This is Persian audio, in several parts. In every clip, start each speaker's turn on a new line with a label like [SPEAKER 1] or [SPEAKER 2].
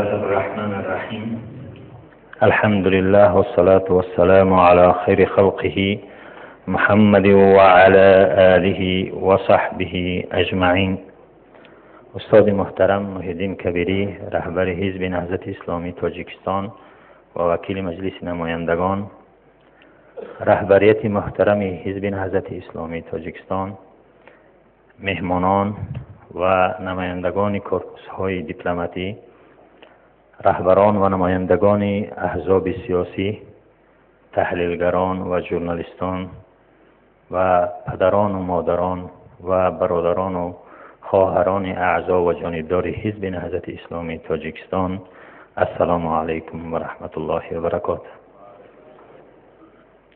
[SPEAKER 1] الله الرحمن الرحیم. الحمد لله والصلاة والسلام على خیر خلقه محمد وعلى آله وصحبه اجمعین. استاد محترم محی‌الدین کبیری، رهبر حزب نهضت اسلامی تاجیکستان و وکیل مجلس نمایندگان، رهبریت محترم حزب نهضت اسلامی تاجیکستان، مهمانان و نمایندگان کورپوس‌های دیپلماتی، رهبران و نمایندگان احزاب سیاسی، تحلیلگران و ژورنالیستان و پدران و مادران و برادران و خواهران اعضا و جانبدار حزب نهضت اسلامی تاجیکستان، السلام علیکم و رحمت الله و برکاته.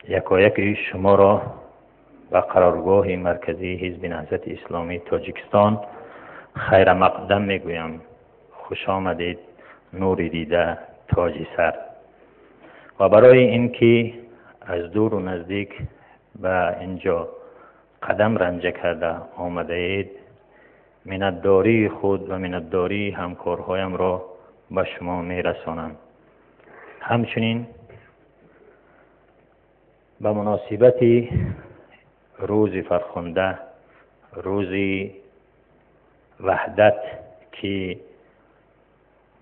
[SPEAKER 1] یکایک شما را به قرارگاه مرکزی حزب نهضت اسلامی تاجیکستان خیر مقدم میگویم. خوش آمدید، نور دیده، تاج سر. و برای اینکه از دور و نزدیک به اینجا قدم رنجه کرده آمده اید، منتداری خود و منتداری همکارهایم را به شما میرسانم. همچنین به مناسبت روز فرخنده، روز وحدت که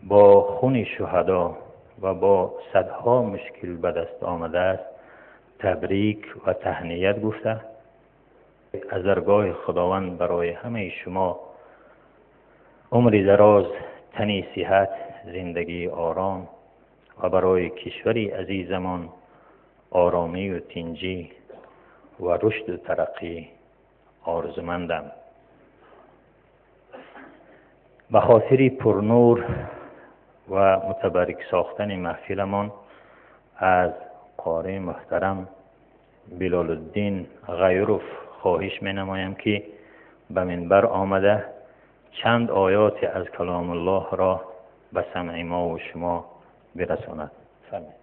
[SPEAKER 1] با خون شهدا و با صدها مشکل به دست آمده است، تبریک و تهنیت گفته از درگاه خداوند برای همه شما عمر دراز، تنی صحت، زندگی آرام و برای کشوری عزیزمان آرامی و تنجی و رشد و ترقی آرزومندم. به خاطر پرنور و متبرک ساختن محفلمان از قاری محترم بلال الدین غیروف خواهش می نمایم که به منبر آمده چند آیات از کلام الله را به سمع ما و شما برساند. فرمایید.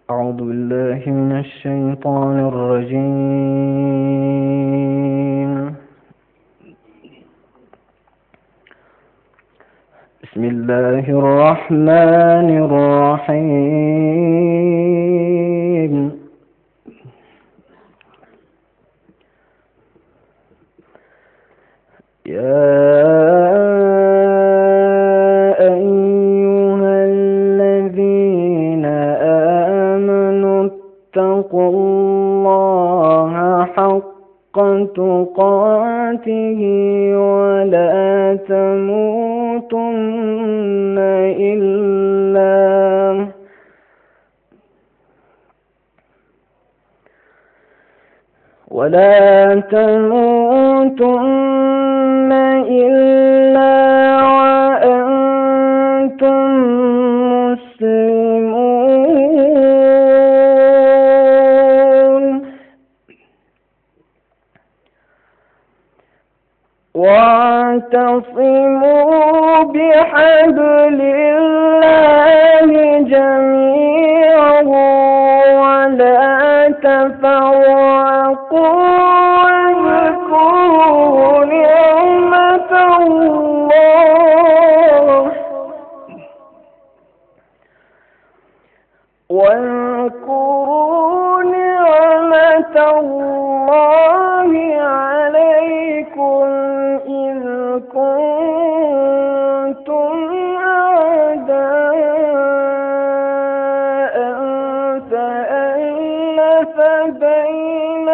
[SPEAKER 2] أعوذ بالله من الشيطان الرجيم. بسم الله الرحمن الرحيم. اتقوا الله حق تقاته ولا تموتن إلا وأنتم مسلمون. واعتصموا بحبل الله جميعا ولا تفرقوا واذكروا نعمة الله عليكم إذ كنتم أعداء فألف بين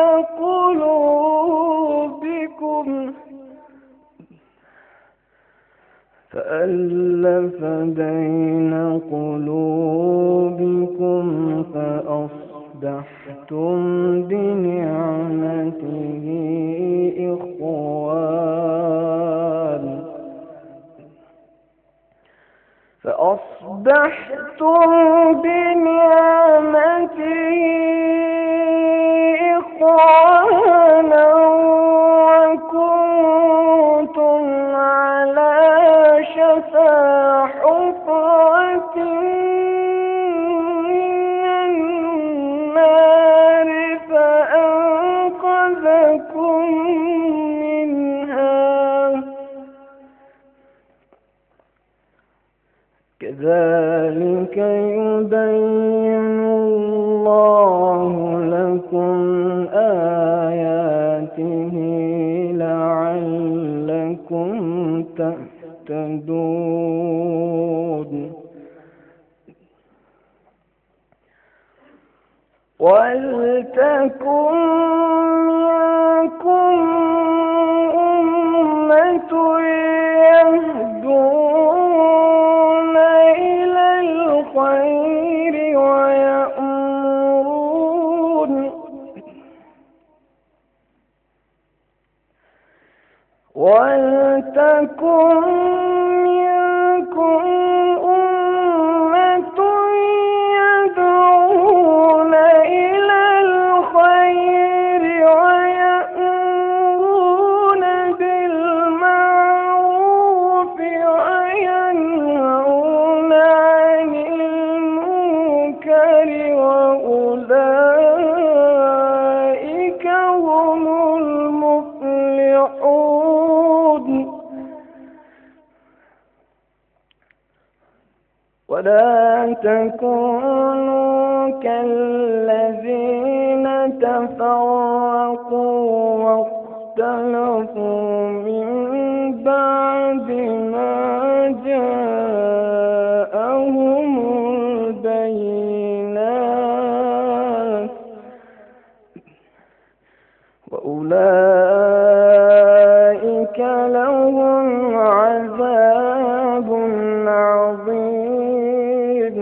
[SPEAKER 2] قلوبكم فأصبحتم بنعمته إخوانا وكنتم على شفا حفرة من النار فأنقذكم كذلك يبين الله لكم آياته لعلكم تهتدون. ولتكن منكم أمة يهدون إلى الخير ولتكن منكم أمة يدعون إلى الخير ويأمرون بالمعروف وينهون عن المنكر وأولئك هم المفلحون. ولا تكونوا كالذين تفرقوا واختلفوا من بعد ما جاءهم البينات وأولئك لهم عذاب عظيم.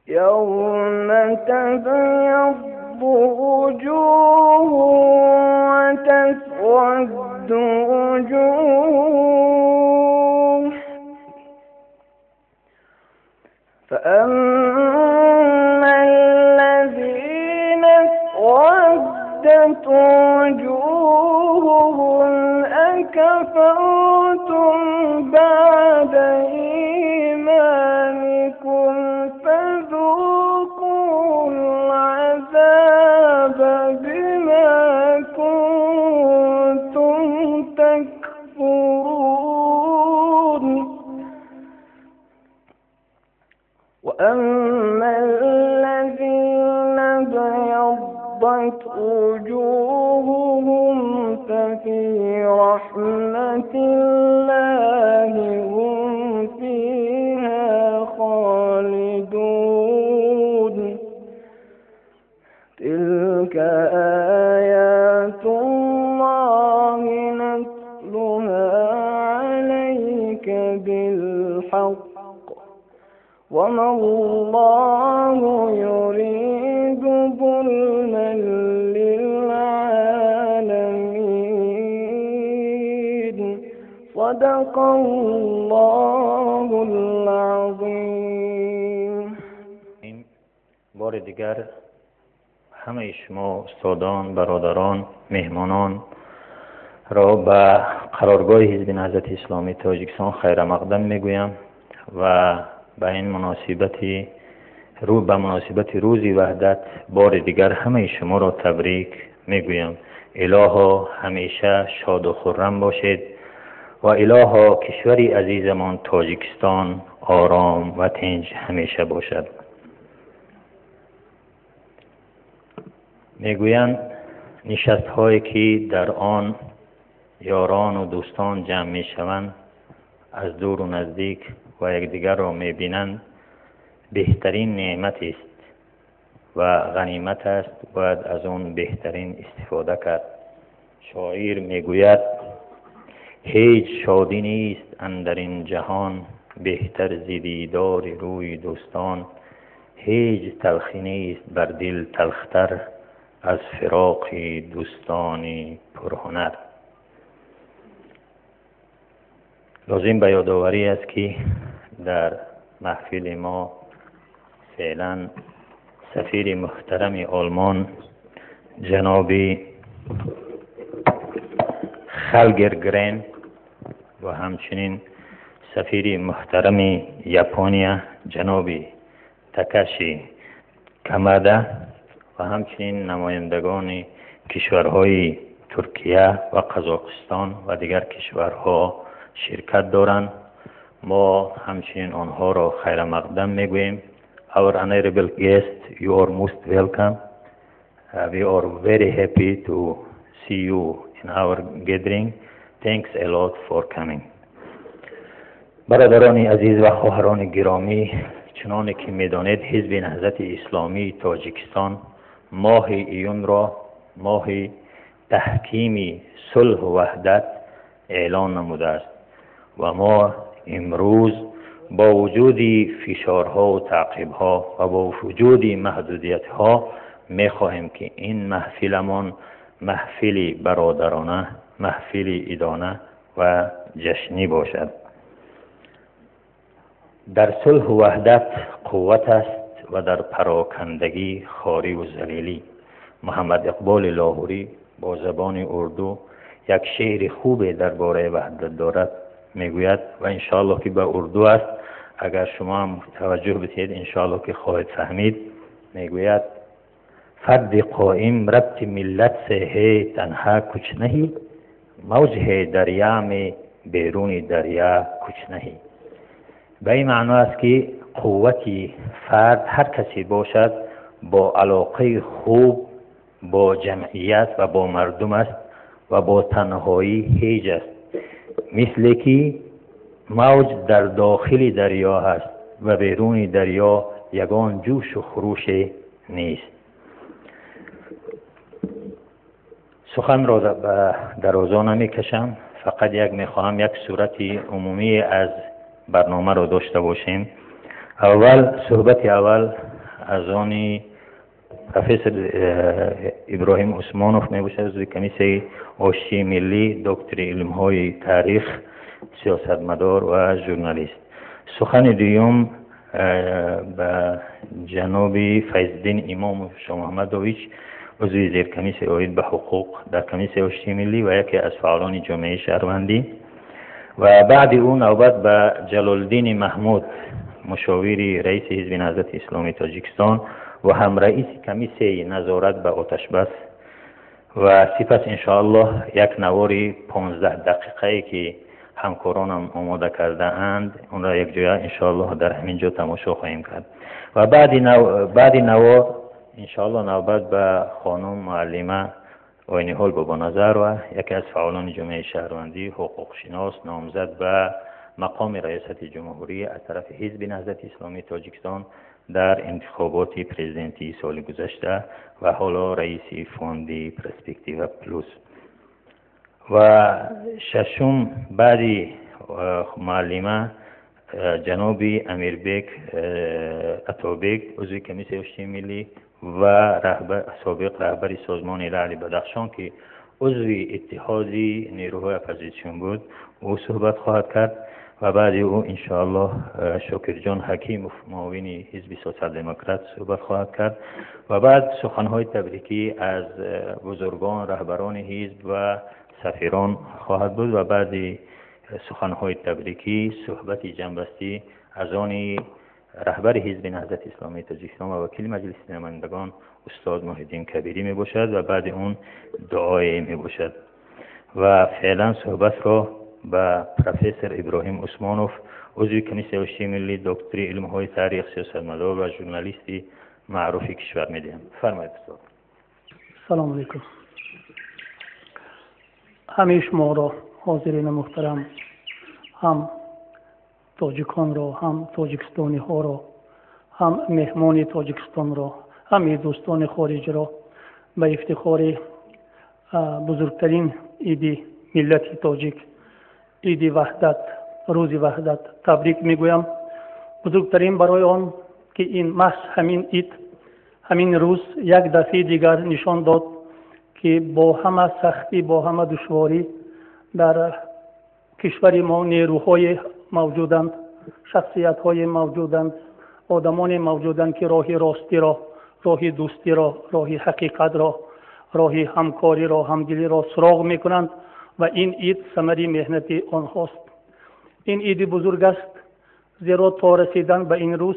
[SPEAKER 2] يوم تبيض وجوه وتسود وجوه فأما الذين اسودت وجوههم أكفرتم بعد إيمانكم فذوقوا العذاب بما كنتم تكفرون. وأما الذين ابيضت وجوههم ففي رحمة الله هم فيها خالدون. تلك آيات الله نتلوها عليك بالحق وما الله يريد ظلما للعالمين. صدق الله العظیم.
[SPEAKER 1] بار دیگر همه شما استادان، برادران، مهمانان را به قرارگاه حزب نهضت اسلامی تاجیکستان خیر مقدم میگویم و به این مناسبت به مناسبت روز وحدت بار دیگر همه شما را تبریک میگویم. الها همیشه شاد و خرم باشید و الها کشوری عزیزمان تاجیکستان آرام و تنج همیشه باشد. میگویند نشست هایی که در آن یاران و دوستان جمع می شوند، از دور و نزدیک و یکدیگر را می بینند، بهترین نعمت است و غنیمت است. باید از آن بهترین استفاده کرد. شاعر میگوید هیچ شادی نیست اندر این جهان، بهتر ز دیدار روی دوستان. هیچ تلخی نیست بر دل تلختر، از فراق دوستان پرهنر. لازم به یادآوری است که در محفل ما فعلا سفیر محترم آلمان جناب خالگر گرین و همچنین سفیر محترم ژاپنیا جناب تاکاشی کامادا و همچنین نمایندگان کشورهای ترکیه و قزاقستان و دیگر کشورها شرکت دارند ما همچنین آنها را خیر مقدم میگوییم. Our honorable guest, you are most welcome. We are very happy to see you in our gathering. Thanks a lot for coming. برادران عزیز و خواهران گرامی، چنانه که میدانید حزب نهضت اسلامی تاجیکستان ماه ایون را ماه تحکیم صلح و وحدت اعلان نموده است و ما امروز با وجود فشارها و تعقیبها و با وجود محدودیتها میخواهیم که این محفلمان محفل برادرانه، محفل ایدانه و جشنی باشد. در صلح و وحدت قوت است و در پراکندگی خواری و ذلیلی. محمد اقبال لاهوری با زبان اردو یک شعر خوب درباره وحدت دارد، میگوید و انشاءالله که به اردو است، اگر شما هم توجه بتید انشاءالله که خواهید فهمید. میگوید فرد قائم ربط ملت سے ہے تنها کچھ نہیں، موج ہے دریا میں بیرون دریا کچھ نہیں. به این معنا است که قوتی فرد هر کسی باشد با علاقه خوب با جمعیت و با مردم است و با تنهایی هیچ است. مثل که موج در داخل دریا هست و بیرون دریا یگان جوش و خروش نیست. سخن را درازا نمیکشم، فقط میخواهم یک صورت عمومی از برنامه را داشته باشیم. صحبت اول از آن پروفسور ابراهیم عثمانوف می باشد، عضو کمیته آشتی ملی، دکتر علم‌های تاریخ، سیاستمدار و ژورنالیست. سخن دوم به جناب فیض‌الدین امام شاه محمدویچ، عضو زیر کمیته عاید به حقوق در کمیته آشتی ملی و یکی از فعالان جامعه شهروندی، و بعد اون نوبت به جلال الدین محمود، مشاور رئیس حزب نهضت اسلامی تاجیکستان و هم رئیس کمیته نظارت به آتش بس، و سپس انشاءالله یک نواری 15 دقیقه‌ای که همکارانم آماده کرده اند اون را یک جای انشاءالله در همین جا تماشا خواهیم کرد. و بعد نوار انشاءالله نوبت به خانم معلمه آینه‌ال بابا نظر و یکی از فعالان جامعه شهروندی، حقوق شناس، نامزد به مقام ریاست جمهوری از طرف حزب نهضت اسلامی تاجیکستان در انتخابات پرزیدنتی سال گذشته و حالا رئیس فوند پرسپکتیو پلوس. و ششم بعد معلمه جناب امیربک عطابک، عضو کمیته آشتی ملی و سابق رهبر سازمان لعل بدخشان که عضو اتحاد نیروهای اپوزیسیون بود، او صحبت خواهد کرد. و بعد او انشاءالله شاکرجان حکیم معاون حزب سوسیال دموکرات صحبت خواهد کرد. و بعد سخنهای تبریکی از بزرگان رهبران حزب و سفیران خواهد بود و بعد سخنهای تبریکی صحبت جنبستی از آن رهبر حزب نهضت اسلامی تاجیکستان و وکیل مجلس نمایندگان استاد محی‌الدین کبیری می باشد و بعد اون دعای می باشد. و فعلا صحبت را با پروفسور ابراهیم عثمانوف، عضو کمیته آشتی ملی، دکتر علم‌های تاریخ، سیاستمدار و ژورنالیستی معروف کشور می‌دهم. فرمایید استاد.
[SPEAKER 3] سلام علیکم. همه شما را حاضرین محترم، هم تاجیکان را، هم تاجیکستانی ها را، هم مهمان تاجیکستان را، همه دوستان خارج را به افتخار بزرگترین عید ملت تاجیک، عید وحدت، روز وحدت تبریک میگویم. بزرگترین برای آن که این محض همین عید، همین روز یک دفعه دیگر نشان داد که با همه سختی، با همه دشواری در کشور ما نیروهای موجودند، شخصیت‌های موجودند، آدمان موجودند که راه راستی را، راه دوستی را، راه حقیقت را، راه همکاری را، همدلی را سراغ می‌کنند و این عید ثمره مهنت آنهاست. این عید بزرگ است زیرا تا رسیدن به این روز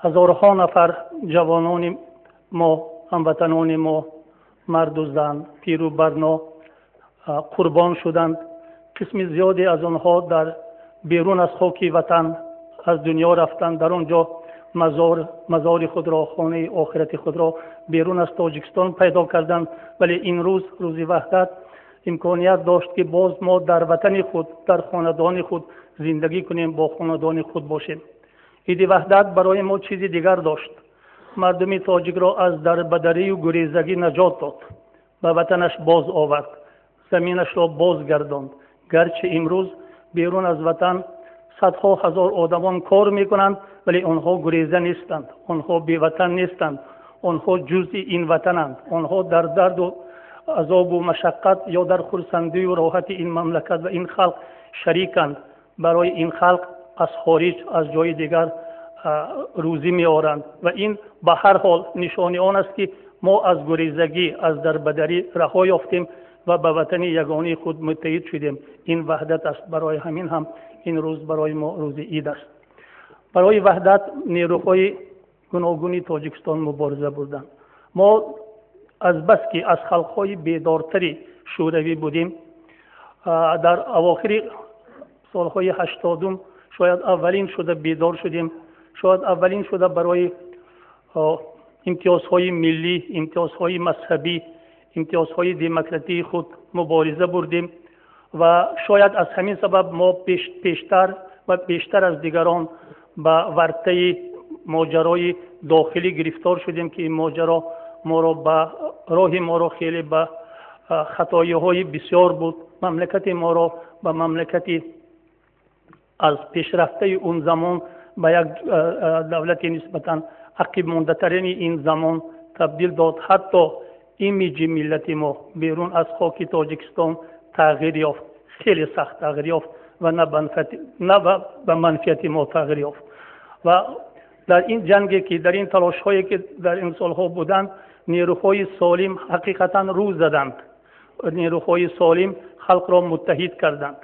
[SPEAKER 3] هزارها نفر جوانان ما، هموطنان ما، مرد و زن، پیر و برنا قربان شدند. قسم زیادی از آنها در بیرون از خاک وطن از دنیا رفتند، در اونجا مزار خود را، خانه آخرت خود را بیرون از تاجیکستان پیدا کردند. ولی این روز وحدت امکانیت داشت که باز ما در وطن خود، در خاندان خود زندگی کنیم، با خاندان خود باشیم. عید وحدت برای ما چیزی دیگر داشت. مردم تاجیک را از دربدری و گریزگی نجات داد، به وطنش باز آورد، زمینش را باز گرداند. گرچه امروز بیرون از وطن صدها هزار آدمان کار میکنند، ولی آنها گریزه نیستند، آنها بی وطن نیستند، آنها جزء این وطنند. آنها در درد و عذاب و مشقت یا در خرسندی و راحت این مملکت و این خلق شریکند. برای این خلق از خارج، از جای دیگر روزی می آورند و این به هر حال نشانی آن است که ما از گریزگی، از دربدری رها یافتیم و به وطن یگانه خود متحد شدیم. این وحدت است. برای همین هم این روز برای ما روز عید است. برای وحدت نیروهای گوناگون تاجیکستان مبارزه بردند. ما از بس که از خلقهای بیدارتری شوروی بودیم، در اواخر سالهای 80 شاید اولین شده بیدار شدیم، شاید اولین شده برای امتیازهای ملی، امتیازهای مذهبی، امتیازهای دموکراتی خود مبارزه بردیم و شاید از همین سبب ما بیشتر از دیگران به ورطه ماجرای داخلی گرفتار شدیم که این ماجرا ما را به راه ما را خیلی به خطایی‌های بسیار بود. مملکت ما را به مملکتی از پیشرفته اون زمان به یک دولت نسبتاً عقب مانده ترین این زمان تبدیل داد. حتی ایمیج ملت ما بیرون از خاک تاجیکستان تغییر یافت، خیلی سخت تغییر یافت و نه به منفیت ما تغییر یافت. و در این جنگی که در این تلاش هایی که در این سالها بودند، نیروهای سالم حقیقتا روز زدند، نیروهای سالم خلق را متحد کردند.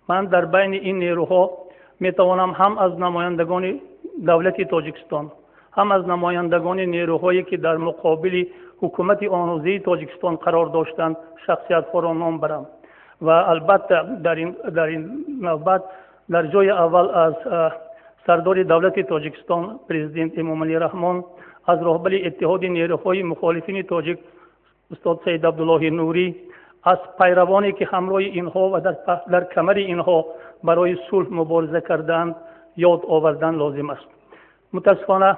[SPEAKER 3] من در بین این نیروها میتوانم هم از نمایندگان دولت تاجیکستان، هم از نمایندگان نیروهایی که در مقابل حکومت آنوزی تاجیکستان قرار داشتند شخصیت ها را نام برم. و البته در این نوبت در جای اول از سردار دولت تاجیکستان پرزیدنت امامعلی رحمان، از راهبر اتحاد نیروهای مخالفین تاجیک استاد سید عبدالله نوری، از پیروانی که همراه اینها و در کمر اینها برای صلح مبارزه کردند یاد آوردن لازم است. متاسفانه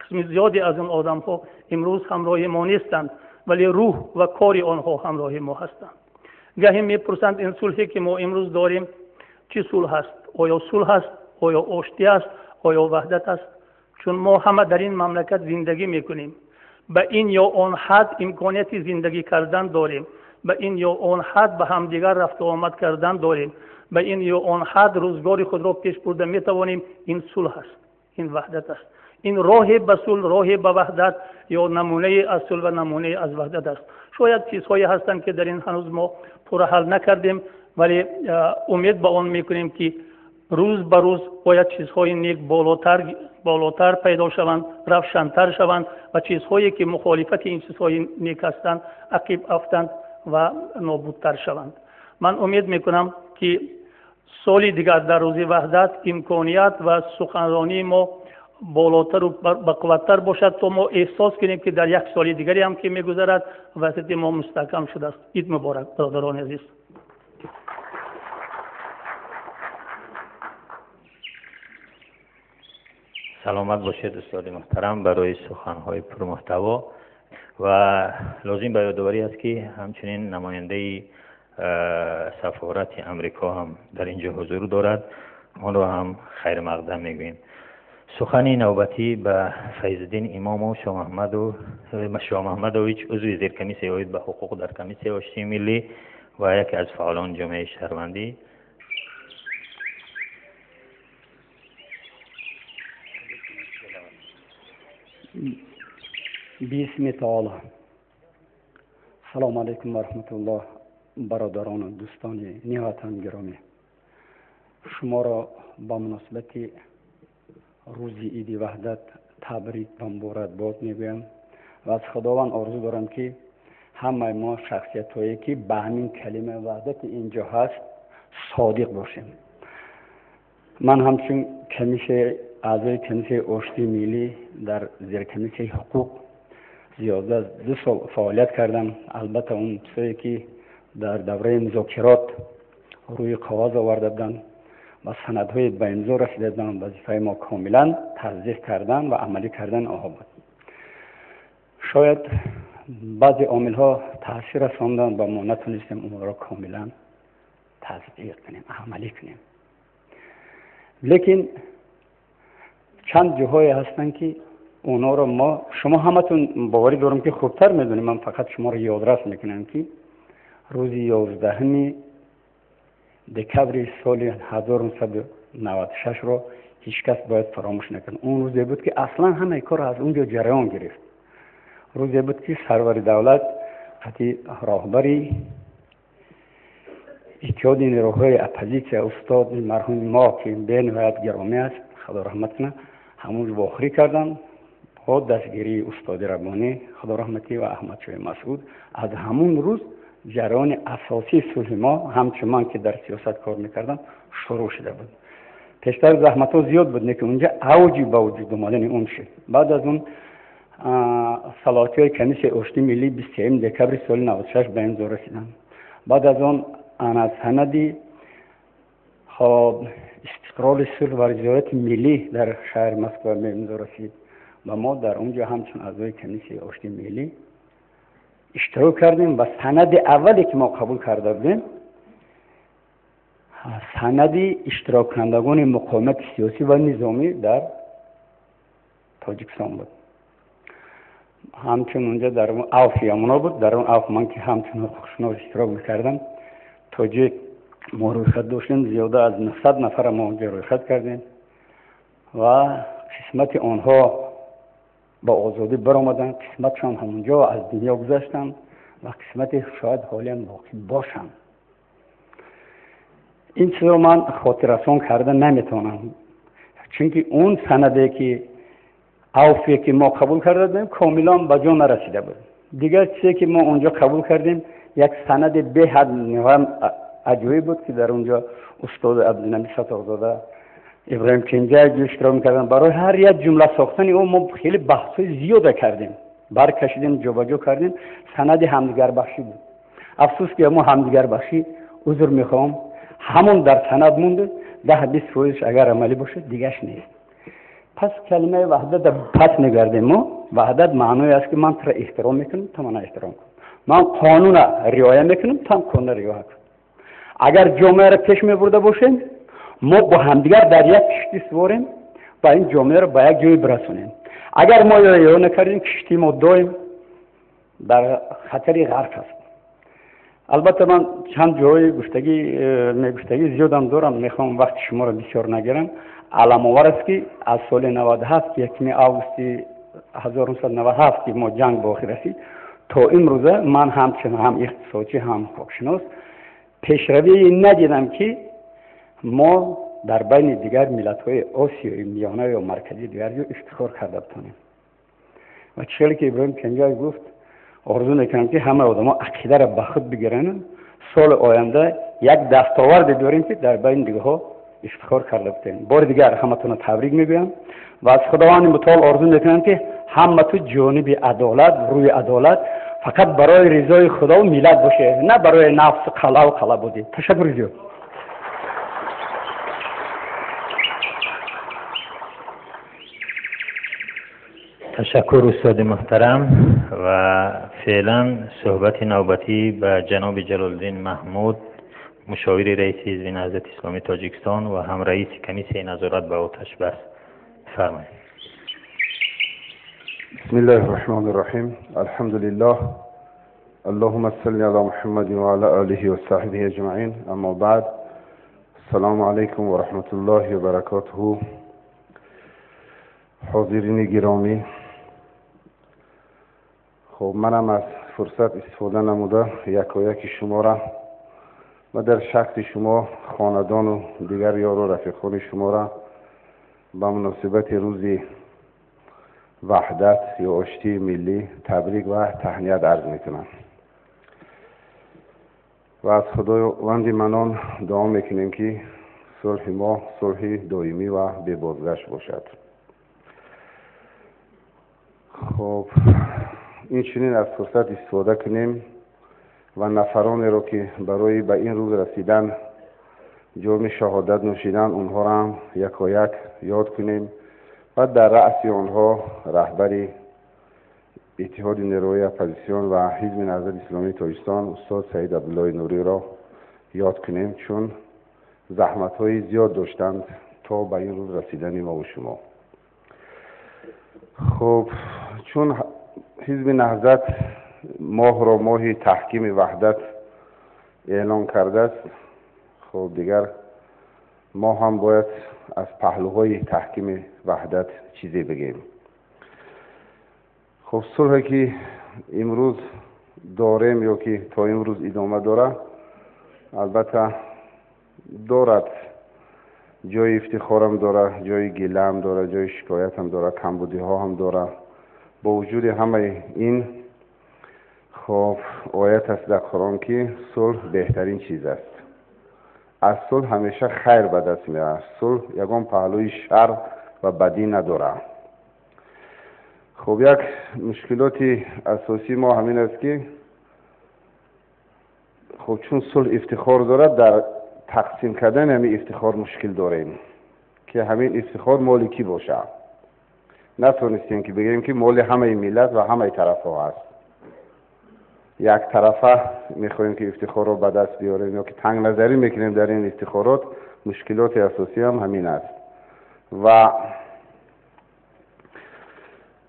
[SPEAKER 3] قسم زیادی از اون آدم ها امروز همراه ما نیستند، ولی روح و کار آنها همراه ما هستند. گاهی میپرسند این صلحی که ما امروز داریم چی صلح است؟ آیا صلح است؟ آیا آشتی است؟ آیا وحدت است؟ چون ما همه در این مملکت زندگی میکنیم، به این یا آن حد امکانیت زندگی کردن داریم، به این یا آن حد به همدیگر رفت و آمد کردن داریم، به این یا آن حد روزگار خود را پیش برده میتوانیم. این صلح است، این وحدت است. این راه به صلح، راه به وحدت یا نمونه از صلح و نمونه از وحدت است. شاید چیزهایی هستند که در این هنوز ما پر حل نکردیم، ولی امید به آن میکنیم که روز به روز باید چیزهای نیک بالاتر پیدا شوند، روشن‌تر شوند و چیزهایی که مخالفت این چیزهای نیک هستند عقب افتند و نابودتر شوند. من امید میکنم که سال دیگر در روز وحدت امکانیت و سخنرانی ما بالاتر و بقوتر باشد تا ما احساس کنیم که در یک سال دیگری هم که میگذرد وحدت ما مستحکم شده است. عید مبارک برادران عزیز.
[SPEAKER 1] سلامت باشید استاد محترم برای سخنهای پرمحتوا. و لازم به یادآوری است که همچنین نماینده سفارت امریکا هم در اینجا حضور دارد، آن را هم خیر مقدم میگوییم. سخن نوبتی به فیض‌الدین امام و شاه محمدویچ عضو زیر کمیسیون عاید به حقوق در کمیسیون آشتی ملی و یکی از فعالان جامعه شهروندی.
[SPEAKER 4] بسم تعالی. سلام علیکم و رحمت الله. برادران و دوستان نهایتاً گرامی، شما را با مناسبت روز عید وحدت تبریک و مبارکباد میگویم و از خداوند آرزو دارم که همه ما شخصیت هایی که به همین کلمه وحدت اینجا هست صادق باشیم. من همچون اعضای کمیسه آشتی ملی در زیر کمیسه حقوق زیاده از 2 سال فعالیت کردم. البته اون چیزی که در دوره مذاکرات روی کاغذ آورده بودن و سندهای به امضا رسیده بودن، وظیفه ما کاملا تصدیق کردن و عملی کردن آنها بود. شاید بعضی عامل‌ها تاثیر رساندن و ما نتونستیم اون را کاملا تصدیق کنیم، عملی کنیم. لیکن چند جاهایی هستن که اونا رو شما همتون باوری دارم که خوبتر میدونیم، من فقط شما رو یادرس میکنم که روز 11 دکبر سال 1996 رو هیچ کس باید فراموش نکنه. اون روزی بود که اصلا همه کار از اونجا جریان گرفت. روزی بود که سرور دولت قطعی راهبری اتحاد نیروهای اپوزیسیون استاد مرحوم ما که به نهایت گرامی است، خدا رحمت کنه، همون رو آخری کردن با دستگیری استاد ربانی خدا رحمتی و احمد شاه مسعود. از همون روز جریان اساسی صلح ما همچنان که در سیاست کار میکردم شروع شده بود. پیشتر زحمت ها زیاد بود که اونجا اوجی با وجود اومدن اون شد. بعد از اون صلاحیت های کمیسه آشتی ملی 23 دکبر سال 96 به امضا رسیدن. بعد از اون از سندی استقرار صلح و رضایت ملی در شهر مسکو به امضا رسید و ما در اونجا همچون اعضای کمیسه آشتی ملی اشتراک کردیم و سند اولی که ما قبول کرده بودیم سند اشتراک کنندگان مقاومت سیاسی و نظامی در تاجیکستان بود. همچون اونجا در اون اوف یامونا بود. در اون اوف من که همچون خوشنو اشتراک میکردم تاجیک ما روی خط داشتیم، زیاده از 900 نفر ما اونجا روی خط کردیم و قسمت آنها با آزادی برآمدن، قسمتشان همونجا از دنیا گذشتن و قسمت شاید حالی هم باقی باشن. این چیز رو من خاطررسان کرده نمیتونم، چون اون سنده که اوفی که ما قبول کرده بودیم کاملا به جا نرسیده بود. دیگر چیزی که ما اونجا قبول کردیم یک سند به حد نهایت عجیبی بود که در اونجا استاد عبدالنبی ستارزاده ابراهیم کنجی اشتراک می‌کردن. برای هر یک جمله ساختن او ما خیلی بحث‌های زیاد کردیم، برکشیدیم، جابجا کردیم. سند همدیگر بخشی بود. افسوس که ما همدیگر بخشی عذر میخوام همون در سند مونده، 10-20 روزش اگر عملی باشه دیگهش نیست. پس کلمه وحدت پس نگردیم. ما وحدت معنی است که من تو احترام میکنم تو من احترام کنم، من قانون رعایت میکنم تو قانون رعایت کن. اگر جامعه را پیش میبرده باشیم ما با همدیگر در یک کشتی سواریم و این جامعه را به یک جای برسونیم. اگر ما یا نکردیم کشتی ما دایم در خطری غرق است. البته من چند جای گفتگی زیادم دارم، میخوام وقت شما را بسیار نگیرم. علم آور است که از سال 97 یکمی آگوست 1997 که ما جنگ با آخر رسید تا امروزه من همچنان هم اقتصادی هم حقوقشناس پیشروی ندیدم که ما در بین دیگر ملت‌های آسیای میانه یا مرکزی دیگر جو افتخار کرده بتونیم. و چیزی که ابراهیم کنجی گفت آرزو میکنم که همه آدم‌ها عقیده را به خود بگیرن، سال آینده یک دستاورد داریم که در بین دیگه ها افتخار کرده بتونیم. بار دیگر همتون تبریک میگویم و از خداوند متعال آرزو میکنم که همه تو جانب عدالت، روی عدالت فقط برای رضای خدا و ملت باشه، نه برای نفس قلا و قلا بودی. تشکر زیاد.
[SPEAKER 1] تشکر استاد محترم. و فعلا صحبت نوبتی به جناب جلال‌الدین محمود، مشاور رئیس حزب نهضت اسلامی تاجیکستان و هم رئیس کمیسه نظارت به آتش بس، فرمایید.
[SPEAKER 5] بسم الله الرحمن الرحیم. الحمد لله، اللهم صل علی محمد و علی آله و صحبه اجمعین. اما بعد، السلام علیکم و رحمت الله و برکاته. حاضرین گرامی، خب منم از فرصت استفاده نموده یکایک شما را و در شخص شما خاندان و دیگر یار و رفیقان شما را به مناسبت روز وحدت یا آشتی ملی تبریک و تهنیت عرض میکنم. و از خداوند منان دعا میکنیم که صلح ما صلح دائمی و بی بازگشت باشد. خب این چنین از فرصت استفاده کنیم و نفرانی رو که برای به این روز رسیدن جرم شهادت نوشیدن اونها را هم یکایک یاد کنیم و در رأس آنها رهبر اتحاد نیروهای اپوزیسیون و حزب نهضت اسلامی تاجیکستان استاد سعید عبدالله نوری را یاد کنیم، چون زحمت‌های زیاد داشتند تا به این روز رسیدن ما و شما. خب چون حزب نهضت ماه را ماه تحکیم وحدت اعلان کرده است، خب دیگر ما هم باید از پهلوهای تحکیم وحدت چیزی بگیم. خب صلحی که امروز داریم یا که تا امروز ادامه داره، البته دارد جای افتخار هم داره، جای گله هم داره، جای شکایت هم داره، کمبودی ها هم داره. با وجود همه این خب آیت است در قرآن که صلح بهترین چیز است. از صلح همیشه خیر به دست میاد. صلح یگان پهلوی شر و بدی نداره. خب یک مشکلات اساسی ما همین است که خب چون صلح افتخار دارد، در تقسیم کردن همین افتخار مشکل داریم که همین افتخار مال کی باشه. نتونستیم که بگیم که مال همه ملت و همه طرف ها هست. یک طرفه میخوایم که افتخار رو به دست بیاریم یا که تنگ نظری میکنیم در این افتخارات. مشکلات اساسی هم همین است و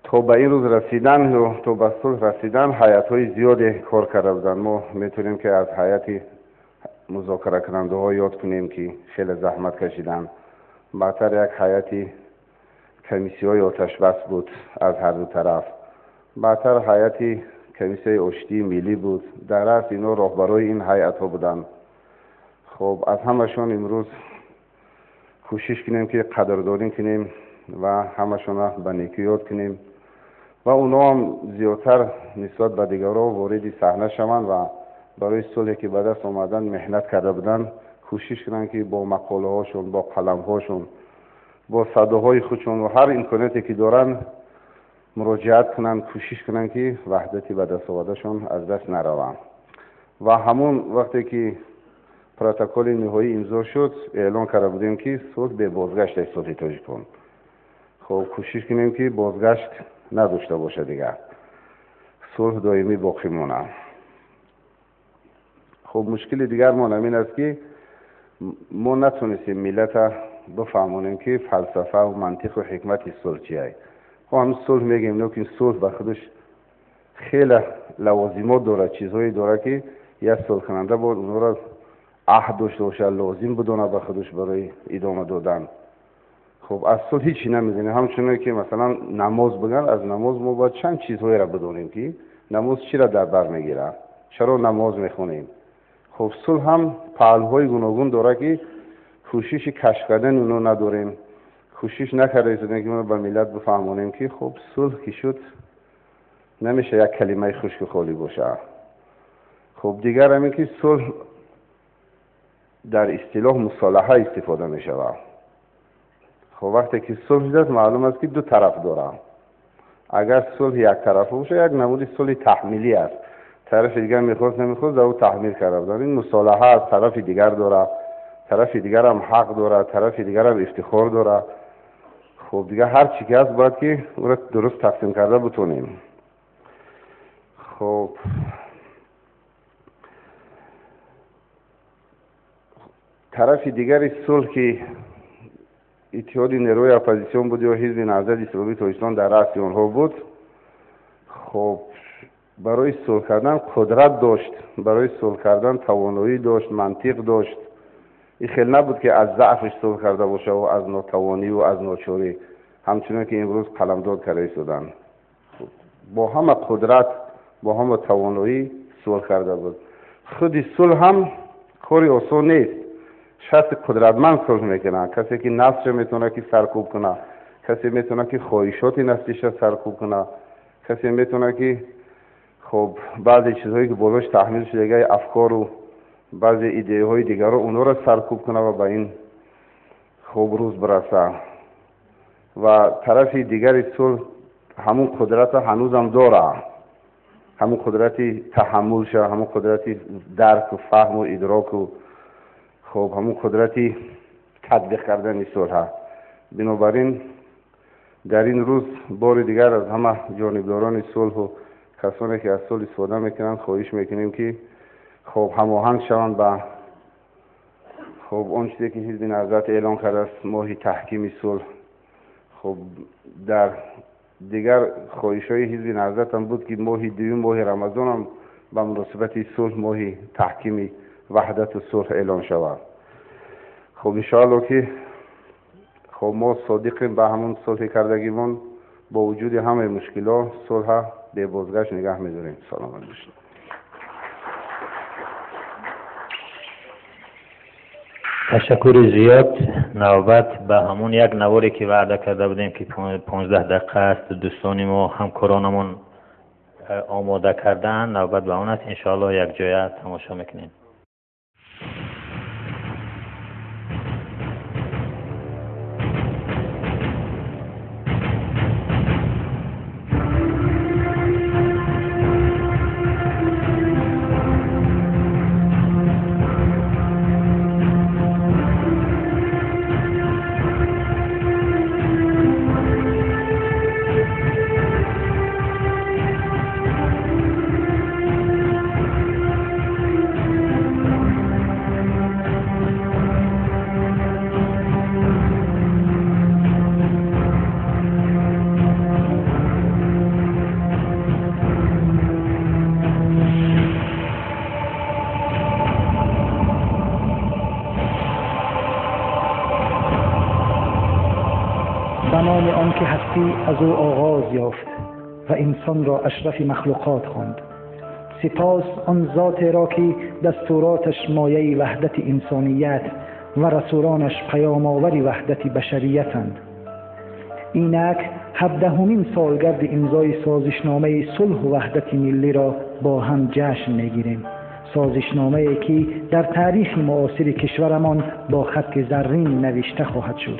[SPEAKER 5] تا به این روز رسیدن و تا به صلح رسیدن هیئت‌های زیادی کار کرده بودن. ما میتونیم که از هیئت مذاکره کننده ها یاد کنیم که خیلی زحمت کشیدن. بعدتر یک هیئت کمیسی‌های آتش بس بود از هر دو طرف. بعدتر هیئت کمیسیه آشتی ملی بود. در اصل اینا راهبرای این هیئت‌ها بودن. خب از همشون امروز کوشش کنیم که قدردانی کنیم و همشون به نیکی یاد کنیم و اونا هم زیادتر نسبت به دیگرها وارد صحنه شوند و برای صلحی که به دست آمدن محنت کرده بودن کوشش کنن که با مقاله هاشون، با قلم هاشون، با صداهای خودشون و هر امکاناتی که دارن مراجعت کنن، کوشش کنن که وحدتی به دست آوردهشون از دست نروند. و همون وقتی که پروتکل نهایی امضا شد اعلان کرده بودیم که صلح به بازگشت صلح تاجیکستان. خب کوشش کنیم که بازگشت نداشته باشه دیگر، صلح دائمی باقی مونه. خب مشکل دیگر ما همین است که ما نتونستیم ملت بفهمونیم که فلسفه و منطق و حکمت صلح چیه. خب هم صلح میگیم لیکن صلح به خودش خیلی لوازمات داره، چیزهایی داره که یک صلح کننده باید اونها را عهد داشته باشه، لازم بدونه به خودش برای ادامه دادن. خب از صلح هیچی نمیدونیم. همچنان که مثلا نماز بگن، از نماز ما باید چند چیزهایی را بدونیم که نماز چی را در بر میگیره، چرا نماز میخونیم. خب صلح هم پهلوهای گوناگون داره که کوشش کشف کردن اونو نداریم، کوشش نکرده ایستادن که ما به ملت بفهمونیم که خب صلح که شد نمیشه یک کلمه خشک خالی باشه. خب دیگر همین که صلح در اصطلاح مصالحه استفاده میشه. خب وقتی که صلح شد معلوم است که دو طرف داره. اگر صلح یک طرفه باشه یک نمود صلح تحمیلی است، طرف دیگر میخواست نمیخواست او تحمیل کرده بود. این مصالحه از طرف دیگر داره، طرف دیگر هم حق داره، طرف دیگر هم افتخار داره. خب دیگه هر چی که هست باید که او را درست تقسیم کرده بتونیم. خب طرف دیگر صلح که اتحاد نیروی اپوزیسیون بود یا حزب نهضت اسلامی تاجیکستان در رأس آنها بود، خب برای صلح کردن قدرت داشت، برای صلح کردن توانایی داشت، منطق داشت. این خیلی نبود که از ضعفش صلح کرده باشه و از ناتوانی و از ناچاری، همچنان که امروز قلمداد کرده ایستادن. با همه قدرت، با همه توانایی صلح کرده بود. خود صلح هم کاری آسان نیست. شخص قدرتمند صلح میکنه، کسی که نفسش میتونه که سرکوب کنه، کسی میتونه که خواهشات نفسش سرکوب کنه، کسی میتونه که خب بعضی چیزهایی که بالاش تحمیل شده افکار و بعضی ایده های دیگر اونها را سرکوب کنه و به این خوب روز برسه. و طرف دیگر صلح همون قدرت هنوز هم داره، همون قدرتی تحمل شه، همون قدرتی درک و فهم و ادراک و خب همون قدرتی تطبیق کردن صلح. بنابراین در این روز بار دیگر از همه جانبداران صلح و کسانی که از صلح استفاده میکنند خواهش میکنیم که خب هماهنگ شوند با خب اون چیزی که حزب نهضت اعلان کرده است، ماه تحکیم صلح. خب در دیگر خواهش‌های حزب نهضت هم بود که ماه دوم ماه رمضان هم به مناسبت صلح ماه تحکیم وحدت و صلح اعلان شود. خب ان شاءالله که خب ما صادقیم به همون صلح کردگیمون، با وجود همه مشکلات صلح به بازگشت نگاه می‌داریم. سلام علیکم.
[SPEAKER 1] تشکر زیاد. نوبت به همون یک نواری که وعده کرده بودیم که 15 دقیقه است دوستان ما همکارانمون آماده کردن، نوبت به اون است. انشاءالله یک جای تماشا میکنیم.
[SPEAKER 6] زمان آن که هستی از او آغاز یافت و انسان را اشرف مخلوقات خواند. سپاس آن ذات را که دستوراتش مایه وحدت انسانیت و رسولانش پیام آور وحدت بشریتند. اینک 17مین سالگرد امضای سازشنامه صلح و وحدت ملی را با هم جشن میگیریم. سازشنامه‌ای که در تاریخ معاصر کشورمان با خط زرین نوشته خواهد شد.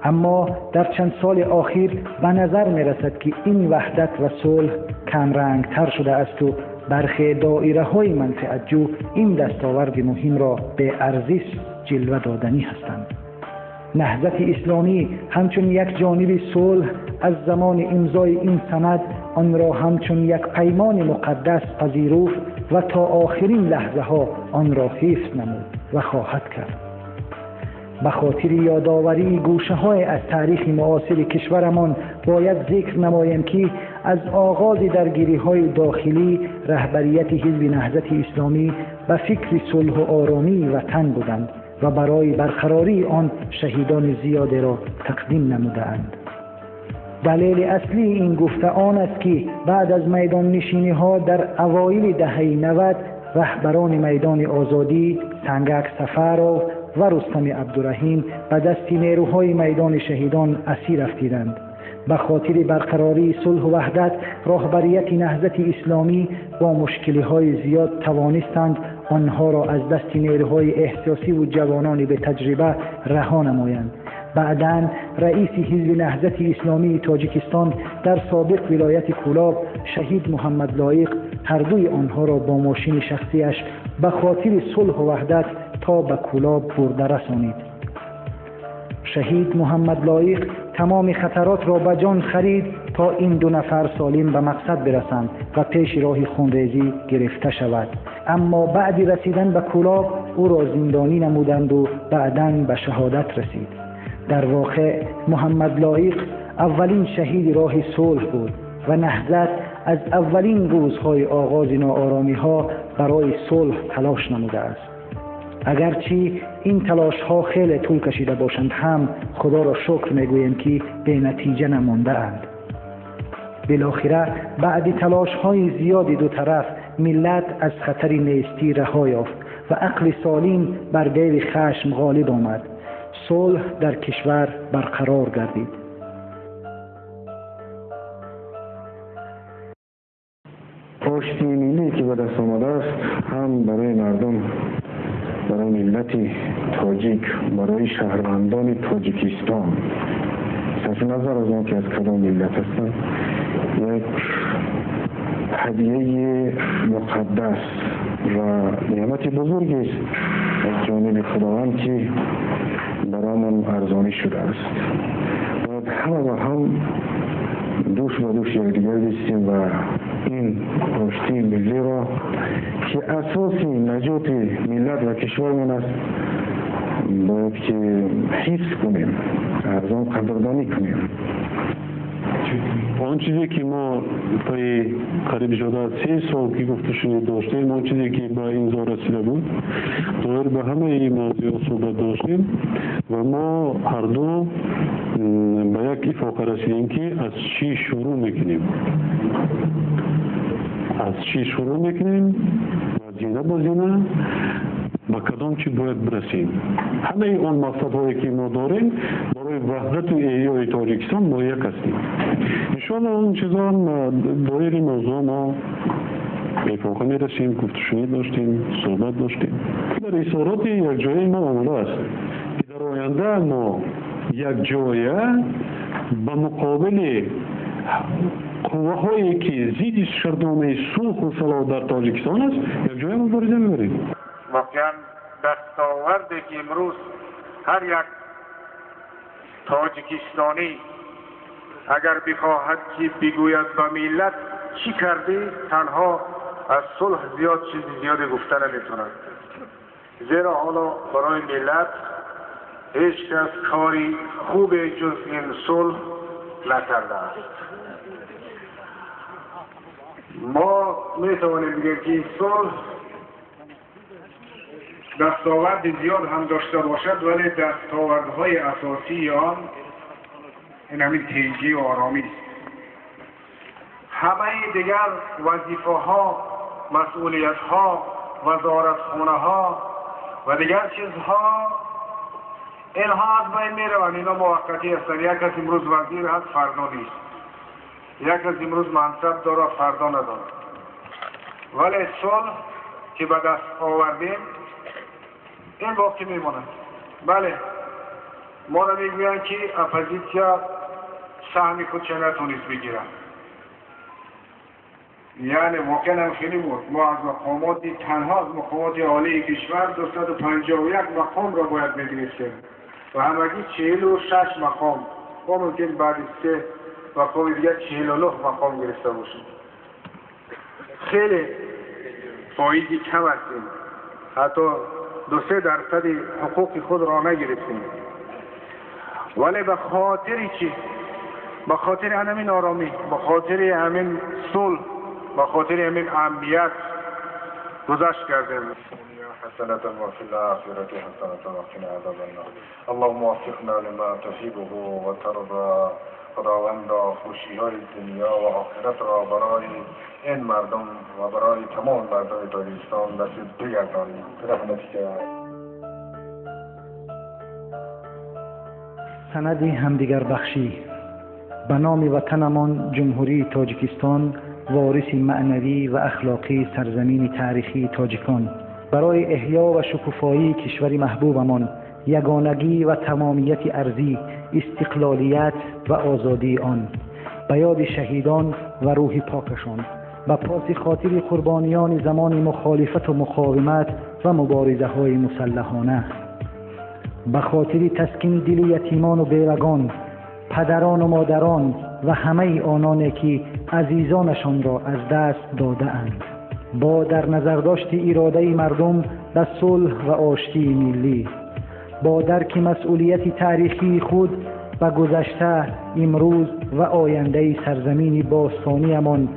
[SPEAKER 6] اما در چند سال اخیر به نظر می رسد که این وحدت و صلح کم رنگ تر شده است و برخی دایره های منفعت جو این دستاورد مهم را به ارزش جلوه دادنی هستند. نهضت اسلامی همچون یک جانب صلح از زمان امضای این سند آن را همچون یک پیمان مقدس پذیرفت و تا آخرین لحظه ها آن را حفظ نمود و خواهد کرد. به خاطر یادآوری گوشه‌های از تاریخ معاصر کشورمان باید ذکر نمایم که از آغاز درگیری‌های داخلی رهبریت حزب نهضت اسلامی به فکر صلح و آرامی وطن بودند و برای برقراری آن شهیدان زیاد را تقدیم نمودند. دلیل اصلی این گفته آن است که بعد از میدان نشینی‌ها در اوایل دهه 90 رهبران میدان آزادی سنگک سفرو و رستم عبدالرحیم به دست نیروهای میدان شهیدان اسیر افتیدند. به خاطر برقراری صلح و وحدت رهبریت نهضت اسلامی با مشکل‌های زیاد توانستند آنها را از دست نیروهای احساسی و جوانان به تجربه رها نمایند. بعداً رئیس حزب نهضت اسلامی تاجیکستان در سابق ولایت کولاب شهید محمد لایق هر دوی آنها را با ماشین شخصیش به خاطر صلح و وحدت تا به کولاب برده رسانید. شهید محمد لایق تمام خطرات را به جان خرید تا این 2 نفر سالم به مقصد برسند و پیش راه خونریزی گرفته شود. اما بعد رسیدن به کولاب او را زندانی نمودند و بعداً به شهادت رسید. در واقع محمد لایق اولین شهید راه صلح بود و نهضت از اولین روزهای آغاز ناآرامی‌ها برای صلح تلاش نموده است. اگرچه این تلاش ها خیلی طول کشیده باشند هم خدا را شکر میگویم که به نتیجه نمانده اند. بالاخره بعد تلاش های زیاد 2 طرف ملت از خطر نیستی رها یافت و عقل سالم بر دیر خشم غالب آمد. صلح در کشور برقرار گردید.
[SPEAKER 7] پشت ملی که به دست آمده است هم برای مردم برای ملت تاجیک، برای شهروندان تاجیکستان، صرف نظر از آن که از کدام ملت هستند، یک هدیه مقدس و نعمت بزرگی است از جانب خداوند که برامون ارزانی شده است. باید همه با هم دوش با دوش یکدیگر بایستیم و این آشتی ملی را که اساس نجات ملت و کشورمون است باید که حفظ کنیم، ارزان قدردانی کنیم.
[SPEAKER 8] آن چیزی که ما پای قریب شده 3 سال که گفتشون داشتیم، آن چیزی که به اینجا رسیده بود دایر به همه این موضوع صحبت داشتیم و ما هر دو به یک اتفاق رسیدیم که از چی شروع میکنیم، و زینه با زینه با کدام چی باید برسیم. همه آن مقصدهایی که ما داریم برای وحدت و احیای تاجیکستان ما یک هستیم. انشاءالله اون چیزا هم دایر موضوع ما اتفاق میرسیم، گفتشونی داشتیم، صحبت داشتیم. در اصارات یک جایی ما آمده است که در آینده ما یک جایی به مقابل قوه هایی که زید شرطنامه صلح و صلاح در تاجیکستان است یک جایی مبارزه میبریم.
[SPEAKER 9] واقعا دستاوردی که امروز هر یک تاجیکستانی اگر بخواهد که بگوید به ملت چی کردی، تنها از صلح زیاد چیز زیادی گفته نمیتوند. زیرا حالا برای ملت هیچ کس کاری خوب جز این صلح نکرده است. ما میتوانیم بگیم که صلح دستاورد زیاد هم داشته باشد، ولی دستاوردهای اساسی آن این همین تیجی و آرامی است. همه دیگر وظیفه ها، مسئولیت ها، وزارتخانه ها و دیگر چیزها اینها از بین میروند. اینا موقتی هستند. یک کس امروز وزیر هست، فردا نیست. یک کس امروز منصب داره، فردا نداره. ولی صلح که به دست آوردیم این باقی میماند. بله، ما را میگویند که اپوزیسیا سهم خود چه نتونست بگیرن. یعنی واقعا هم خیلی بود. ما از مقامات تنها از مقامات عالی کشور 251 مقام را باید میگرفتیم و همگی 46 مقام و ممکن بعد 3 مقام دیگر 49 مقام گرفته باشیم. خیلی فایدی کم هستیم. حتی 2-3% حقوق خود را نگرفتیم. ولی به خاطری چی؟ به خاطر همین آرامی، به خاطر همین صلح، به خاطر همین امنیت گذشت کردیم. حسنة وفي الآخرة حسنة وقنا عذاب النار. اللهم وفقنا لما تحبه وترضى. خداوندا خوشی‌های دنیا و آخرت را برای این مردم و برای تمام مردم تاجیکستان نصیب بگردانید. برحمتک.
[SPEAKER 6] سند همدیگر بخشی. به نام وطنمان جمهوری تاجیکستان، وارث معنوی و اخلاقی سرزمین تاریخی تاجیکان، برای احیا و شکوفایی کشور محبوبمان، یگانگی و تمامیت ارضی، استقلالیت و آزادی آن، به یاد شهیدان و روح پاکشان، به پاس خاطر قربانیان زمان مخالفت و مقاومت و مبارزه های مسلحانه، به خاطر تسکین دل یتیمان و بیوگان، پدران و مادران و همه آنانی که عزیزانشان را از دست داده اند، با در نظر داشت اراده مردم به صلح و آشتی ملی، با درک مسئولیت تاریخی خود به گذشته، امروز و آینده سرزمین باستانیمان،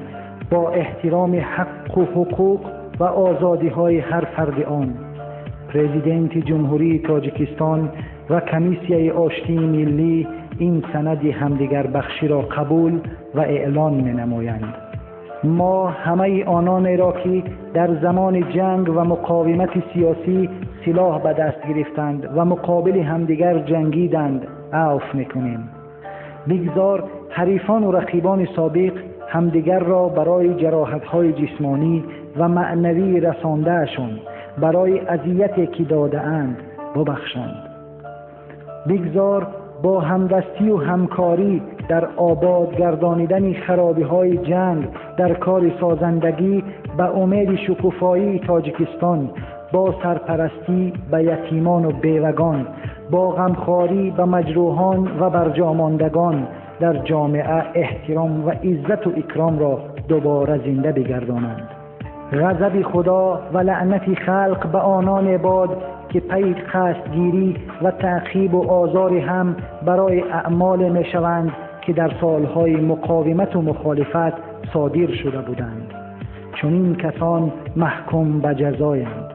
[SPEAKER 6] با احترام حق و حقوق و آزادی های هر فرد آن، پرزیدنت جمهوری تاجیکستان و کمیسیه آشتی ملی این سند همدیگر بخشی را قبول و اعلان می نمایند. ما همه آنان را که در زمان جنگ و مقاومت سیاسی سلاح به دست گرفتند و مقابل همدیگر جنگیدند عفو میکنیم. بگذار حریفان و رقیبان سابق همدیگر را برای جراحت‌های جسمانی و معنوی رساندهشان برای اذیتی که داده‌اند ببخشند. بگذار با همدستی و همکاری در آباد گردانیدن خرابی‌های جنگ در کار سازندگی به امید شکوفایی تاجیکستان، با سرپرستی به یتیمان و بیوگان، با غمخواری به مجروحان و برجاماندگان در جامعه احترام و عزت و اکرام را دوباره زنده بگردانند. غضب خدا و لعنت خلق به آنان باد که پی قصدگیری و تعقیب و آزار هم برای اعمال می شوند که در سالهای مقاومت و مخالفت صادر شده بودند. چون این کسان محکوم به جزایند.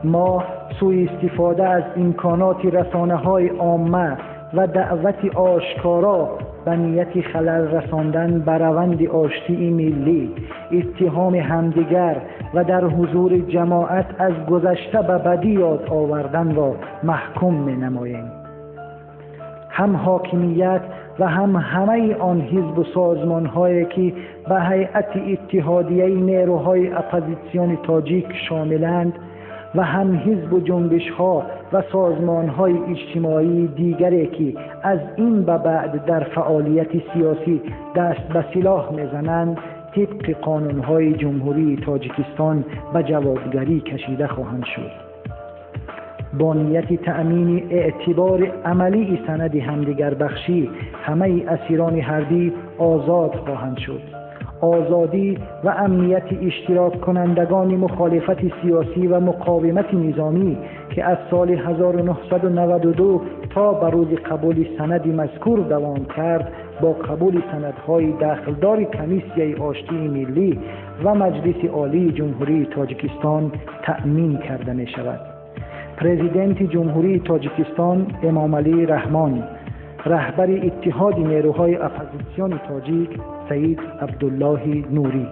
[SPEAKER 6] ما سوء استفاده از امکانات رسانه‌های عامه و دعوت آشکارا به نیت خلل رساندن بر روند آشتی ملی، اتهام همدیگر و در حضور جماعت از گذشته به بدی یاد آوردن را محکوم می‌نماییم. هم حاکمیت و هم همه آن حزب و سازمان‌هایی که به هیئت اتحادیه نیروهای اپوزیسیون تاجیک شاملند و هم حزب و جنبش‌ها و سازمان‌های اجتماعی دیگری که از این به بعد در فعالیت سیاسی دست به سلاح می‌زنند، طبق قانون‌های جمهوری تاجیکستان به جوابگری کشیده خواهند شد. با نیت تأمین اعتبار عملی سند همدیگر بخشی، همه اسیران حربی آزاد خواهند شد. آزادی و امنیت اشتراک کنندگان مخالفت سیاسی و مقاومت نظامی که از سال 1992 تا به روز قبول سند مذکور دوام کرد، با قبول سندهای داخلدار کمیسیه آشتی ملی و مجلس عالی جمهوری تاجیکستان تأمین کرده می شود. پرزیدنت جمهوری تاجیکستان امامعلی رحمان، رهبر اتحاد نیروهای اپوزیسیون تاجیک سید عبدالله نوری.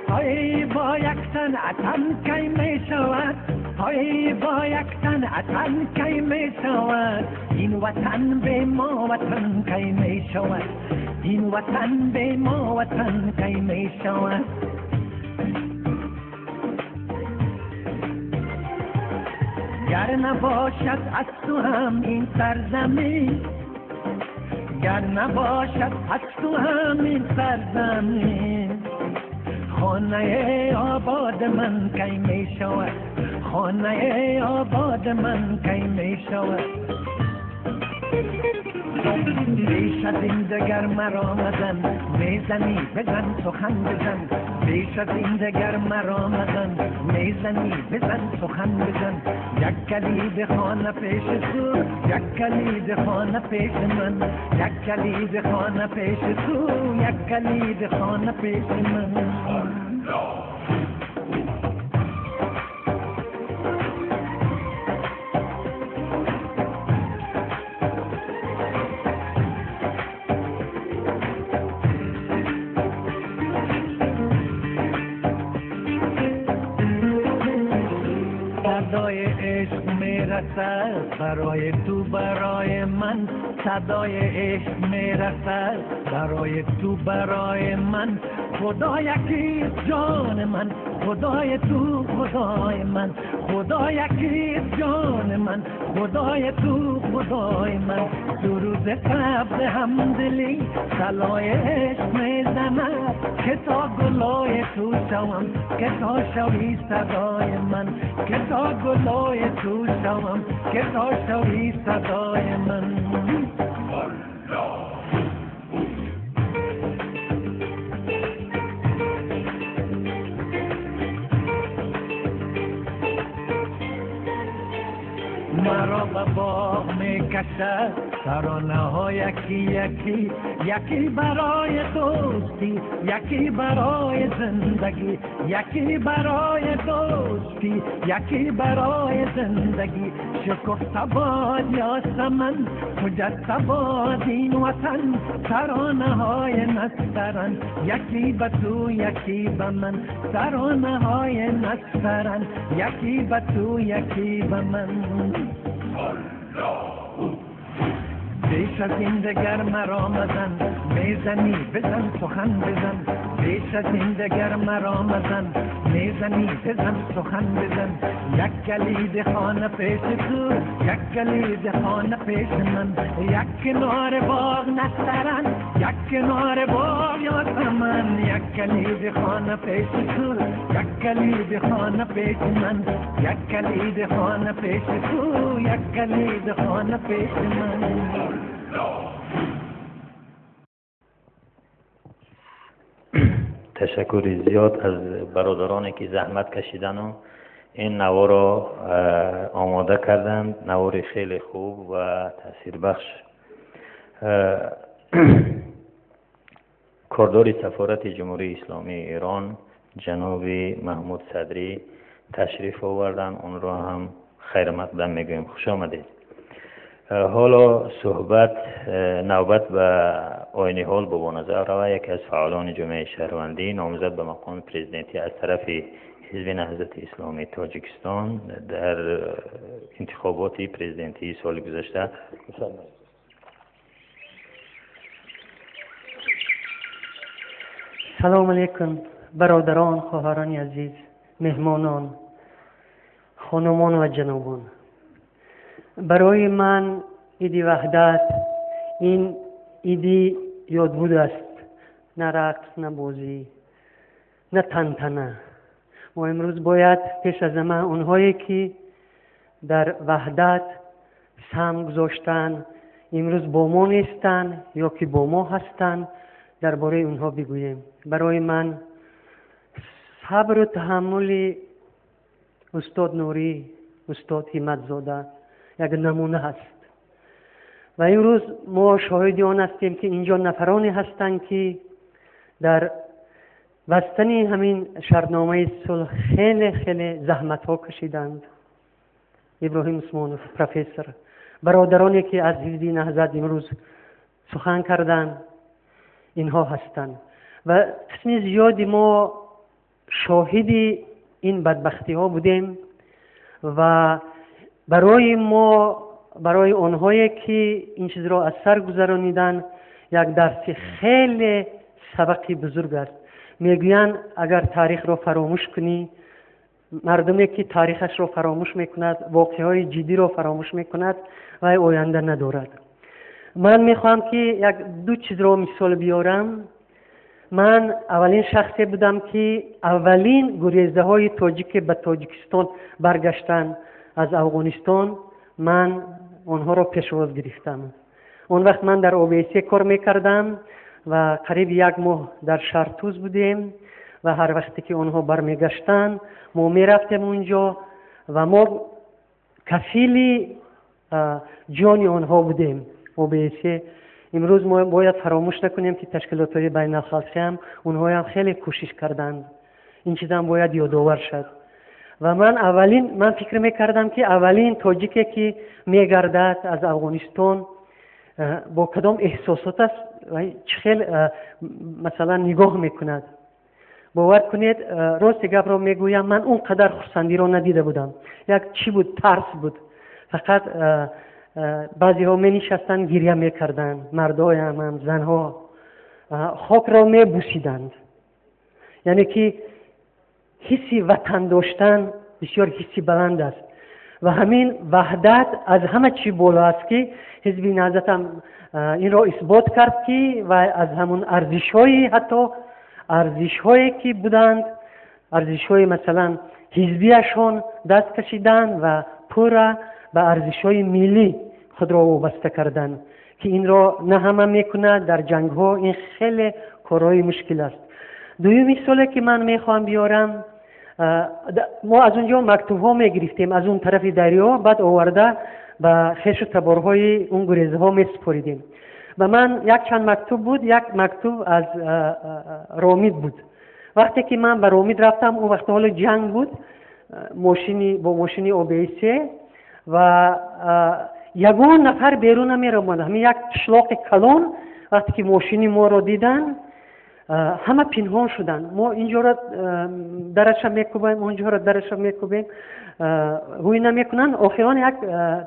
[SPEAKER 10] های با یک صنعتن کی می شود، های با یک صنعتن کی می شود، این وطن به ما وطن کی می شود، این وطن به ما وطن کی می شود. گر نباشد از تو هم این سرزمین، گر نباشد از تو هم این سرزمین، خانه آباد من کی می شود، خانه آباد من کی می شود. بیش از این دگر مرا مزن، میزنی بزن سخن بزن، بیش از این دگر مرا مزن، میزنی بزن سخن بزن. یک کلید خانه پیش تو، یک کلید خانه پیش من، یک کلید خانه پیش تو، یک کلید خانه پیش من. صدای عشق میرسد برای تو برای من، صدای عشق میرسد برای تو برای من. خدا یکیست جان من، خدای تو خدای من، خدا یکیست جان من، خدای تو خدای من. دو روز قبل همدلی صلای عشق میزند که تا گلای تو شوم، که تا شوی صدای من، که تا گلای تو شوم، که تا شوی صدای من. مرا به باغ میکشد ترانه ها یکی یکی، یکی برای دوستی، یکی برای زندگی، یکی برای دوستی، یکی برای زندگی. شکفته باد یاسمن، خجسته باد این وطن، ترانه های نسترن، یکی به تو یکی به من، ترانه های نسترن، یکی به تو یکی به من. بیش از این دگر مرا مزن، میزنی بزن سخن بزن. بیش از این دگر مرا مزن، میزنی بزن سخن بزن. یک کلید خانه پیش تو، یک کلید خانه پیش من. یک کنار باغ نسترن، یک کنار باغ یا من. یک کلید خانه پیش تو، یک کلید خانه پیش من. یک کلید خانه پیش تو، یک کلید خانه پیش من.
[SPEAKER 1] تشکر زیاد از برادرانی که زحمت کشیدن و این نوا را آماده کردند. نوار خیلی خوب و تأثیر بخش. کاردار سفارت جمهوری اسلامی ایران جناب محمود صدری تشریف آوردن، اون را هم خیر مقدم میگویم. خوش آمدید. حالا نوبت به آیین حال به نظر روی یکی از فعالان جامعه شهروندی نامزد به مقام پرزیدنتی از طرف حزب نهضت اسلامی تاجیکستان در انتخابات پرزیدنتی سال گذشته.
[SPEAKER 11] سلام علیکم برادران، خواهران عزیز، مهمانان، خانمان و جنابان. برای من عید وحدت این عید یادبود است، نه رقص، نه بازی، نه تنتنه. ما امروز باید پیش از همه اونهایی که در وحدت سهم گذاشتن، امروز با ما نیستن یا که با ما هستن، درباره اونها بگوییم. برای من صبر و تحمل استاد نوری، استاد همت‌زاده یک نمونه هست و امروز ما شاهد آن هستیم که اینجا نفرانی هستند که در بستن همین شرطنامه صلح خیلی خیلی زحمت ها کشیدند. ابراهیم عثمانوف پروفسور، برادرانی که از حزب نهضت امروز سخن کردند، اینها هستند و قسم زیادی ما شاهد این بدبختی ها بودیم و برای ما، برای آنهایی که این چیز را از سر گذرانیدن، یک درس خیلی سبقی بزرگ است. میگویند اگر تاریخ را فراموش کنی، مردمی که تاریخش را فراموش میکند، واقعه‌های جدی را فراموش میکند و آینده ندارد. من میخوام که یک دو چیز را مثال بیارم. من اولین شخصی بودم که اولین گریزه های تاجیک به تاجیکستان برگشتن از افغانستان، من آنها را پیشواز گرفتم. اون وقت من در OBSE کار میکردم و قریب یک ماه در شرطوز بودیم و هر وقتی که آنها برمیگشتن ما میرفتیم اونجا و ما کفیل جان آنها بودیم. OBSE امروز ما باید فراموش نکنیم که تشکیلات‌های بین الخلقی هم اونها هم خیلی کوشش کردند. این چیز هم باید یادآور شد. و من فکر میکردم که اولین تاجیکی که میگردد از افغانستان با کدام احساسات است و خیلی مثلا نگاه میکند. باور کنید راست گپ را میگویم، من اون قدر خرسندی را ندیده بودم. یک چی بود؟ ترس بود. فقط بعضی ها می نشستن گریه می کردن، مردای هم زنها خاک را می بوسیدند. یعنی که حسی وطن داشتن بسیار حسی بلند است و همین وحدت از همه چی بالا است که حزب نهضت هم این را اثبات کرد که و از همون ارزش‌های، حتی ارزش‌هایی که بودند، ارزش‌های مثلا حزبیشون دست کشیدند و پورا به ارزش‌های ملی خود را وابسته کردند که این را نه همه میکنند. در جنگ‌ها این خیلی کارهای مشکل است. دومی مثالی که من میخوام بیارم، ما از اونجا مکتوب‌ها میگرفتیم از اون طرف دریا، بعد آورده به خیش و تبارهای اون گریزها میسپاریدیم. و من یک چند مکتوب بود، یک مکتوب از رامید بود. وقتی که من به رامید رفتم، اون وقت حال جنگ بود، با ماشینی OBSE و یگان نفر بیرون نمی آمد. همین یک شلاق کلان وقتی که ماشینی ما را دیدن همه پنهان شدن. ما اینجا را درش میکوبیم، اونجا را درش میکوبیم، روی نمیکنن. آخران یک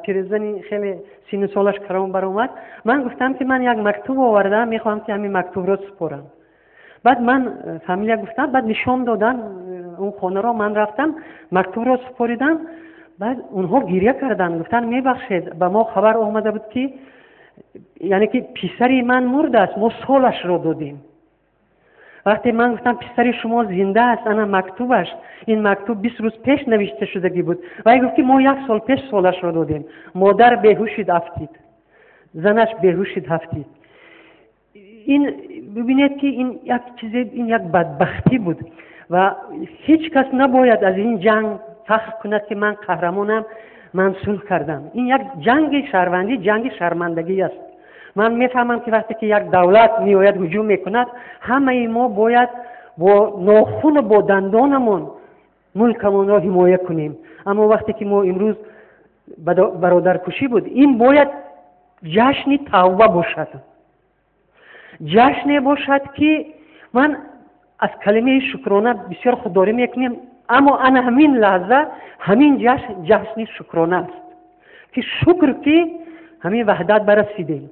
[SPEAKER 11] پیرزنی خیلی سن سالش کرام برآمد. من گفتم که من یک مکتوب آوردم، میخوام که همین مکتوب رو سپارم. بعد من فامیلیا گفتم، بعد نشان دادن اون خانه را. من رفتم مکتوب رو سپاریدم. بعد اونها گریه کردن، گفتن میبخشید، به ما خبر آمده بود که یعنی که پسری من مرده است، ما سالش رو دادیم. وقتی من گفتم پسر شما زنده است، انا مکتوبش، این مکتوب 20 روز پیش نوشته شدگی بود. و گفت که ما 1 سال پیش سالش رو دادیم. مادر بیهوشید هفتید، زنش بیهوشید هفتید. این ببینید که این یک چیز، این یک بدبختی بود و هیچ کس نباید از این جنگ فخر کند که من قهرمانم، من صلح کردم. این یک جنگ شهروندی، جنگ شرمندگی است. من میفهمم که وقتی که یک دولت میآید هجوم میکند، همه ما باید با ناخن و با دندانمون ملکمون را حمایت کنیم. اما وقتی که ما امروز برادرکشی بود، این باید جشن توبه باشد، جشن باشد که من از کلمه شکرانه بسیار خودداری میکنیم. اما انا همین لحظه همین جشن شکرانه است که شکر که همین وحدت برسیدیم.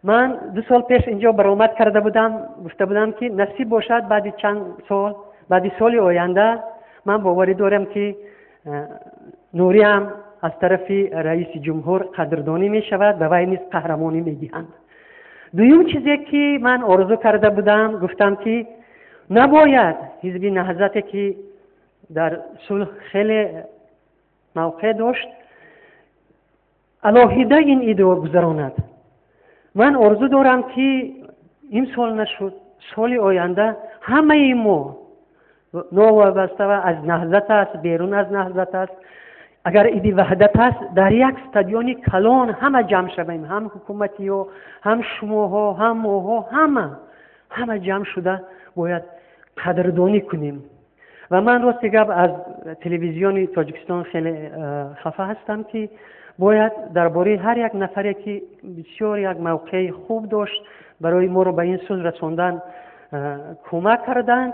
[SPEAKER 11] من 2 سال پیش اینجا برآمد کرده بودم، گفته بودم که نصیب باشد بعد چند سال، بعد سال آینده من باوری دارم که نوری هم از طرف رئیس جمهور قدردانی می شود، به وی نیز قهرمانی می دهند. دویم چیزی که من آرزو کرده بودم، گفتم که نباید حزب نهضت که در صلح خیلی موقع داشت علاهیده این ایده گذراند. من آرزو دارم که این سال نشد، سال آینده همه ما نوابسته و از نهضت است، بیرون از نهضت است، اگر ایده وحدت است، در یک استادیوم کلان همه جمع شویم، هم حکومتی ها، هم شما ها، هم ما ها، همه جمع شده باید قدردانی کنیم. و من راستی گپ از تلویزیون تاجیکستان خیلی خفه هستم که باید درباره هر یک نفری که بسیار یک موقع خوب داشت برای ما رو به این صلح رساندن کمک کردند،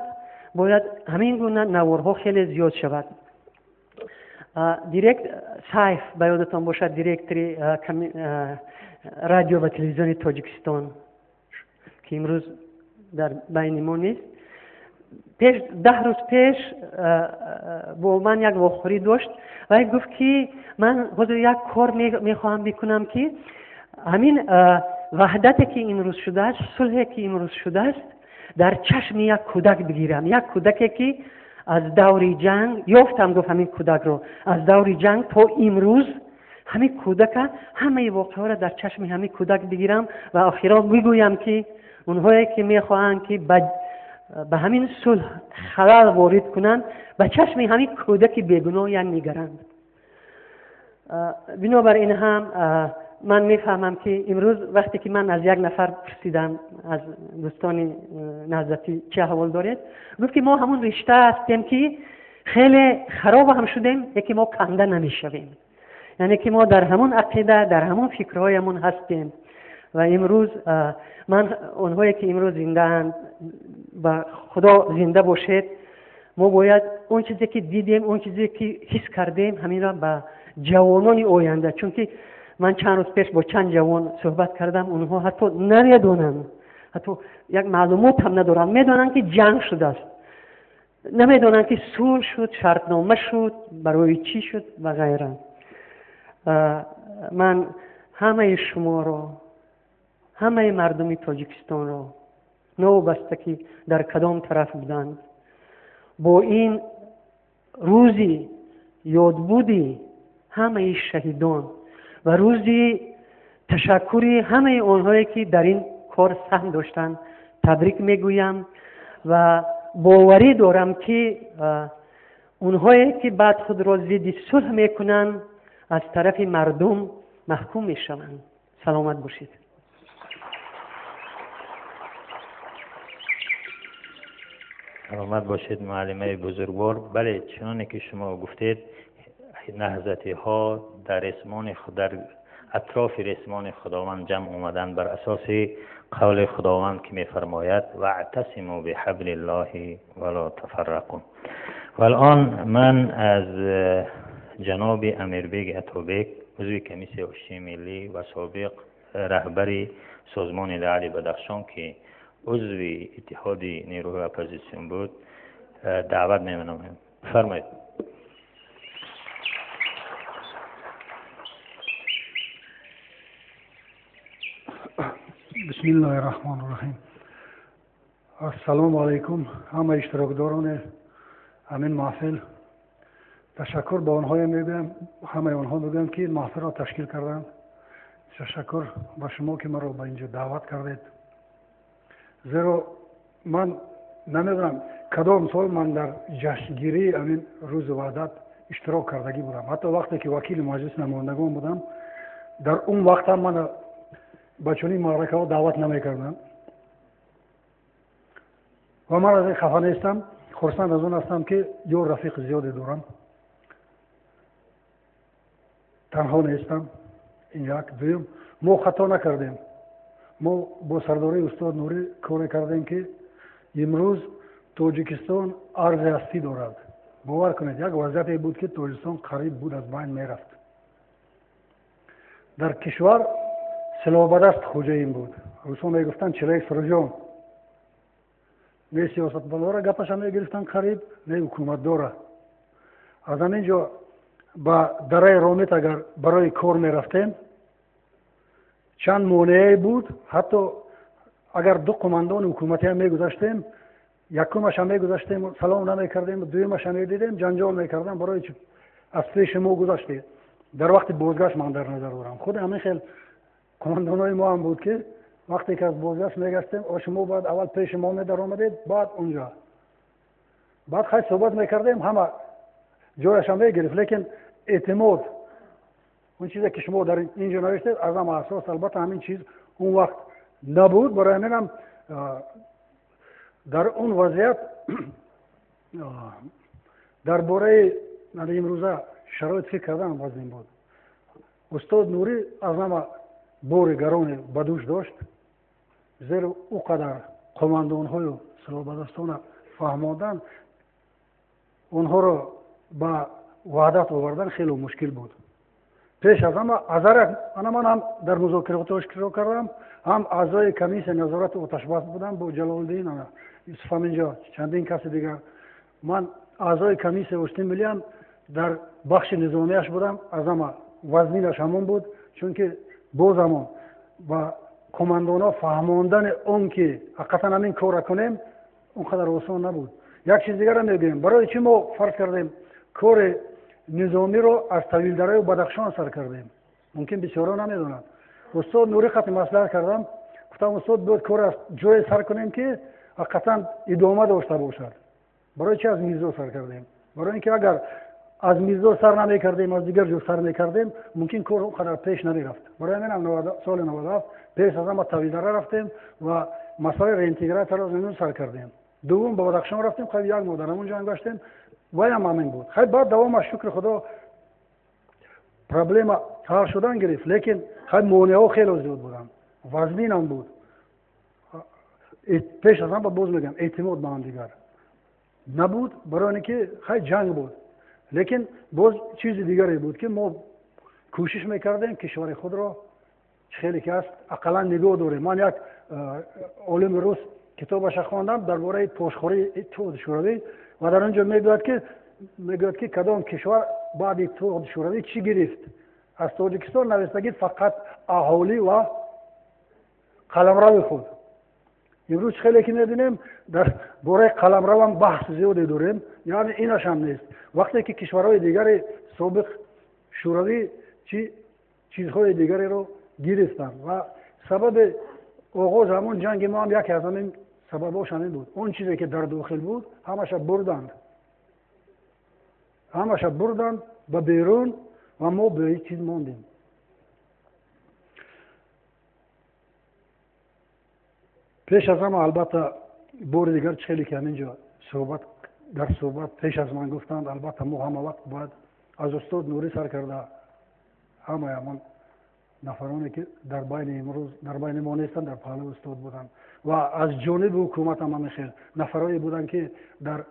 [SPEAKER 11] باید همین گونه نوارها خیلی زیاد شود. دیرکت سایف به یادتان باشد، دیرکتری رادیو و تلویزیون تاجیکستان که امروز در بین ما نیست، 10 روز پیش با من یک واخوری داشت و گفت که من حضور یک کار میخواهم بکنم که همین وحدتی که امروز شده است، صلحی که امروز شده است، در چشم یک کودک بگیرم، یک کودکی که از دور جنگ یافتم، گفت همین کودک رو از دور جنگ تا امروز همین کودک همه واقعا را در چشم همین کودک بگیرم و آخرا بگویم که اونهایی که میخواهند که به همین صلح خلل وارد کنند به چشم همین کودک بیگناه نگرند. بنابراین هم من میفهمم که امروز وقتی که من از یک نفر پرسیدم از دوستان نهضتی چه احوال دارید، گفت که ما همون رشته هستیم که خیلی خراب هم شدیم، یکی ما کنده نمیشویم، یعنی که ما در همون عقیده، در همون فکرهایمون هستیم. و امروز من اونهایی که امروز زنده اند، با خدا زنده باشید، ما باید اون چیزی که دیدیم، اون چیزی که حس کردیم، همین را به جوانان آینده، چون که من چند روز پیش با چند جوان صحبت کردم، اونها حتی نمیدونن، حتی یک معلومات هم ندارن، میدونن که جنگ شده است، نمیدونن که صلح شد، شرطنامه شد، برای چی شد و غیره. من همه شما رو، همه مردم تاجیکستان رو، نوبسته که در کدام طرف بودند، با این روزی یادبودی همه شهیدان و روزی تشکری همه آنهایی که در این کار سهم داشتند تبریک میگویم و باوری دارم که اونهایی که بعد خود را ضد صلح میکنند از طرف مردم محکوم میشوند. سلامت باشید.
[SPEAKER 1] سلامت باشید معلمه بزرگوار. بله، چنانه که شما گفتید، نهضتی ها در اسمان خود، در اطراف رسمان خداوند جمع اومدن بر اساس قول خداوند که میفرماید واعتصموا بحبل الله ولا تفرقوا. و الان من از جناب امیربگ اتابک عضو کمیسیون اشتی ملی و سابق رهبر سازمان لعل بدخشان که عضو اتحاد نیروهای اپوزیسیون بود دعوت می‌کنم. بفرمایید.
[SPEAKER 12] بسم الله الرحمن الرحیم. السلام علیکم همه اشتراکداران همین محفل. تشکر به آنها میگم، همه آنها میگم که این محفل را تشکیل کردند. تشکر به شما که مرا به اینجا دعوت کردید. زیرا من نمیدونم کدام سال من در جشنگیری همین روز وحدت اشتراک کردگی بودم. حتی وقتی که وکیل مجلس نمایندگان بودم در اون وقت هم من به چنین معرکه ها دعوت نمیکردم و من از این خفه نیستم. خرسند از اون هستم که یه رفیق زیادی دارم، تنها نیستم. این یک. دویم، ما خطا نکردیم. ما با سرداری استاد نوری کار کردیم که امروز تاجیکستان ارز هستی دارد. باور کنید یک وضعیتی بود که تاجیکستان قریب بود از بین میرفت. در کشور سلاح به دست خوجه بود. روسا میگفتن چلیک سرجان. نه سیاست بلاره گپش هم میگرفتن قریب، نه حکومت داره. از همینجا با درای رامیت اگر برای کار میرفتیم چند مانعی بود. حتی اگر دو قماندان حکومتی هم میگذاشتیم، یکمش هم میگذاشتیم سلام نمیکردیم، دویمش هم میدیدیم جنجال میکردیم برای چی از پیش ما گذاشتیم. در وقت بازگشت من در نظر دارم. خود همین خیلی قماندانای ما هم بود که وقتی که از بازگشت میگشتیم شما باید اول پیش ما در آمدید بعد اونجا. بعد خیلی صحبت میکردیم، همه جایش هم میگرفت. لیکن اعتماد اون چیزی که شما در اینجا نوشتید از هم اساس البته همین چیز اون وقت نبود. برای همینم در اون وضعیت درباره امروزه شرایط فکر کردن وزن بود. استاد نوری از همه بار گران به دوش داشت، زیرا او قدر قماندان های سلاح به دستان فهماندن اونها را به وحدت آوردن خیلی مشکل بود. پیش از همه من هم در مذاکرات اشتراک کردم، هم اعضای کمیسیون نظارت آتش‌بس بودم با جلال الدین یوسف اینجا چندین کس دیگر. من اعضای کمیسیون اشتی ملی هم در بخش نظامیش بودم. از همه وزنینش همون بود، چون که با زمان و کماندانا فهماندن اون که حقیقتا همین کار کنیم اونقدر آسان نبود. یک چیز دیگر هم میگیم، برای چی ما فرض کردیم کار نظامی رو از طویل دره و بدخشان سر کردیم؟ ممکن بسیارا نمیدونن. استاد نوری خط مصلحت کردم، گفتم استاد باید کار از جای سر کنیم که حقیقتا ادامه داشته باشد. برای چی از میزو سر کردیم؟ برای اینکه اگر از میزو سر نمی کردیم از دیگر جو سر می کردیم ممکن کار اونقدر پیش نمی رفت. برای همین سال 97 پیش از ما طویل دره رفتیم و مسائل رینتگرات را زمین سر کردیم. دوم به بدخشان رفتیم، خیلی یک ماه در اونجا انگاشتیم و هم همین بود. خیلی بعد دوام شکر خدا پرابلم حل شدن گرفت، لیکن خیلی مانع‌ها خیلی زیاد بودن. وزنین هم بود. پیش از هم باز میگم اعتماد به هم دیگر نبود، برای اینکه خیلی جنگ بود. لیکن باز چیز دیگری بود که ما کوشش میکردیم کشور خود را خیلی که است اقلا نگاه داریم. من یک عالم روس کتابش خواندم درباره پاسخوری اتحاد شوروی و در اونجا میگوید که کدام کشور بعد اتحاد شوروی چی گرفت. از تاجیکستان نوشته فقط اهالی و قلمرو خود. امروز خیلی که می‌بینیم در باره قلمرو هم بحث زیادی داریم، یعنی اینش هم نیست. وقتی که کشورهای دیگر سابق شوروی چیزهای دیگری رو گرفتن و سبب آغاز همون جنگ ما هم یکی از همین سبباش همین بود. اون چیزی که در داخل بود همش بردند به بیرون و ما به هیچ چیز ماندیم. پیش از همه البته بار دیگر خیلی که همینجا صحبت پیش از من گفتند، البته ما همه وقت باید از استاد نوری سر کرده همه من نفرانی که در بین امروز در بین ما نیستن در پهلو استاد بودن و از جانب حکومت هم میخیر نفرایی بودن که در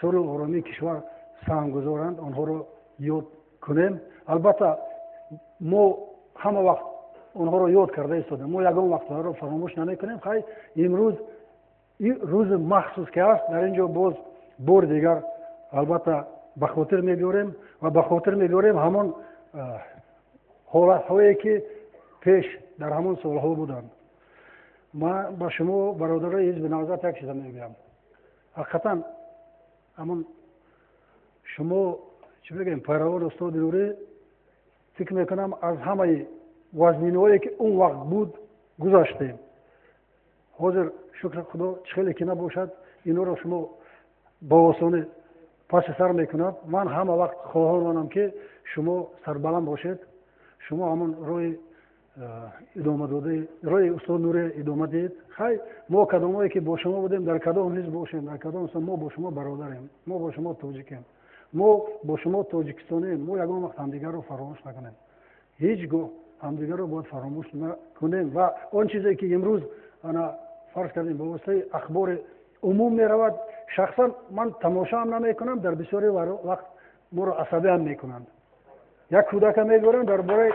[SPEAKER 12] صلح و آرامی کشور سهم گذارند آنها رو یاد کنیم. البته ما همه وقت آنها رو یاد کرده ایستادیم، ما یگان وقت رو فراموش نمیکنیم. خیلی امروز این روز مخصوص که است در اینجا باز بار دیگر البته به خاطر میگیریم و به خاطر میگیریم همون حالت هایی که پیش در همون سالها بودند. من با شما برادرای حزب نهضت یک چیز میگم. حقیقتا همون شما چی بگیم پیروان استاد نوری فکر میکنم از همه وزنینهایی که اون وقت بود گذاشتیم. حاضر شکر خدا چخیلی که نباشد اینا رو شما با آسانی پس سر میکند. من همه وقت خواهان مانم که شما سربلند باشید. شما همون روی ادامه داده روی استاد نوری ادامه دید. خیلی ما کدامایی که با شما بودیم در کدام حزب باشیم در کدام ما با شما برادریم، ما با شما تاجیکیم، ما با شما تاجیکستانیم. ما یگان وقت همدیگر رو فراموش نکنیم، هیچگاه همدیگر رو باید فراموش نکنیم. و آن چیزی که امروز انا فرض کردیم به واسطه اخبار عموم می رود شخصا من تماشا هم نمی کنم، در بسیاری وقت ما رو عصبی هم می کنند. یک کودک می گویند درباره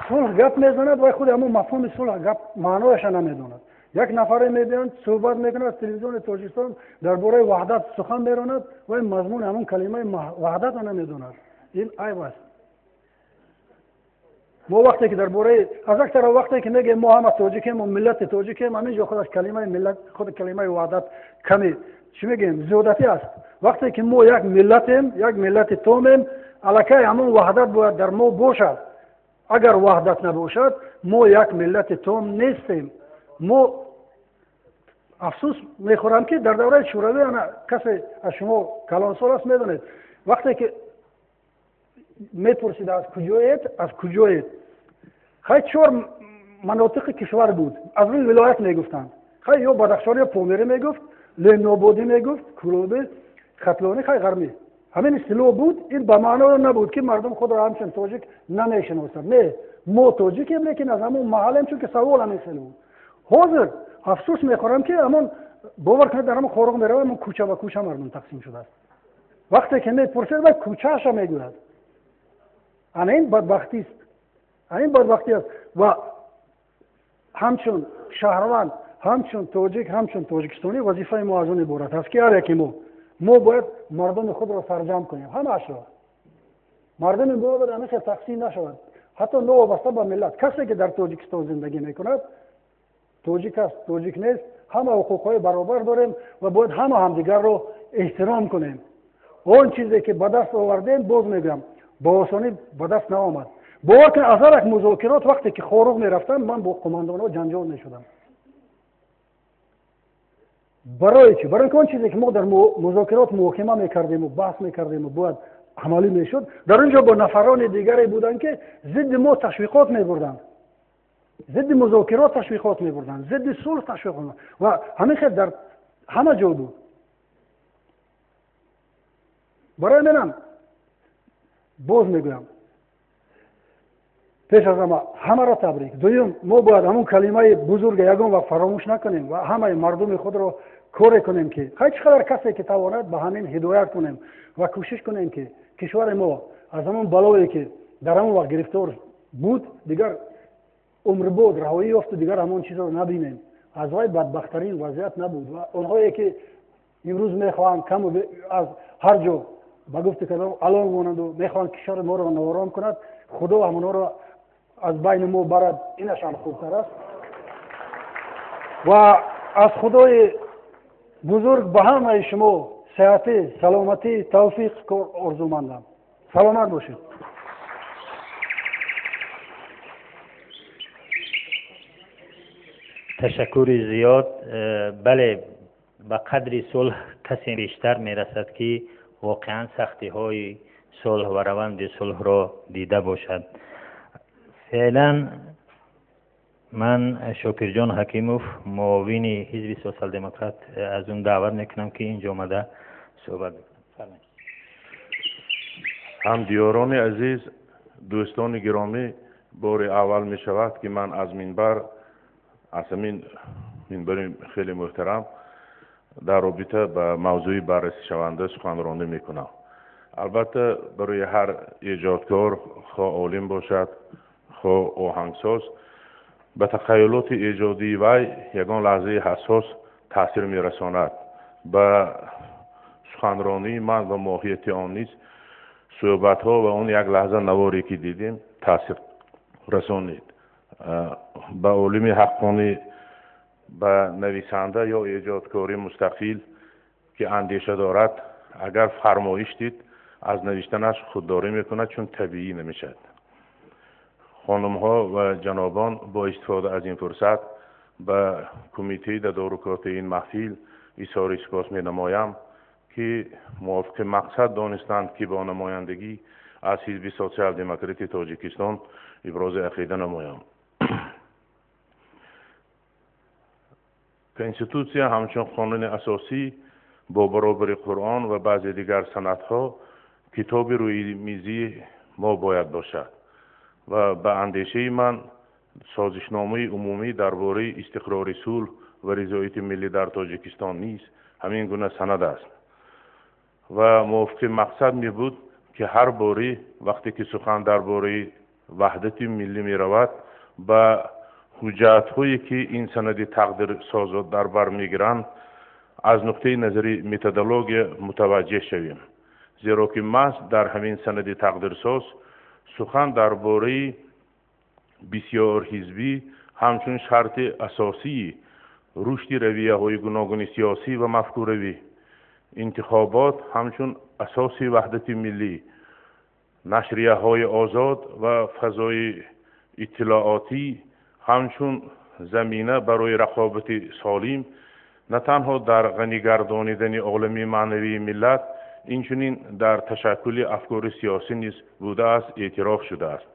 [SPEAKER 12] صلح گپ می زند و خود همون مفهوم صلح گپ معنایش نمی داند. یک نفر می بیاند صحبت می کند از تلویزیون تاجیکستان درباره وحدت سخن می راند و این مضمون همون کلمه وحدت نمی داند. این عیب است. ما وقتی که درباره از یک طرف وقتی که میگه ما هم تاجیکیم و ملت تاجیکیم همینجا خودش کلمه ملت خود کلمه وحدت کمی چی میگیم زیادتی است. وقتی که ما یک ملتیم یک ملت تومیم الکی همون وحدت باید در ما باشد. اگر وحدت نباشد ما یک ملت توم نیستیم. ما افسوس میخورم که در دوره شوروی انا کسی از شما کلانسال است میدونید وقتی که میپرسید از کجایید خیلی 4 مناطق کشور بود از روی ولایت میگفتند. خیلی یا بدخشان یا پامیری میگفت، لنابادی میگفت، کلوبی، ختلانی، خیلی غرمی. همین اصطلاح بود. این به معنا نبود که مردم خود را همچون تاجیک نمیشناسند. نه ما تاجیکیم لیکن از همون محلیم چون که سوال همین بود. حاضر افسوس میخورم که همون باور کنید در همون خارق میروه همون کوچه و کوچه مردم تقسیم شده است. وقتی که میپرسید و کوچه‌اش میگوید این بدبختی است. این بدبختی است و همچون شهروند همچون تاجیک همچون تاجیکستانی وظیفه ما از اون عبارت است که هر یکی ما باید مردم خود را سرجم کنیم. همه را مردم باید همیشه تقسیم نشود. حتی نو وابسته به ملت کسی که در تاجیکستان زندگی میکند تاجیک است تاجیک نیست همه حقوقهای برابر داریم و باید همه همدیگر رو احترام کنیم. اون چیزی که به دست آوردیم باز میگم با آسانی به دست نآمد. باور کن از هر یک مذاکرات وقتی که خاروق میرفتن من با قماندان‌ها جنجال میشدم. برای چی؟ برای اینکه اون چیزی که ما در مذاکرات محاکمه میکردیم و بحث میکردیم و باید عملی میشد در اونجا با نفران دیگری بودن که ضد ما تشویقات میبردن، ضد مذاکرات تشویقات میبردن، ضد صلح تشویقات میبردن و همیشه در همه جا بود. برای منم باز میگویم پیش از همه را تبریک. دویم ما باید همون کلمه بزرگ یگان و فراموش نکنیم و همه مردم خود را کار کنیم که خیلی چقدر کسی که تواند به همین هدایت کنیم و کوشش کنیم که کشور ما از همون بلایی که در همون وقت گرفتار بود دیگر عمر بود رهایی یافت دیگر همون چیز رو نبینیم. از وای بدبخترین وضعیت نبود و اونهایی که امروز میخوان کم از هر جا با گفت کردم الان مانند و میخوان کشور ما رو نارام کند خدا همونا رو از بین ما برد اینش هم خوبتر است و از خدای بزرگ به همه شما صحت سلامتی توفیق آرزومندم. سلامت باشید.
[SPEAKER 1] تشکر زیاد. بله به قدری صلح کسی بیشتر میرسد که واقعا سختی های صلح و روند صلح را دیده باشد. فعلا من شاکر جان حکیموف معاون حزب سوسیال دموکرات از اون دعوت میکنم که اینجا آمده صحبت بکنم.
[SPEAKER 8] همدیاران عزیز
[SPEAKER 13] دوستان گرامی، بار اول می شود که من از منبر، از همین منبر خیلی محترم، در رابطه با موضوع بررسی شونده سخنرانی می کنم. البته برای هر ایجادکار، خواه عالم باشد خواه آهنگساز، به تخیلات ایجادی وی یگان لحظه حساس تاثیر می رساند. به سخنرانی من و ماهیت آن نیز صحبت ها و اون یک لحظه نواری که دیدیم تاثیر رسانید. به عالم حقانی، به نویسنده یا ایجادکاری مستقل که اندیشه دارد، اگر فرمایش دید از نوشتنش خودداری میکند، چون طبیعی نمیشد. خانم ها و جنابان، با استفاده از این فرصت به کمیته تدارکات این محفل اظهار سپاس می نمایم که موافق مقصد دانستند که با نمایندگی از حزب سوسیال دموکراتی تاجیکستان ابراز عقیده نمایم. کنستیتوسیا همچون قانون اساسی با برابر قرآن و بعضی دیگر سندها کتاب روی میزی ما باید باشد و به اندیشه من سازشنامه عمومی درباره استقرار صلح و رضایت ملی در تاجیکستان نیز همین گونه سند است و موافق مقصد می بود که هر باری وقتی که سخن درباره وحدت ملی می رود به حجت هایی که این سند تقدیر ساز در بر می گیرند از نقطه نظری متدولوژی متوجه شویم، زیرا که محض در همین سند تقدیر ساز سخن درباره بسیار حزبی همچون شرط اساسی رشد رویه های گوناگون سیاسی و مفکوروی، انتخابات همچون اساس وحدت ملی، نشریه های آزاد و فضای اطلاعاتی همچون زمینه برای رقابت سالم نه تنها در غنی‌گردانیدن عالمی معنوی ملت، اینچنین در تشکل افکار سیاسی نیز بوده است اعتراف شده است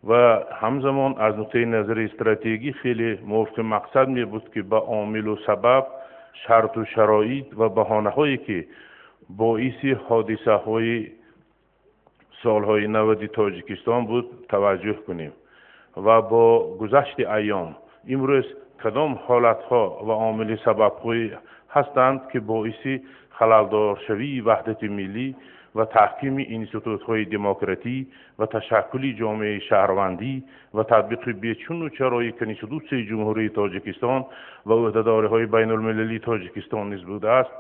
[SPEAKER 13] و همزمان از نقطه نظر استراتژی خیلی موافق مقصد می بود که به عامل و سبب، شرط و شرایط و بهانه هایی که باعث حادثه های سالهای 90 تاجیکستان بود توجه کنیم و با گذشت ایام امروز کدام حالت ها و عامل سبب های هستند که باعث خللدار شوی وحدت ملی و تحکیم انستیتوت های دموکراتی و تشکل جامعه شهروندی و تطبیق بیچون و چرای کنستیتوسیون جمهوری تاجیکستان و عهدهداری های بین المللی تاجیکستان نیز بوده است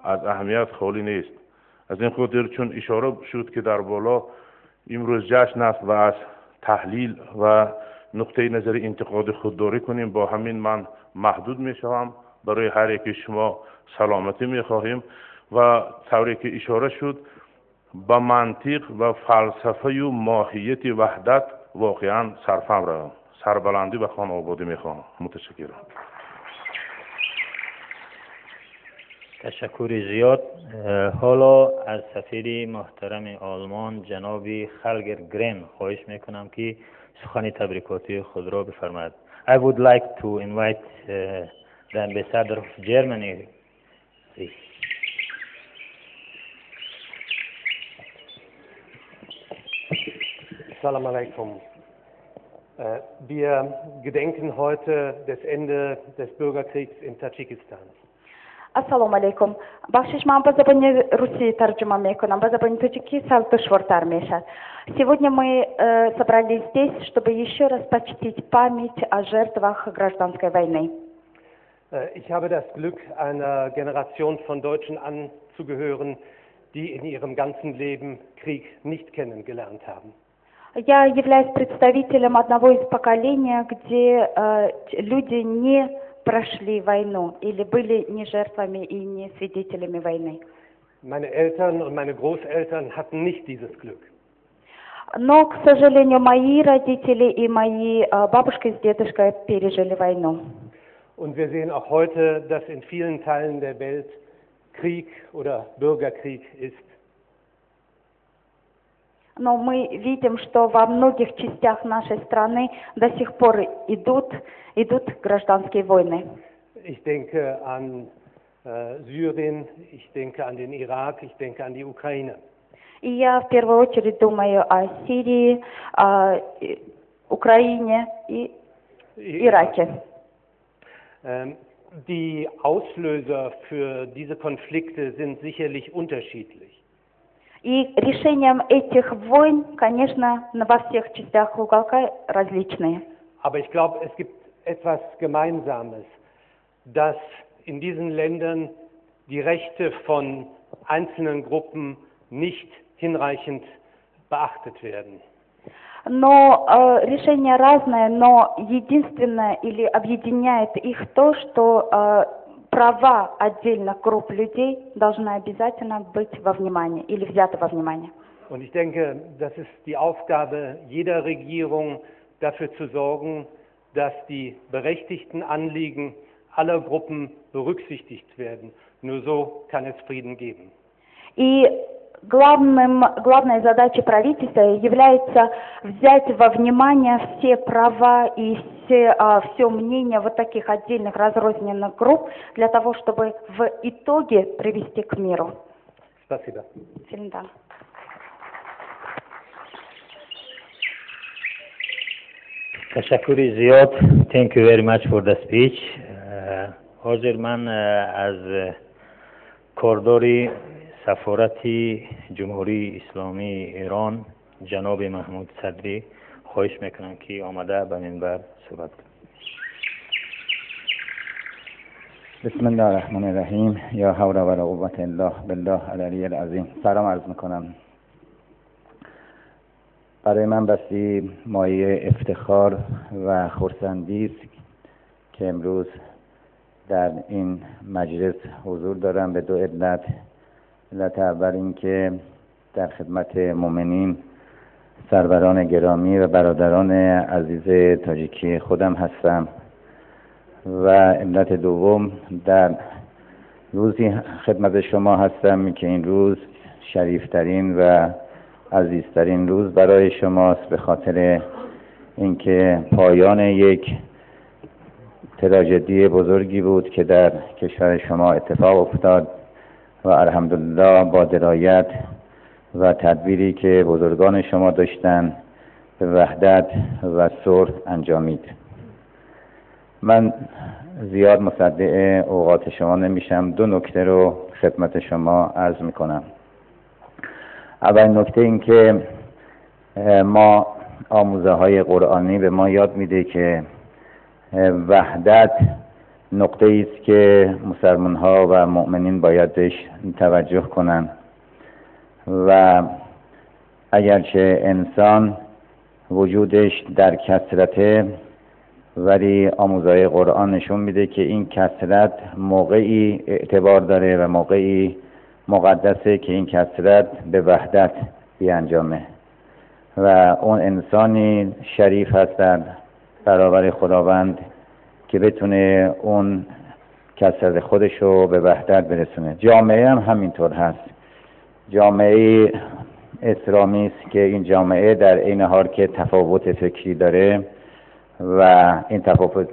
[SPEAKER 13] از اهمیت خالی نیست. از این خاطر چون اشاره شد که در بالا امروز جشن است و از تحلیل و نقطه نظر انتقاد خودداری کنیم، با همین من محدود می شوم. برای هر یکی شما سلامتی می خواهیم و طوری که اشاره شد با منطق و فلسفه و ماهیت وحدت واقعا سرفهم روم. سربلندی و خان آبادی می خواهم. متشکرم.
[SPEAKER 1] تشکر زیاد. حالا از سفیر محترم آلمان جناب خلگر گرین خواهش میکنم که سخن تبریکاتی خود را بفرماید. I would like to invite the ambassador of Germany. Please.
[SPEAKER 14] Assalamu alaikum. Wir gedenken heute des Ende des Bürgerkriegs in Tadschikistan.
[SPEAKER 15] Assalamu alaikum. Бахшиш мам по забоне Руси тарджума мекунам, по забоне Таджики Салтышвартар мешат. Сегодня мы собрались здесь, чтобы еще раз почтить память о жертвах гражданской войны.
[SPEAKER 14] Ich habe das Glück, einer Generation von Deutschen anzugehören, die in ihrem ganzen Leben Krieg nicht kennengelernt haben.
[SPEAKER 15] Я являюсь представителем одного из поколений, где люди не прошли войну или были не жертвами и не свидетелями войны.
[SPEAKER 14] Meine Eltern und meine Großeltern hatten nicht dieses Glück.
[SPEAKER 15] Но, к сожалению, мои родители и мои бабушка с дедушкой пережили войну.
[SPEAKER 14] Und wir sehen auch heute, dass in vielen Teilen der Welt Krieg oder Bürgerkrieg ist.
[SPEAKER 15] Но мы видим, что во многих частях нашей страны до сих пор идут гражданские войны.
[SPEAKER 14] Ich denke an Syrien, ich denke an den Irak, ich denke an die Ukraine.
[SPEAKER 15] И я в первую очередь думаю о Сирии, о Украине и Ираке.
[SPEAKER 14] Die Auslöser für diese Konflikte sind sicherlich unterschiedlich.
[SPEAKER 15] И решением этих войн, конечно, во всех частях уголка различные.
[SPEAKER 14] Aber ich glaube, es gibt etwas Gemeinsames, dass in diesen Ländern die Rechte von einzelnen Gruppen nicht hinreichend beachtet werden.
[SPEAKER 15] Но решения разные, но единственное или объединяет их то, что права отдельных групп людей должны обязательно быть во внимании или взяты во внимание.
[SPEAKER 14] Und ich denke, das ist die Aufgabe jeder Regierung, dafür zu sorgen, dass die berechtigten Anliegen aller Gruppen berücksichtigt werden. Nur so kann es Frieden geben.
[SPEAKER 15] И главной задачей правительства является взять во внимание все права и все мнения вот таких отдельных разрозненных групп для того, чтобы в итоге привести к миру.
[SPEAKER 14] Спасибо.
[SPEAKER 15] Vielen Dank.
[SPEAKER 1] تشکری زیاد. Thank you very much for the speech. حاضر من از کاردار سفارت جمهوری اسلامی ایران جناب محمود صدری خواهش میکنم که آمده به منبر صحبت کنند.
[SPEAKER 16] بسم الله الرحمن الرحیم. یا حول ولا قوة الا بالله العلی العظیم. سلام عرض میکنم. برای من بسی مایه افتخار و خرسندی است که امروز در این مجلس حضور دارم به دو علت. علت اول این که در خدمت مؤمنین سروران گرامی و برادران عزیز تاجیکی خودم هستم و علت دوم در روزی خدمت شما هستم که این روز شریفترین و عزیزترین روز برای شماست به خاطر اینکه پایان یک تراژدی بزرگی بود که در کشور شما اتفاق افتاد و الحمدلله با درایت و تدبیری که بزرگان شما داشتن به وحدت و صلح انجامید. من زیاد مصدع اوقات شما نمیشم. دو نکته رو خدمت شما عرض میکنم. اول نکته این که ما آموزه های قرآنی به ما یاد میده که وحدت نقطه است که مسلمان ها و مؤمنین باید بهش توجه کنند و اگرچه انسان وجودش در کثرته ولی آموزه قرآن نشون میده که این کثرت موقعی اعتبار داره و موقعی مقدسه که این کثرت به وحدت بیانجامه و اون انسانی شریف هست در برابر خداوند که بتونه اون کثرت خودش رو به وحدت برسونه. جامعه هم همینطور هست. جامعه اسلامی است که این جامعه در این حال که تفاوت فکری داره و این تفاوت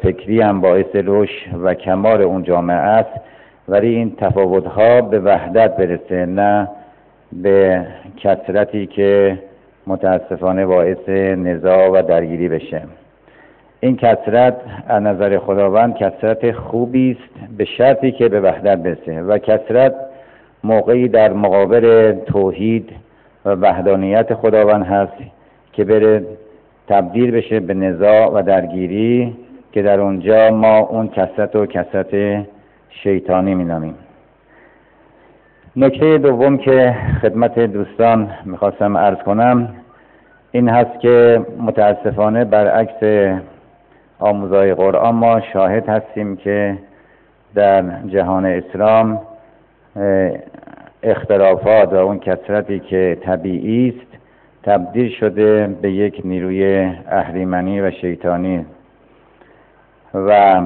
[SPEAKER 16] فکری هم باعث رشد و کمال اون جامعه است، ولی این تفاوت‌ها به وحدت برسه نه به کثرتی که متاسفانه باعث نزاع و درگیری بشه. این کثرت از نظر خداوند کثرت خوبی است به شرطی که به وحدت برسه و کثرت موقعی در مقابل توحید و وحدانیت خداوند هست که بره تبدیل بشه به نزاع و درگیری که در اونجا ما اون کثرت و کثرت شیطانی مینامیم. نکته دوم که خدمت دوستان میخواستم عرض کنم این هست که متاسفانه برعکس آموزهای قرآن ما شاهد هستیم که در جهان اسلام اختلافات و اون کثرتی که طبیعی است تبدیل شده به یک نیروی اهریمنی و شیطانی و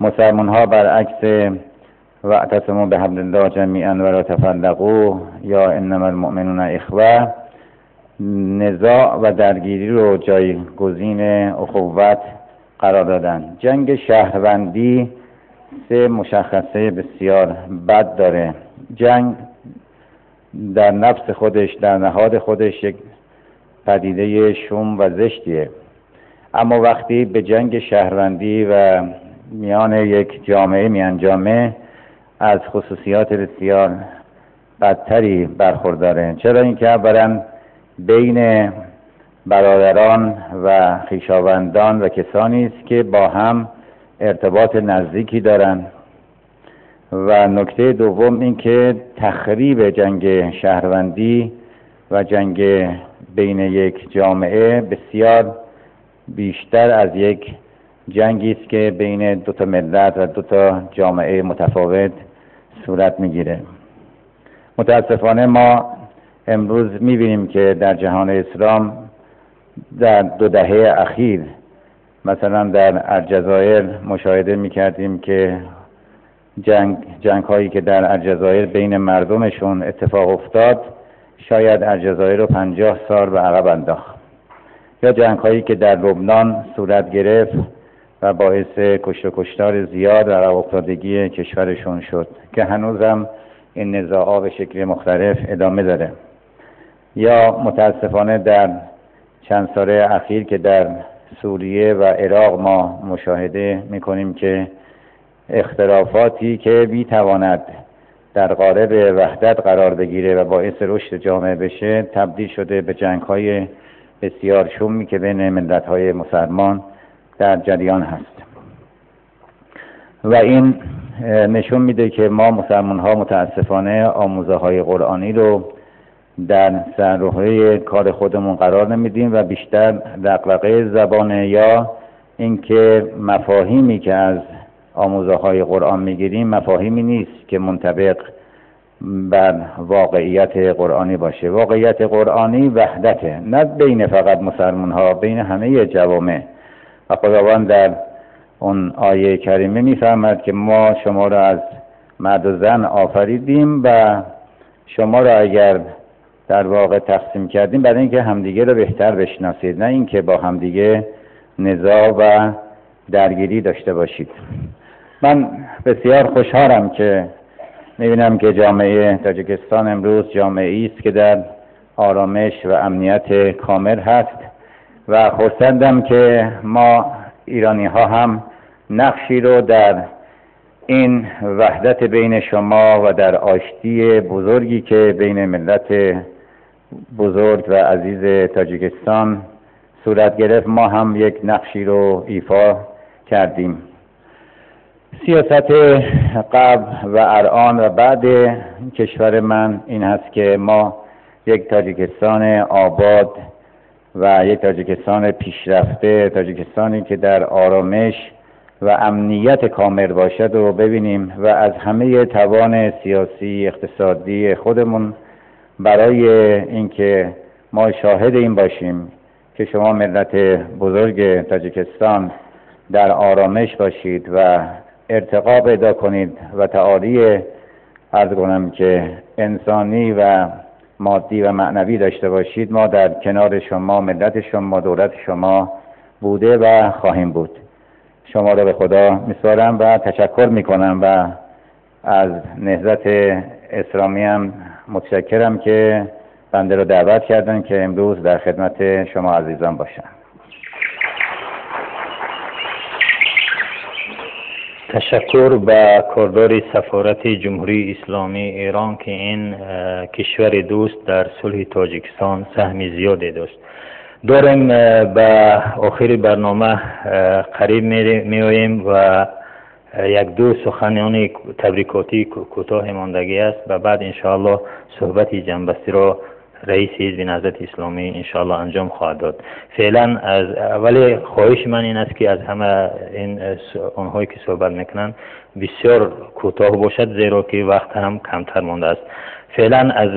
[SPEAKER 16] مسلمان ها برعکس واعتصموا بحبل الله جمیعا ولا تفرقوا یا انما المؤمنون اخوه نزاع و درگیری رو جایگزین اخوت قرار دادن. جنگ شهروندی سه مشخصه بسیار بد داره. جنگ در نفس خودش، در نهاد خودش یک پدیده شوم و زشتیه. اما وقتی به جنگ شهروندی و میان یک جامعه میانجامه از خصوصیات بسیار بدتری برخورداره. چرا اینکه اولا بین برادران و خویشاوندان و کسانی است که با هم ارتباط نزدیکی دارند و نکته دوم این که تخریب جنگ شهروندی و جنگ بین یک جامعه بسیار بیشتر از یک جنگی است که بین دو تا ملت و دو تا جامعه متفاوت صورت میگیره. متاسفانه ما امروز میبینیم که در جهان اسلام در 2 دهه اخیر مثلا در الجزایر مشاهده میکردیم که جنگ هایی که در الجزایر بین مردمشون اتفاق افتاد شاید الجزایر رو 50 سال به عقب انداخت، یا جنگ هایی که در لبنان صورت گرفت و باعث کشت و کشتار زیاد و عقب افتادگی کشورشون شد که هنوزم این نزاعات به شکل مختلف ادامه داره. یا متاسفانه در چند سال اخیر که در سوریه و عراق ما مشاهده میکنیم که اختلافاتی که میتواند در قالب وحدت قرار بگیره و باعث رشد جامعه بشه تبدیل شده به جنگ‌های بسیار شومی که بین ملت‌های مسلمان در جریان هست. و این نشون میده که ما مسلمان‌ها متاسفانه آموزه‌های قرآنی رو در سرره‌های کار خودمون قرار نمیدیم و بیشتر دغدغه زبانه یا اینکه مفاهیمی که از آموزه‌های قرآن میگیریم مفاهیمی نیست که منطبق بر واقعیت قرآنی باشه. واقعیت قرآنی وحدته، نه بین فقط مسلمان‌ها، بین همه جوامع. و خداوند در اون آیه کریمه میفرماید که ما شما را از مرد و زن آفریدیم و شما را اگر در واقع تقسیم کردیم برای اینکه همدیگه رو بهتر بشناسید، نه اینکه با همدیگه نزاع و درگیری داشته باشید. من بسیار خوشحالم که میبینم که جامعه تاجیکستان امروز جامعه‌ای است که در آرامش و امنیت کامل هست و خرسندم که ما ایرانی ها هم نقشی رو در این وحدت بین شما و در آشتی بزرگی که بین ملت بزرگ و عزیز تاجیکستان صورت گرفت ما هم یک نقشی رو ایفا کردیم. سیاست قبل و الان و بعد کشور من این هست که ما یک تاجیکستان آباد و یک تاجیکستان پیشرفته، تاجیکستانی که در آرامش و امنیت کامل باشد و ببینیم و از همه توان سیاسی اقتصادی خودمون برای اینکه ما شاهد این باشیم که شما ملت بزرگ تاجیکستان در آرامش باشید و ارتقا پیدا کنید و تعالی عرض کنم که انسانی و مادی و معنوی داشته باشید. ما در کنار شما، ملت شما، دولت شما بوده و خواهیم بود. شما را به خدا میسپارم و تشکر میکنم و از نهضت اسلامی هم متشکرم که بنده را دعوت کردن که امروز در خدمت شما عزیزان باشم.
[SPEAKER 1] تشکر به کاردار سفارت جمهوری اسلامی ایران که این کشور دوست در صلح تاجیکستان سهم زیادی داشت. داریم به آخر برنامه قریب می آییم و یک دو سخنان تبریکاتی کوتاه ماندگی است و بعد انشاءالله صحبت جنبستی را رئیس حزب نهضت اسلامی انشاءالله انجام خواهد داد. فعلا از اولی خواهش من این است که از همه این اونهایی که صحبت میکنن بسیار کوتاه باشد زیرا که وقت هم کمتر مانده است. فعلا از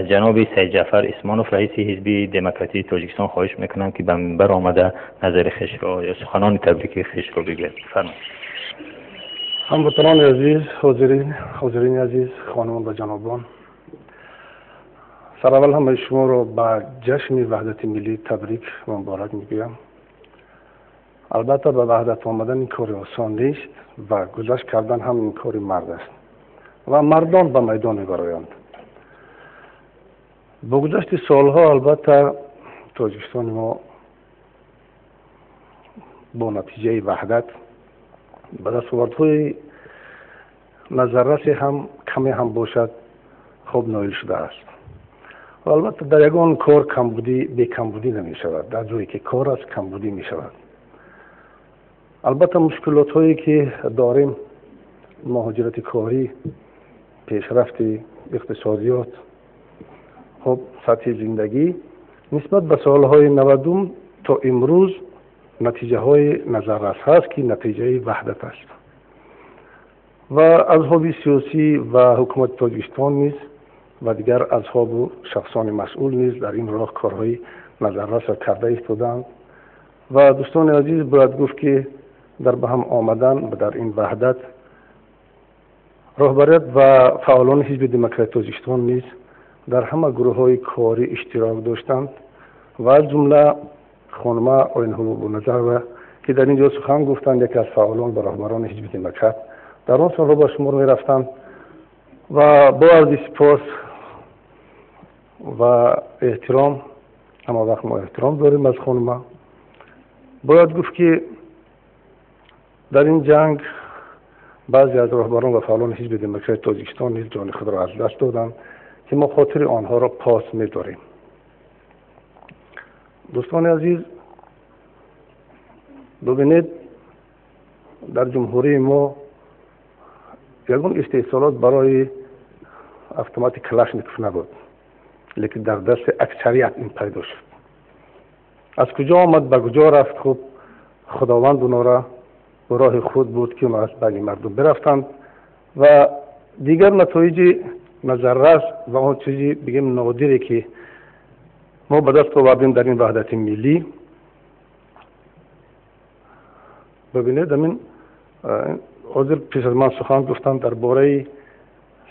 [SPEAKER 1] جناب سید جعفر اسمانوف رئیس حزب دموکراتی تاجیکستان خواهش میکنم که به منبر آمده نظر خویش را یا سخنان تبریک خویش را بگوید. فرمایید.
[SPEAKER 12] هموطنان عزیز، حاضرین عزیز، خانمان و جنابان، سر اول همه شما رو به جشن وحدت ملی تبریک و مبارک میگویم. البته به وحدت آمدن این کار آسان نیست و گذشت کردن هم این کار مرد است و مردان به میدان میگرایند.
[SPEAKER 17] با گذشت سالها البته تاجیکستان ما با نتیجه وحدت به دستاوردهای نظررس هم کمی هم باشد خوب نایل شده است. و البته در یگان کار کمبودی به کمبودی نمی شود، در جایی که کار است کمبودی می شود. البته مشکلات هایی که داریم، مهاجرت کاری، پیشرفت اقتصادیات، خب سطح زندگی نسبت به سالهای 90 تا امروز نتیجه های نظررس هست که نتیجه وحدت است و اصحاب سیاسی و حکومت تاجیکستان نیز و دیگر اصحاب و شخصان مسئول نیز در این راه کارهای نظررس کرده ایستادند و دوستان عزیز باید گفت که در به هم آمدن و در این وحدت رهبریت و فعالان حزب دموکرات تاجیکستان نیز در همه گروه های کاری اشتراک داشتند و از جمله خانم آیین حبوب نظر که در اینجا سخن گفتند، یکی از فعالان و رهبران حزب دموکرات در آن سال با شمار می رفتند و با عرض سپاس و احترام، اما وقت ما احترام داریم از خانم، باید گفت که در این جنگ بعضی از رهبران و فعالان حزب دموکرات تاجیکستان نیز جان خود را از دست دادند که ما خاطر آنها را پاس می داریم. دوستان عزیز ببینید، در جمهوری ما یگان استحصالات برای اتومات کلاشنیکوف نبود، لیکن در دست اکثریت این پیدا شد. از کجا آمد به کجا رفت؟ خب خداوند اونا را به راه خود بود که از بین مردم برفتند و دیگر نتایج نظررس و آن چیزی بگیم نادری که ما به دست آوردیم در این وحدت ملی. ببینید همین حاضر پیش از من سخن گفتند درباره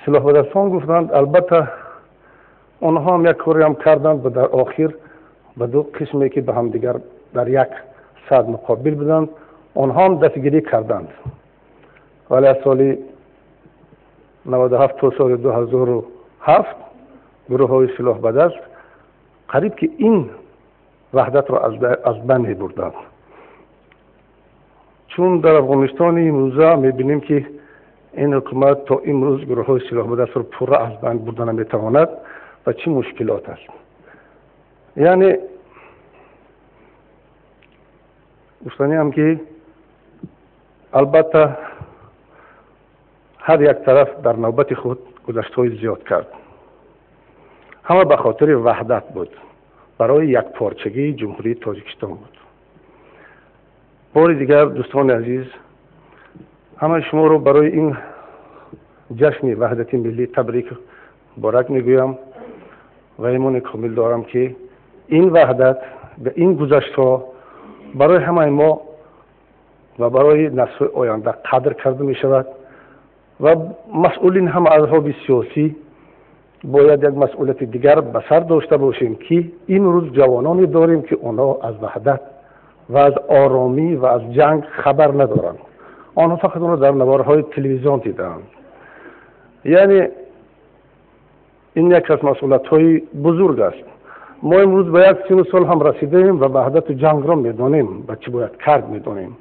[SPEAKER 17] سلاح بدستان گفتند، البته آنها هم یک کاری هم کردند و در آخر به دو قسمی که به هم دیگر در یک صد مقابل بودند آنها هم دستگیری کردند، ولی از سال 97 تا سال 2007 گروه های سلاح بدست قریب که این وحدت را از بین می بردند. چون در افغانستان امروزه می بینیم که این حکومت تا امروز گروه های سلاح بدست را پورا از بین بردن نمی تواند و چه مشکلات است. یعنی گفتنی هم که البته هر یک طرف در نوبت خود گذشته‌های زیاد کرد، همه به خاطر وحدت بود، برای یک پارچگی جمهوری تاجیکستان بود. بار دیگر دوستان عزیز، همه شما رو برای این جشن وحدت ملی تبریک مبارک میگویم و ایمان کامل دارم که این وحدت و این گذشته‌ها برای همه ما و برای نسل آینده قدر کرده می شود و مسئولین هم اصحاب سیاسی باید یک مسئولیت دیگر به سر داشته باشیم که این روز جوانانی داریم که آنها از وحدت و از آرامی و از جنگ خبر ندارند، آنها فقط آنها در نوارهای تلویزیون دیدند. یعنی این یک از مسئولیت‌های بزرگ است. ما امروز به یک سن سال هم رسیدیم و وحدت جنگ را می‌دانیم و چه باید کرد می‌دانیم،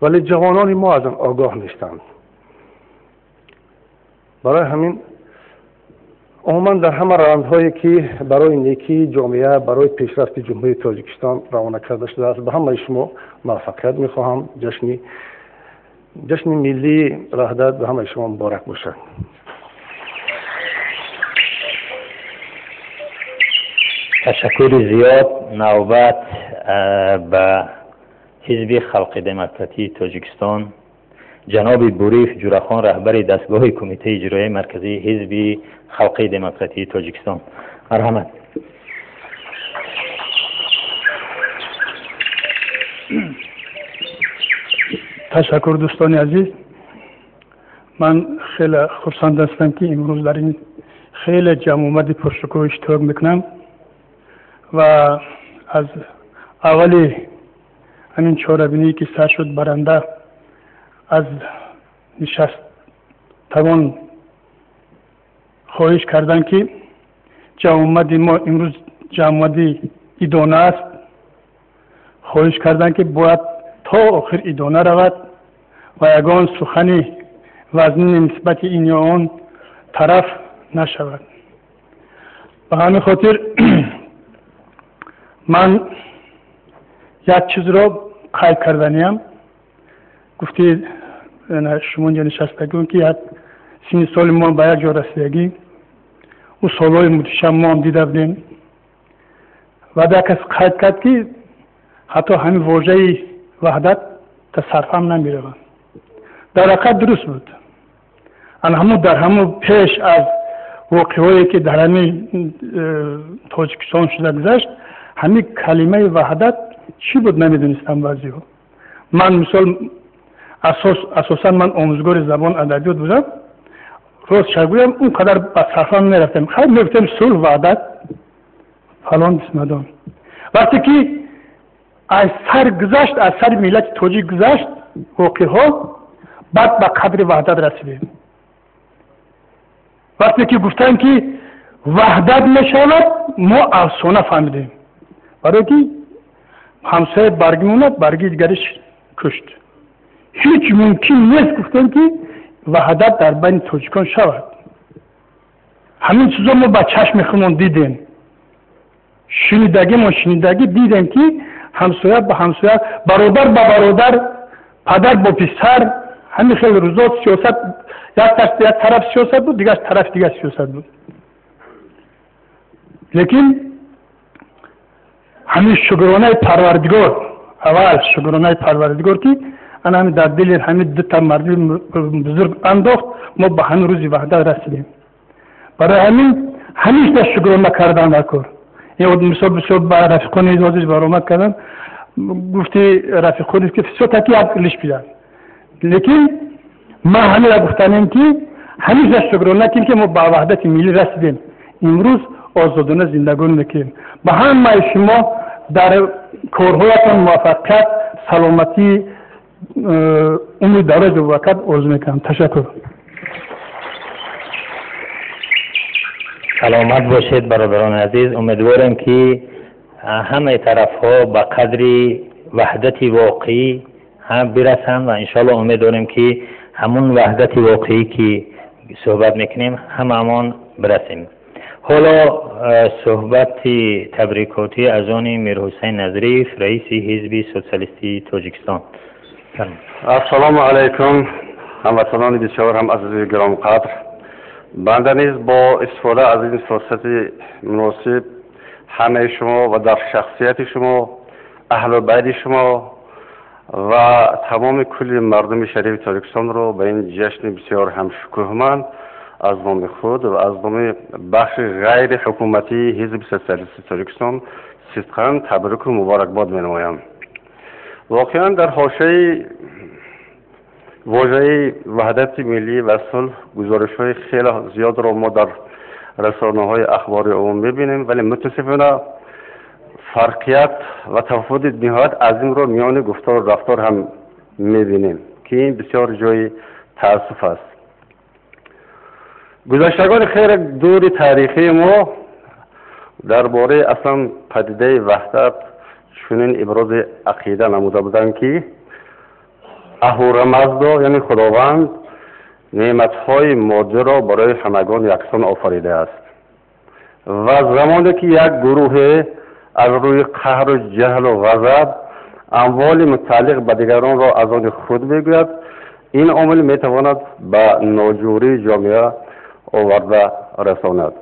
[SPEAKER 17] ولی جوانان ما از آن آگاه نیستند. برای همین عموما در همه روندهایی که برای نیکی جامعه، برای پیشرفت جمهوری تاجیکستان روانه کرده شده است، به همه شما موفقیت می‌خواهم. جشن ملی وحدت به همه شما مبارک باشد.
[SPEAKER 1] تشکر زیاد. نوبت به حزب خلق دموکراتی تاجیکستان جناب بوریف جورخان رهبر دستگاه کمیته اجرایی مرکزی حزب خلق دموکراتی تاجیکستان. مرحمت.
[SPEAKER 3] تشکر دوستان عزیز. من خیلی خرسند هستم که امروز در این خیلی جمع آمد پرشکوه اشتراک میکنم و از اولی همین چهاربینی که سر شد برنده از نشست توان خواهش کردن که جمع‌آمدی ما امروز جمع‌آمدی ایدانه است. خواهش کردن که باید تا آخر ایدانه رود و یگان سخن وزنی نسبت این یا آن طرف نشود. به همین خاطر من یک چیز را قید کردنیم. گفتید شما اینجا نشستگون که یک سین سال ما به یک جا رسیدگی او سالهای متشم ما هم دیده بودیم و در کس قید کرد که حتی همین واژه وحدت تصرف هم نمی روند. در حقیقت درست بود. در همون پیش از واقعهایی که در همین تاجیکستان شده گذشت همین کلمه وحدت چی بود نمیدونستم بعضی ها. من مثال اساسا من آموزگار زبان ادبیات بودم. روز شگویم اون قدر به صرفم نرفتم. خیلی میگفتم صلح وحدت فلان بسمدان. وقتی که از سر گذشت از سر ملت تاجیک گذشت واقعه ها بعد به قدر وحدت رسیدیم. وقتی که گفتن که وحدت میشود ما افسانه فهمیدیم. برای که همسایه برگی موند برگی دیگرش کشت. هیچ ممکن نیست گفتن که وحدت در بین تاجیکان شود. همین چیزا ما با چشم خودمون دیدیم. شنیدگی دیدیم که همسایه با همسایه، برادر با برادر، پدر با پسر، همین خیلی روزا سیاست یک طرف سیاست بود، دیگر طرف دیگر سیاست بود. لیکن همین شکرانه پروردگار، اول شکرانه پروردگار که انا همین در دل همین دو تا مردم بزرگ انداخت ما به همین روزی وحدت رسیدیم. برای همین همیشه شکرانه کردن نکن. یه مثال با رفیقان عزیز برآمد کردن، گفتی رفیقانی که فسیو تکی عقلش بیاد. لیکن ما همین را گفتنیم که همیشه شکرانه کنیم که ما با وحدت ملی رسیدیم. امروز آزادانه زندگی میکنیم. با همه شما در کارهایتان موفقیت، سلامتی، امید دراز و وقت آرزو میکنم. تشکر.
[SPEAKER 1] سلامت باشید برادران عزیز. امیدوارم که همه طرف ها به قدر وحدت واقعی هم برسن و انشالله امیدوارم که همون وحدت واقعی که صحبت میکنیم هممان برسیم. حالا صحبت تبریکاتی از آن میرحسین نظریف رئیس حزب سوسیالیستی تاجیکستان.
[SPEAKER 5] السلام علیکم هموطنان بسیار هم عزیز گرام قدر. بنده نیز با استفاده از این فرصت مناسب همه شما و در شخصیت شما، اهل بیت شما و تمام کل مردم شریف تاجیکستان را به این جشن بسیار هم شکوهمند از نام خود و از نام بخش غیر حکومتی حزب سوسیالیستی تاجیکستان صدقاً تبریک و مبارکباد می‌نمایم. واقعاً در حاشیه واژه وحدت ملی و صلح گزارش‌های خیلی زیاد را ما در رسانه‌های اخباری عمومی می‌بینیم، ولی متأسفانه فرقیت و تفاوت نهایت عظیم را میان گفتار و رفتار هم می‌بینیم که این بسیار جای تأسف است. گذشتگان خیر دور تاریخی ما درباره اصلا پدیده وحدت چنین ابراز عقیده نموده بودند که اهورامزدا یعنی خداوند نعمت‌های ماده را برای همگان یکسان آفریده است و زمانی که یک گروه از روی قهر و جهل و غضب اموال متعلق به دیگران را از آن خود بگوید، این عامل میتواند به ناجوری جامعه آورده رساند.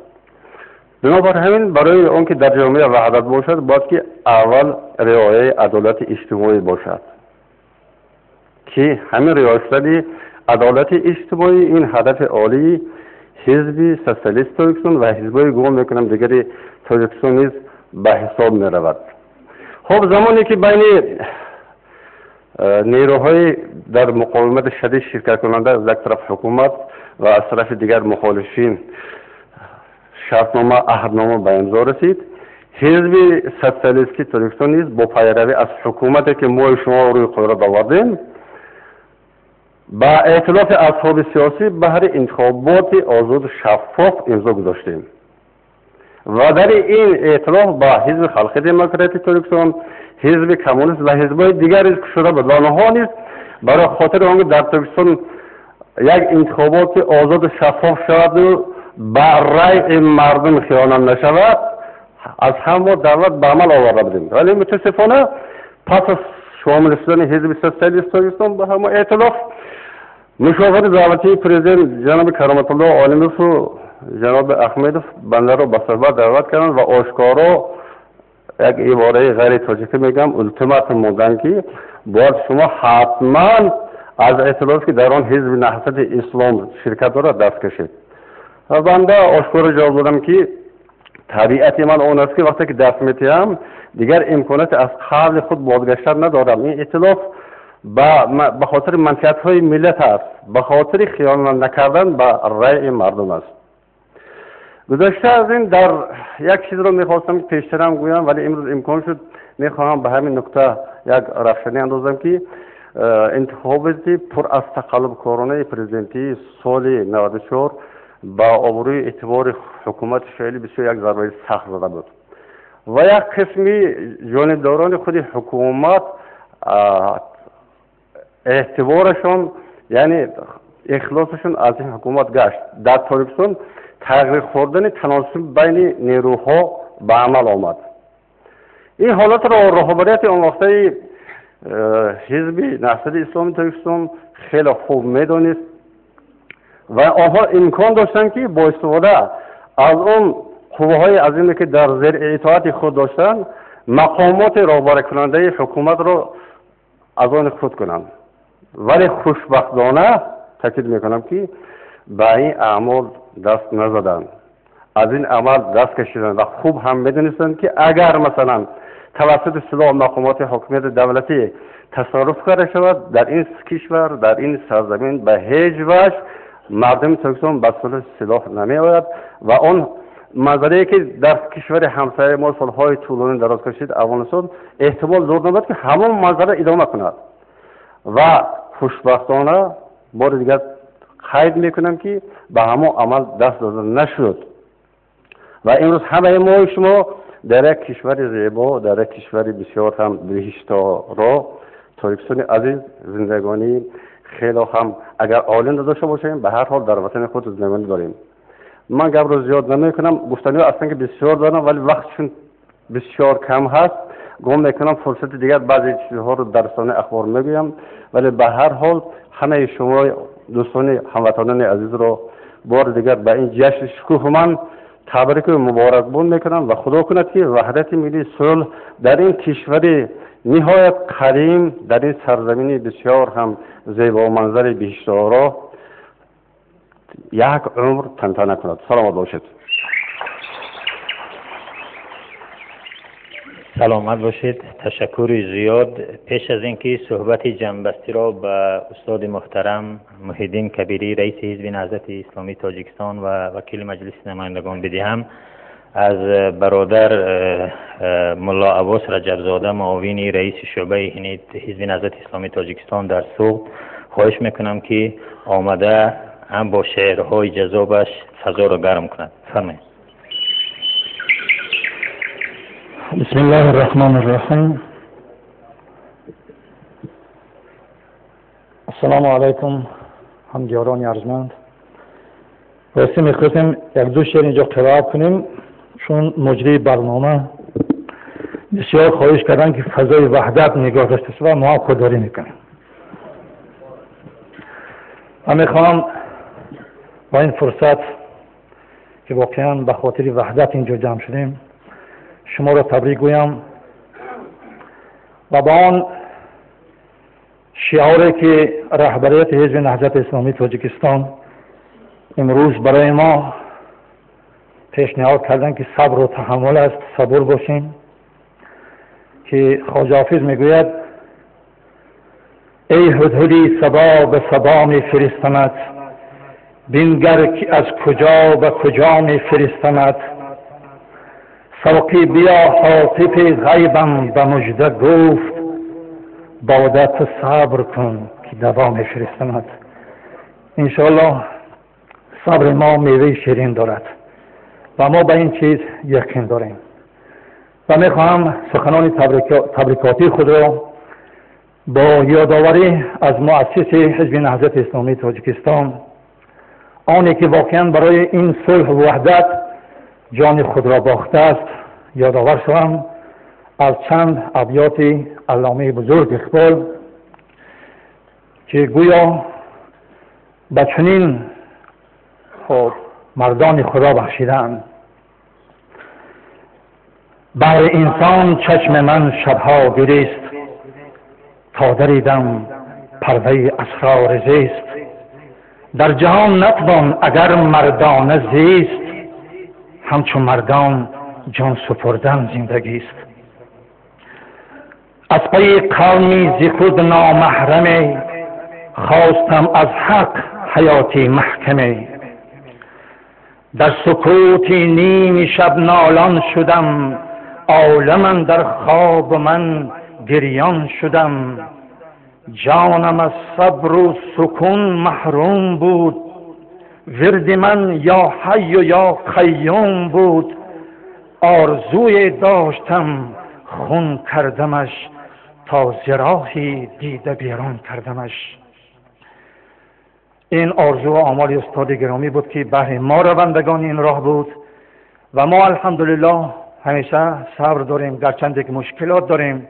[SPEAKER 5] بنابر همین برای آنکه در جامعه وحدت باشد باید که اول رعایت عدالت اجتماعی باشد که همین رعایت عدالت اجتماعی این هدف عالی حزب سوسیالیست تاجیکستان و حزب‌های گمان میکنم دیگری تاجیکستان نیز به حساب می رود. خب زمانی که بین نیروهای در مقاومت شدید شرکت کننده از یک طرف حکومت و از طرف دیگر مخالفین شرطنامه عهدنامه به امضا رسید، حزب سوسیالیستی تاجیکستان نیز با پیروی از حکومتی که ما شما روی قدرت آوردیم با ائتلاف اصحاب سیاسی بهر انتخابات آزاد و شفاف امضا گذاشتیم. و در این ائتلاف با حزب خلق دموکراتی ترکستان، حزب کمونیست و حزب‌های دیگری شده بود. آنها نیز برای خاطر آنکه در ترکستان یک انتخابات آزاد و شفاف شود و بر رأی مردم خیانت نشود، از همه دعوت به عمل آورده بودیم. ولی متاسفانه پس از شامل شدن حزب سوسیالیست ترکستان به همه ائتلاف، مشاور دعوتی پرزیدنت جناب کرامت الله عالموف و جناب احمدوف بنده را به صحبت دعوت کردند و آشکارا یک عباره غیر تاجیکی میگم التیماتوم موندن که باید شما حتما از ائتلافی که در آن حزب نهضت اسلام شرکت دارد دست کشید. و بنده آشکارا جواب دادم که طبیعت من آن است که وقتی که دست میتیم دیگر امکانات از قبل خود بازگشتن ندارم. این ائتلاف به خاطر منفعت‌های ملت است، به خاطر خیانت نکردن به رأی مردم است. گذشته از این در یک چیز رو میخواستم پیشترم گویم، ولی امروز امکان شد میخواهم به همین نکته یک روشنی اندازم که انتخاباتی پر از تقلب کارانه پرزیدنتی سال 94 با آبروی اعتبار حکومت فعلی بسیار یک ضربه سخت زده بود و یک قسمی جانبداران خود حکومت اعتبارشون یعنی اخلاصشون از این حکومت گشت. در ترکستان تغییر خوردن تناسب بین نیروها به عمل آمد. این حالت را رهبریت آن وقته حزب نهضت اسلامی ترکستان خیلی خوب میدانست و آنها امکان داشتند که با استفاده از اون قوه‌های عظیمی که در زیر اطاعت خود داشتند مقامات رهبری کننده حکومت را از آن خود کنند. ولی خوشبختانه تاکید میکنم که به این اعمال دست نزدند، از این عمل دست کشیدند و خوب هم میدونستند که اگر مثلا توسط سلاح مقامات حکومت دولتی تصرف کرده شود در این کشور، در این سرزمین به هیچ وجه مردم ترکستان به صلح سلاح نمی آید و اون منظره که در کشور همسایه ما سالهای طولانی دراز کشید افغانستان احتمال زور نبود که همون منظره ادامه کند و خوشبختانه بار دیگر قید میکنم که به همون عمل دست داده نشد و امروز همه ما شما در یک کشور زیبا، در یک کشور بسیار هم بهشت‌آرا ترکستان عزیز زندگانی خیلی هم اگر عالی نداشته باشیم به هر حال در وطن خود زندگانی داریم. من گپ رو زیاد نمیکنم، گفتنی اصلا که بسیار دارم ولی وقتشون بسیار کم هست، گم میکنم فرصت دیگر بعضی چیزها رو در رسانه اخبار میگویم، ولی به هر حال همه شما دوستان هموطنان عزیز رو بار دیگر به این جشن شکوهمند تبریک و مبارکباد میکنم و خدا کند که وحدت ملی صلح در این کشور نهایت قدیم، در این سرزمین بسیار هم زیبا و منظر بهشت‌آرا یک عمر تنتنه کند. سلامت باشید.
[SPEAKER 1] سلامت باشید. تشکر زیاد. پیش از اینکه صحبت جنبستی را به استاد محترم محیدین کبیری رئیس حزب نهضت اسلامی تاجیکستان و وکیل مجلس نمایندگان بدهم، از برادر ملا عباس رجبزاده معاون رئیس شعبه حزب نهضت اسلامی تاجیکستان در سوق خواهش میکنم که آمده هم با شعرهای جذابش فضا را گرم کند. فرمایید.
[SPEAKER 6] بسم الله الرحمن الرحیم. السلام علیکم همگیاران ارجمند. راستی میخواستیم یک دو شعر اینجا قرائت کنیم چون مجری برنامه بسیار خواهش کردن که فضای وحدت نگاه داشته شود و ما خودداری میکنیم. من میخوام با این فرصت که واقعا به خاطر وحدت اینجا جمع شدیم شما را تبریک گویم و با آن شعاری که رهبریت حزب نهضت اسلامی تاجیکستان امروز برای ما پیشنهاد کردن که صبر و تحمل است، صبور باشیم، که خواجه حافظ میگوید ای هدهدی صبا به صبا می فرستمت، بینگر که از کجا به کجا می فرستمت، ساقی بیا حاطف غیبم به مژده گفت، بادت صبر کن که دوا می فرستمت. انشاءالله صبر ما میوه شیرین دارد. و ما به این چیز یقین داریم و میخواهم سخنان تبریکاتی خود را با یادآوری از مؤسس حزب نهضت اسلامی تاجیکستان، آنی که واقعا برای این صلح و وحدت جان خود را باخته است، یادآور شوم از چند ابیات علامه بزرگ اقبال که گویا به چنین مردان خدا بخشیدند: بر انسان چشم من شبها گریست، تا دریدم پرده اسرار زیست. در جهان نتوان اگر مردانه زیست، همچون مردان جان سپردن زندگی است. از پی قومی ز خود نامحرمی، خواستم از حق حیاتی محکمی. در سکوتی نیم شب نالان شدم، عالم در خواب من گریان شدم. جانم از صبر و سکون محروم بود، ورد من یا حی و یا قیوم بود. آرزوی داشتم خون کردمش، تا ز راهی دیده بیرون کردمش. این آرزو و آمال استاد گرامی بود که بهر ما روندگان این راه بود و ما الحمدلله همیشه صبر داریم، گرچند که مشکلات داریم.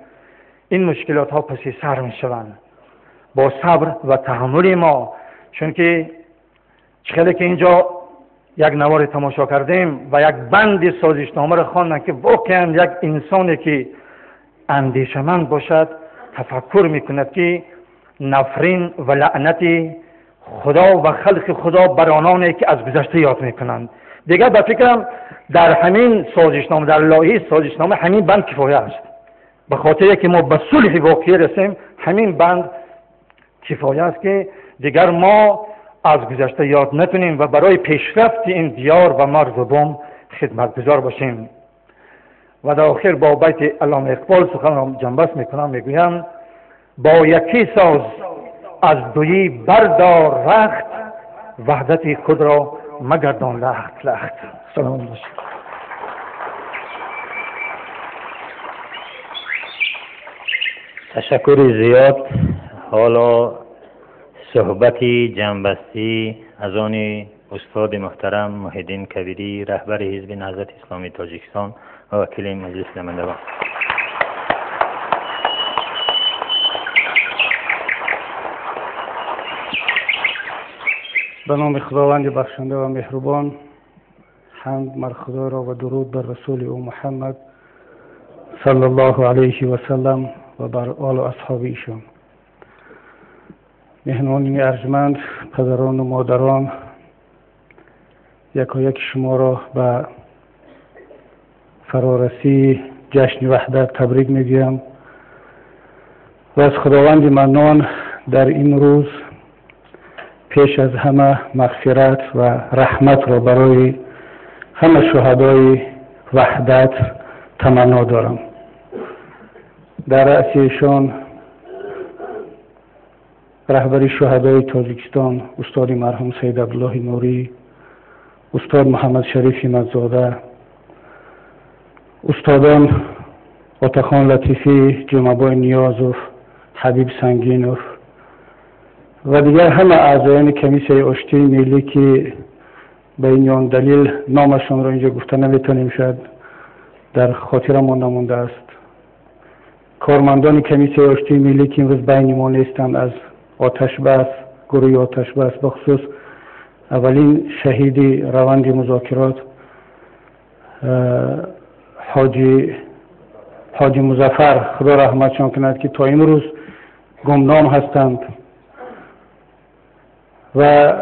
[SPEAKER 6] این مشکلات ها پسی سر می شوند با صبر و تحمل ما، چون که خیلی که اینجا یک نوار تماشا کردیم و یک بند سازشنامه را خواندن که واقعا یک انسانی که اندیشمند باشد تفکر میکند که نفرین و لعنت خدا و خلق خدا بر آنانی که از گذشته یاد میکنند. دیگر به فکرم در همین سازشنامه، در لایحه سازشنامه همین بند کفایه است. به خاطر که ما به صلح واقعی رسیم، همین بند کفایه است که دیگر ما از گذشته یاد نکنیم و برای پیشرفت این دیار و مرز و بوم خدمتگزار باشیم. و در آخر با بیت علامه اقبال سخن را جنبست میکنم، میگویم: با یکی ساز از دویی بردار رخت، وحدت خود را مگردان لخت لخت. سلام علیکم.
[SPEAKER 1] تشکر زیاد. حالا صحبتی جنبستی از آن استاد محترم محیدین کبیری، رهبر حزب نهضت اسلامی تاجیکستان و وکیل مجلس نمایندگان.
[SPEAKER 12] به نام خداوند بخشنده و مهربان، حمد مر خدا را و درود بر رسول او محمد صلی الله علیه و سلم و بر آل و اصحاب ایشان. مهمانان ارجمند، پدران و مادران، یکایک شما را به فرارسی جشن وحدت تبریک میگویم و از خداوند منان در این روز پیش از همه مغفرت و رحمت را برای همه شهدای وحدت تمنا دارم. در رأس ایشان رهبر شهدای تاجیکستان استاد مرحوم سید عبدالله نوری، استاد محمد شریف مزاده، استادان عطاخان لطیفی، جمعه‌بای نیازوف، حبیب سنگینوف و دیگر همه اعضایان کمیسیون آشتی ملی که به این دلیل نامشان را اینجا گفته نمیتونیم، شاید در خاطرمان نمانده است. کارمندان کمیسیون آشتی ملی که امروز بین ما نیستند، از آتش بس، گروه آتش بس، بخصوص اولین شهید روند مذاکرات حاجی مظفر، خدا رحمتشان کند، که تا امروز گمنام هستند، و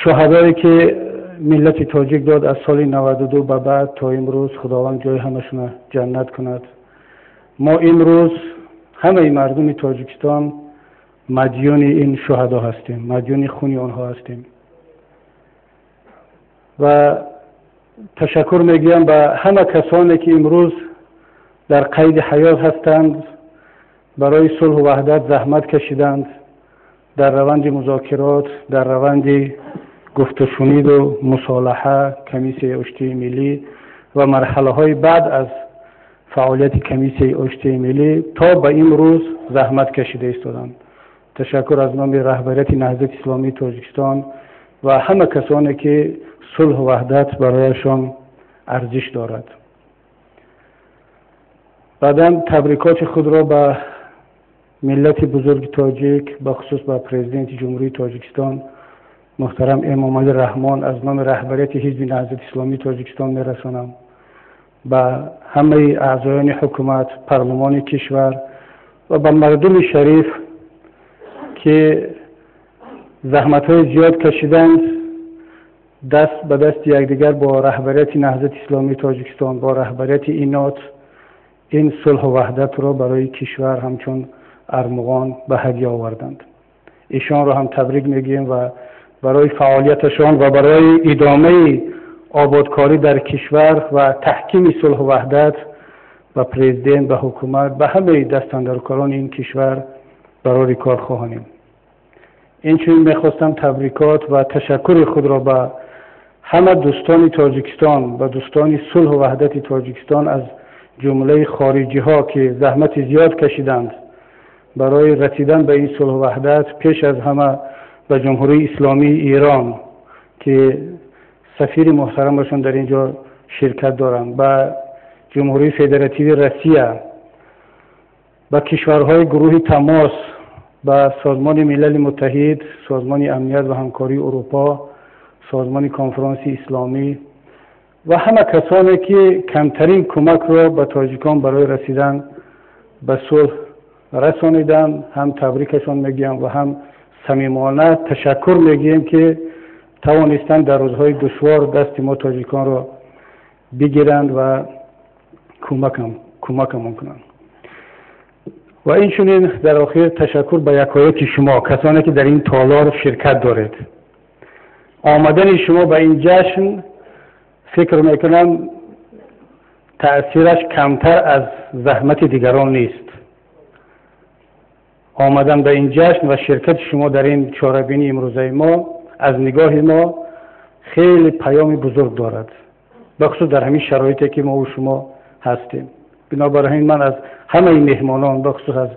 [SPEAKER 12] شهدایی که ملت تاجیک داد از سال 92 به بعد تا امروز، خداوند جای همشون جنت کند. ما امروز همه مردم تاجیکستان مدیون این شهدا هستیم، مدیون خون آنها هستیم و تشکر میگویم به همه کسانی که امروز در قید حیات هستند، برای صلح و وحدت زحمت کشیدند، در روند مذاکرات، در روند
[SPEAKER 3] گفت و شنید و مصالحه کمیسیون اشتی ملی و مرحله های بعد از فعالیت کمیسیون اشتی ملی تا به این روز زحمت کشیده ایستادند. تشکر از نام رهبریت نهضت اسلامی تاجیکستان و همه کسانی که صلح و وحدت برایشان ارزش دارد. بعداً تبریکات خود را به ملت بزرگ تاجیک، به خصوص به پرزیدنت جمهوری تاجیکستان محترم امام علی رحمان از نام رهبریت حزب نهضت اسلامی تاجیکستان میرسانم. به همه اعضایان حکومت، پارلمان کشور و به مردم شریف که زحمت‌های زیاد کشیدند، دست به دست یکدیگر با رهبریت نهضت اسلامی تاجیکستان، با رهبریت اینات این صلح و وحدت را برای کشور همچون ارمغان به هدیه آوردند. ایشان را هم تبریک میگیم و برای فعالیتشان و برای ادامه آبادکاری در کشور و تحکیم صلح و وحدت به پرزیدنت، به حکومت، به همه دستاندرکاران این کشور برای کار خواهیم. اینچنین میخواستم تبریکات و تشکر خود را به همه دوستان تاجیکستان و دوستان صلح و وحدت تاجیکستان از جمله خارجی ها که زحمت زیاد کشیدند برای رسیدن به این صلح و وحدت، پیش از همه به جمهوری اسلامی ایران که سفیر محترمشون در اینجا شرکت دارند، به جمهوری فدراتیو روسیه، به کشورهای گروه تماس، به سازمان ملل متحد، سازمان امنیت و همکاری اروپا، سازمان کنفرانس اسلامی و همه کسانی که کمترین کمک را به تاجیکان برای رسیدن به صلح رسانیدند، هم تبریکشان میگیم و هم صمیمانه تشکر میگیم که توانستند در روزهای دشوار دست ما تاجیکان را بگیرند و کمکمون کنند. و اینچنین در آخر تشکر به یکایک شما کسانی که در این تالار شرکت دارید. آمدن شما به این جشن فکر میکنم تأثیرش کمتر از زحمت دیگران نیست. آمدن به این جشن و شرکت شما در این چهاربینی امروزه ما از نگاه ما خیلی پیام بزرگ دارد، بخصوص در همین شرایطی که ما و شما هستیم. بنابراین من از همه این مهمانان، بخصوص از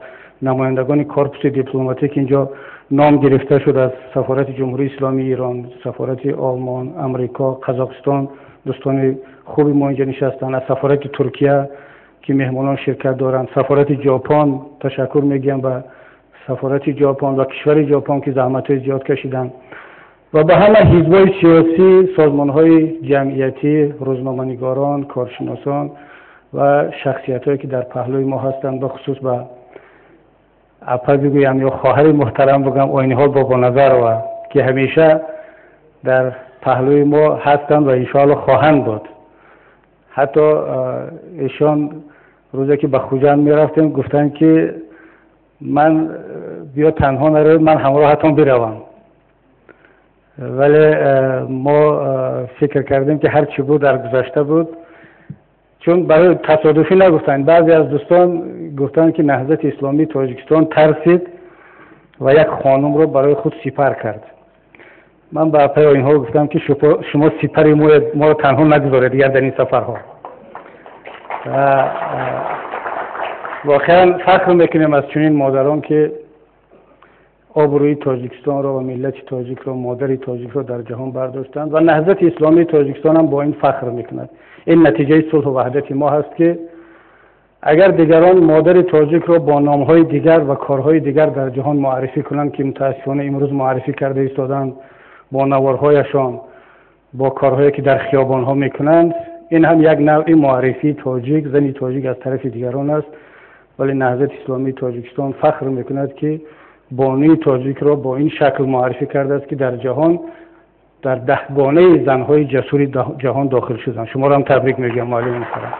[SPEAKER 3] نمایندگان کورپس دیپلماتیک اینجا نام گرفته شد، از سفارت جمهوری اسلامی ایران، سفارت آلمان، امریکا، قزاقستان، دوستان خوبی ما اینجا نشستن، از سفارت ترکیه که مهمانان شرکت دارند، سفارت ژاپن تشکر میگم به سفارت ژاپن و کشور ژاپن که زحمت زیاد کشیدن و به همه حزب‌های سیاسی، سازمان‌های جمعیتی، روزنامه‌نگاران، کارشناسان و شخصیت‌هایی که در پهلوی ما هستند، به خصوص به اپا بگویم یا خواهر محترم بگم آینی حال بابا نظر و که همیشه در پهلوی ما هستند و انشاءالله خواهند بود. حتی ایشان روزی که به خوجند میرفتیم گفتن که من بیا تنها نرو، من همراهتون بروم. ولی ما فکر کردیم که هر چی بود در گذشته بود، چون برای تصادفی نگفتن. بعضی از دوستان گفتن که نهضت اسلامی تاجیکستان ترسید و یک خانم رو برای خود سپر کرد. من به پای اینها گفتم که شما سپر ما رو تنها نگذارید دیگر در این سفرها. واقعا فخر میکنیم از چنین مادران که آبروی تاجیکستان را و ملت تاجیک را، مادر تاجیک را در جهان برداشتند و نهضت اسلامی تاجیکستان هم با این فخر میکند. این نتیجه صلح و وحدت ما هست که اگر دیگران مادر تاجیک را با نامهای دیگر و کارهای دیگر در جهان معرفی کنند که متاسفانه امروز معرفی کرده ایستادند، با نوارهایشان، با کارهایی که در خیابانها میکنند، این هم یک نوع معرفی تاجیک، زنی تاجیک از طرف دیگران است. ولی نهضت اسلامی تاجیکستان فخر میکند که بانوی تاجیک را با این شکل معرفی کرده است که در جهان در دهگانه زنهای جسور جهان داخل شدند. شما را هم تبریک میگم معلم محترم.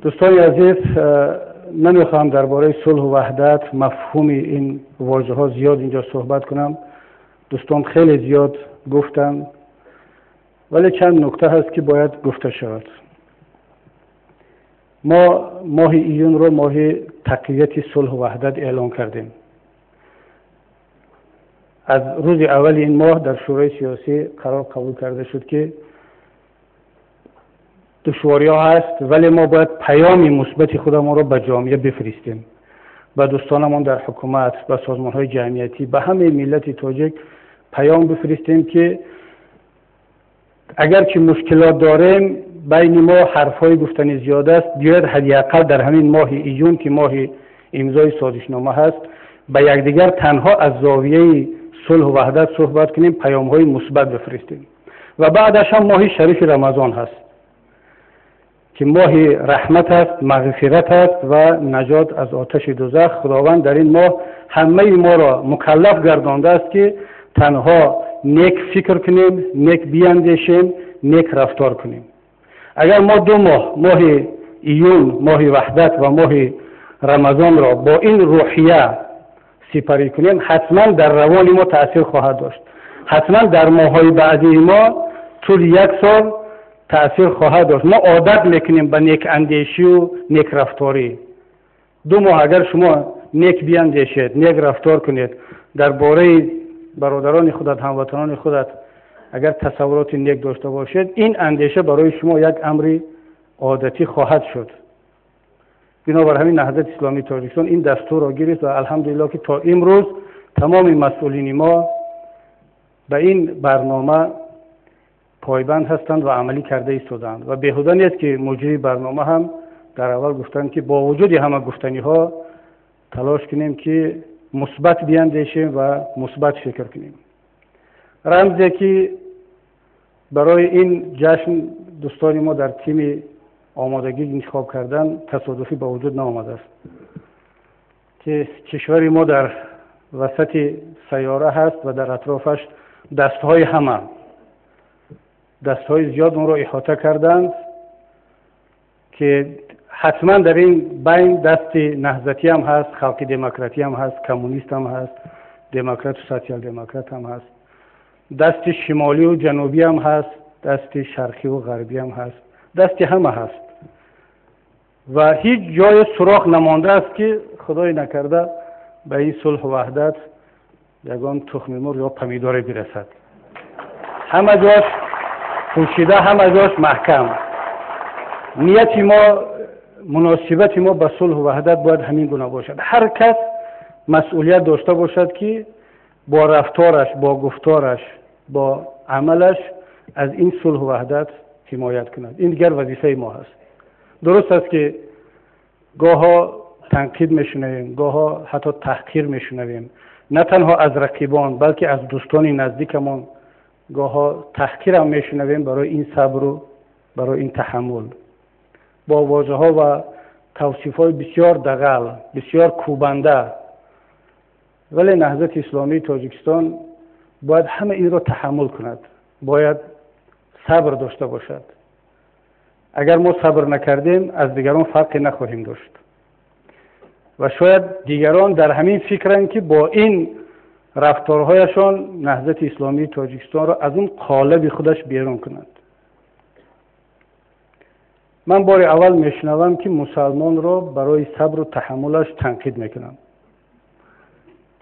[SPEAKER 3] دوستان عزیز، نمیخوام درباره صلح و وحدت، مفهوم این واژه ها زیاد اینجا صحبت کنم. دوستان خیلی زیاد گفتن، ولی چند نکته هست که باید گفته شود. ما ماه ایون رو ماه تقویت صلح و وحدت اعلان کردیم. از روز اول این ماه در شورای سیاسی قرار قبول کرده شد که دشواری ها هست ولی ما باید پیام مثبت خودمون رو به جامعه بفرستیم، به دوستانمون در حکومت، به سازمان های جمعیتی، به همه ملت تاجیک پیام بفرستیم که اگر که مشکلات داریم بین ما حرفای گفتنی زیاد است، بیاید حداقل در همین ماه ایون که ماه امضای سازشنامه هست به یکدیگر تنها از زاویه صلح و وحدت صحبت کنیم، پیام های مثبت بفرستیم. و بعدش هم ماه شریف رمضان هست که ماه رحمت است، مغفرت است و نجات از آتش دوزخ. خداوند در این ماه همه ما را مکلف گردانده است که تنها نیک فکر کنیم، نیک بیاندیشیم، نیک رفتار کنیم. اگر ما 2 ماه، ماه ایون، ماه وحدت و ماه رمضان را با این روحیه سپری کنیم، حتما در روان ما تأثیر خواهد داشت. حتما در ماه‌های بعدی ما طول 1 سال تأثیر خواهد داشت. ما عادت میکنیم به نیک اندیشی و نیک رفتاری. 2 ماه اگر شما نیک بیاندیشید، نیک رفتار کنید، درباره برادران خودت، هموطنان خودت اگر تصورات نیک داشته باشید، این اندیشه برای شما یک امر عادتی خواهد شد. بنابر همین نهضت اسلامی تاجیکستان این دستور را گرفت و الحمدلله که تا امروز تمام مسئولین ما به این برنامه پایبند هستند و عملی کرده ایستادند و بیهوده نیست که مجری برنامه هم در اول گفتند که با وجود همه گفتنی ها تلاش کنیم که مثبت بیاندیشیم و مثبت فکر کنیم. رمزی که برای این جشن دوستان ما در تیم آمادگی انتخاب کردن تصادفی به وجود نآمده است که کشور ما در وسط سیاره هست و در اطرافش دستهای همه دستهای زیاد اون را احاطه کردند که حتما در این بین دست نهضتی هم هست، خلق دموکراتی هم هست، کمونیست هم هست، دموکرات و سوسیال دموکرات هم هست، دست شمالی و جنوبی هم هست، دست شرقی و غربی هم هست، دست همه هست و هیچ جای سوراخ نمانده است که خدای نکرده به این صلح و وحدت یگان تخم مرغ یا پمیدار برسد. همه جاش پوشیده، همه جاش محکم. نیت ما، مناسبت ما به صلح و وحدت باید همین گونه باشد. هر کس مسئولیت داشته باشد که با رفتارش، با گفتارش، با عملش از این صلح و وحدت حمایت کند. این دیگر وظیفه ما هست. درست است که گاها تنقید میشنویم، گاها حتی تحقیر میشنویم، نه تنها از رقیبان بلکه از دوستان نزدیکمان گاها تحقیر هم میشنویم برای این صبر و برای این تحمل. با واژه ها و توصیف های بسیار دغل، بسیار کوبنده، ولی نهضت اسلامی تاجیکستان باید همه این را تحمل کند، باید صبر داشته باشد. اگر ما صبر نکردیم از دیگران فرقی نخواهیم داشت و شاید دیگران در همین فکرند که با این رفتارهایشان نهضت اسلامی تاجیکستان را از اون قالب خودش بیرون کنند. من بار اول میشنوم که مسلمان را برای صبر و تحملش تنقید میکنم.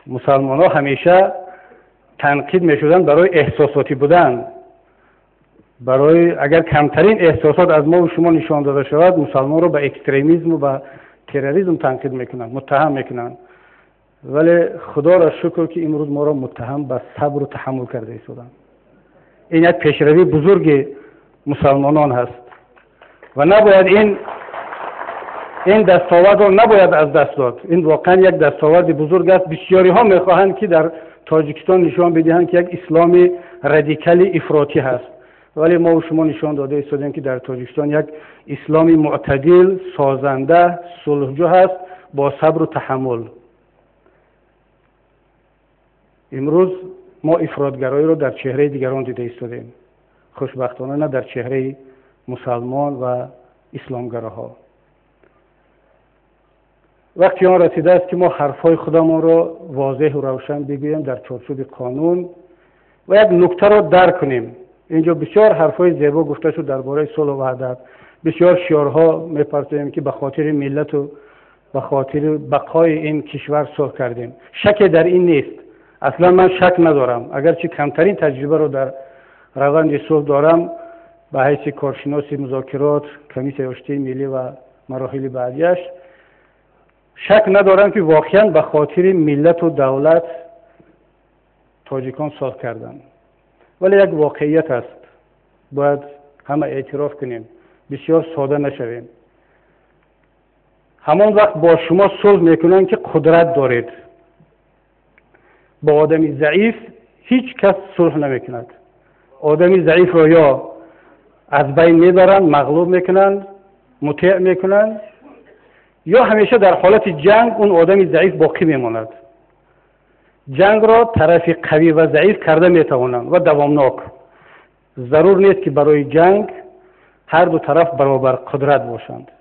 [SPEAKER 3] مسلمان ها همیشه تنقید میشدن برای احساساتی بودن، برای اگر کمترین احساسات از ما و شما نشان داده شود مسلمان را به اکستریمیسم و به تروریسم تنقید میکنن، متهم میکنن. ولی خدا را شکر که امروز ما را متهم به صبر و تحمل کرده ایستادند. این یک پیشروی بزرگ مسلمانان هست و نباید این دستاورد را نباید از دست داد. این واقعا یک دستاورد بزرگ است. بسیاری ها میخواهند که در تاجیکستان نشان بدهند که یک اسلام رادیکال افراطی هست، ولی ما و شما نشان داده ایستادیم که در تاجیکستان یک اسلام معتدل، سازنده، صلحجو هست با صبر و تحمل. امروز ما افراطگرایی را در چهره دیگران دیده ایستادیم، خوشبختانه نه در چهره مسلمان و اسلامگراها. وقتی آن رسیده است که ما حرفهای خودمان را واضح و روشن بگوییم در چارچوب قانون و یک نکته را درک کنیم. اینجا بسیار حرفهای زیبا گفته شد درباره صلح و وحدت، بسیار شعارها می‌پرسیم که به خاطر ملت و به خاطر بقای این کشور صلح کردیم. شک در این نیست.
[SPEAKER 12] اصلا من شک ندارم اگرچه کمترین تجربه رو در روند صلح دارم به حیث کارشناس مذاکرات کمیته آشتی ملی و مراحل بعدیش، شک ندارم که واقعا به خاطر ملت و دولت تاجیکان صلح کردن. ولی یک واقعیت است، باید همه اعتراف کنیم، بسیار ساده نشویم. همان وقت با شما صلح میکنن که قدرت دارید. با آدمی ضعیف هیچ کس صلح نمیکند. آدمی ضعیف رو یا از بین میبرن، مغلوب میکنن، مطیع میکنن، یا همیشه در حالت جنگ اون آدمی ضعیف باقی میماند. جنگ را طرف قوی و ضعیف کرده میتوانند و دوامناک. ضرور نیست که برای جنگ هر دو طرف برابر قدرت باشند،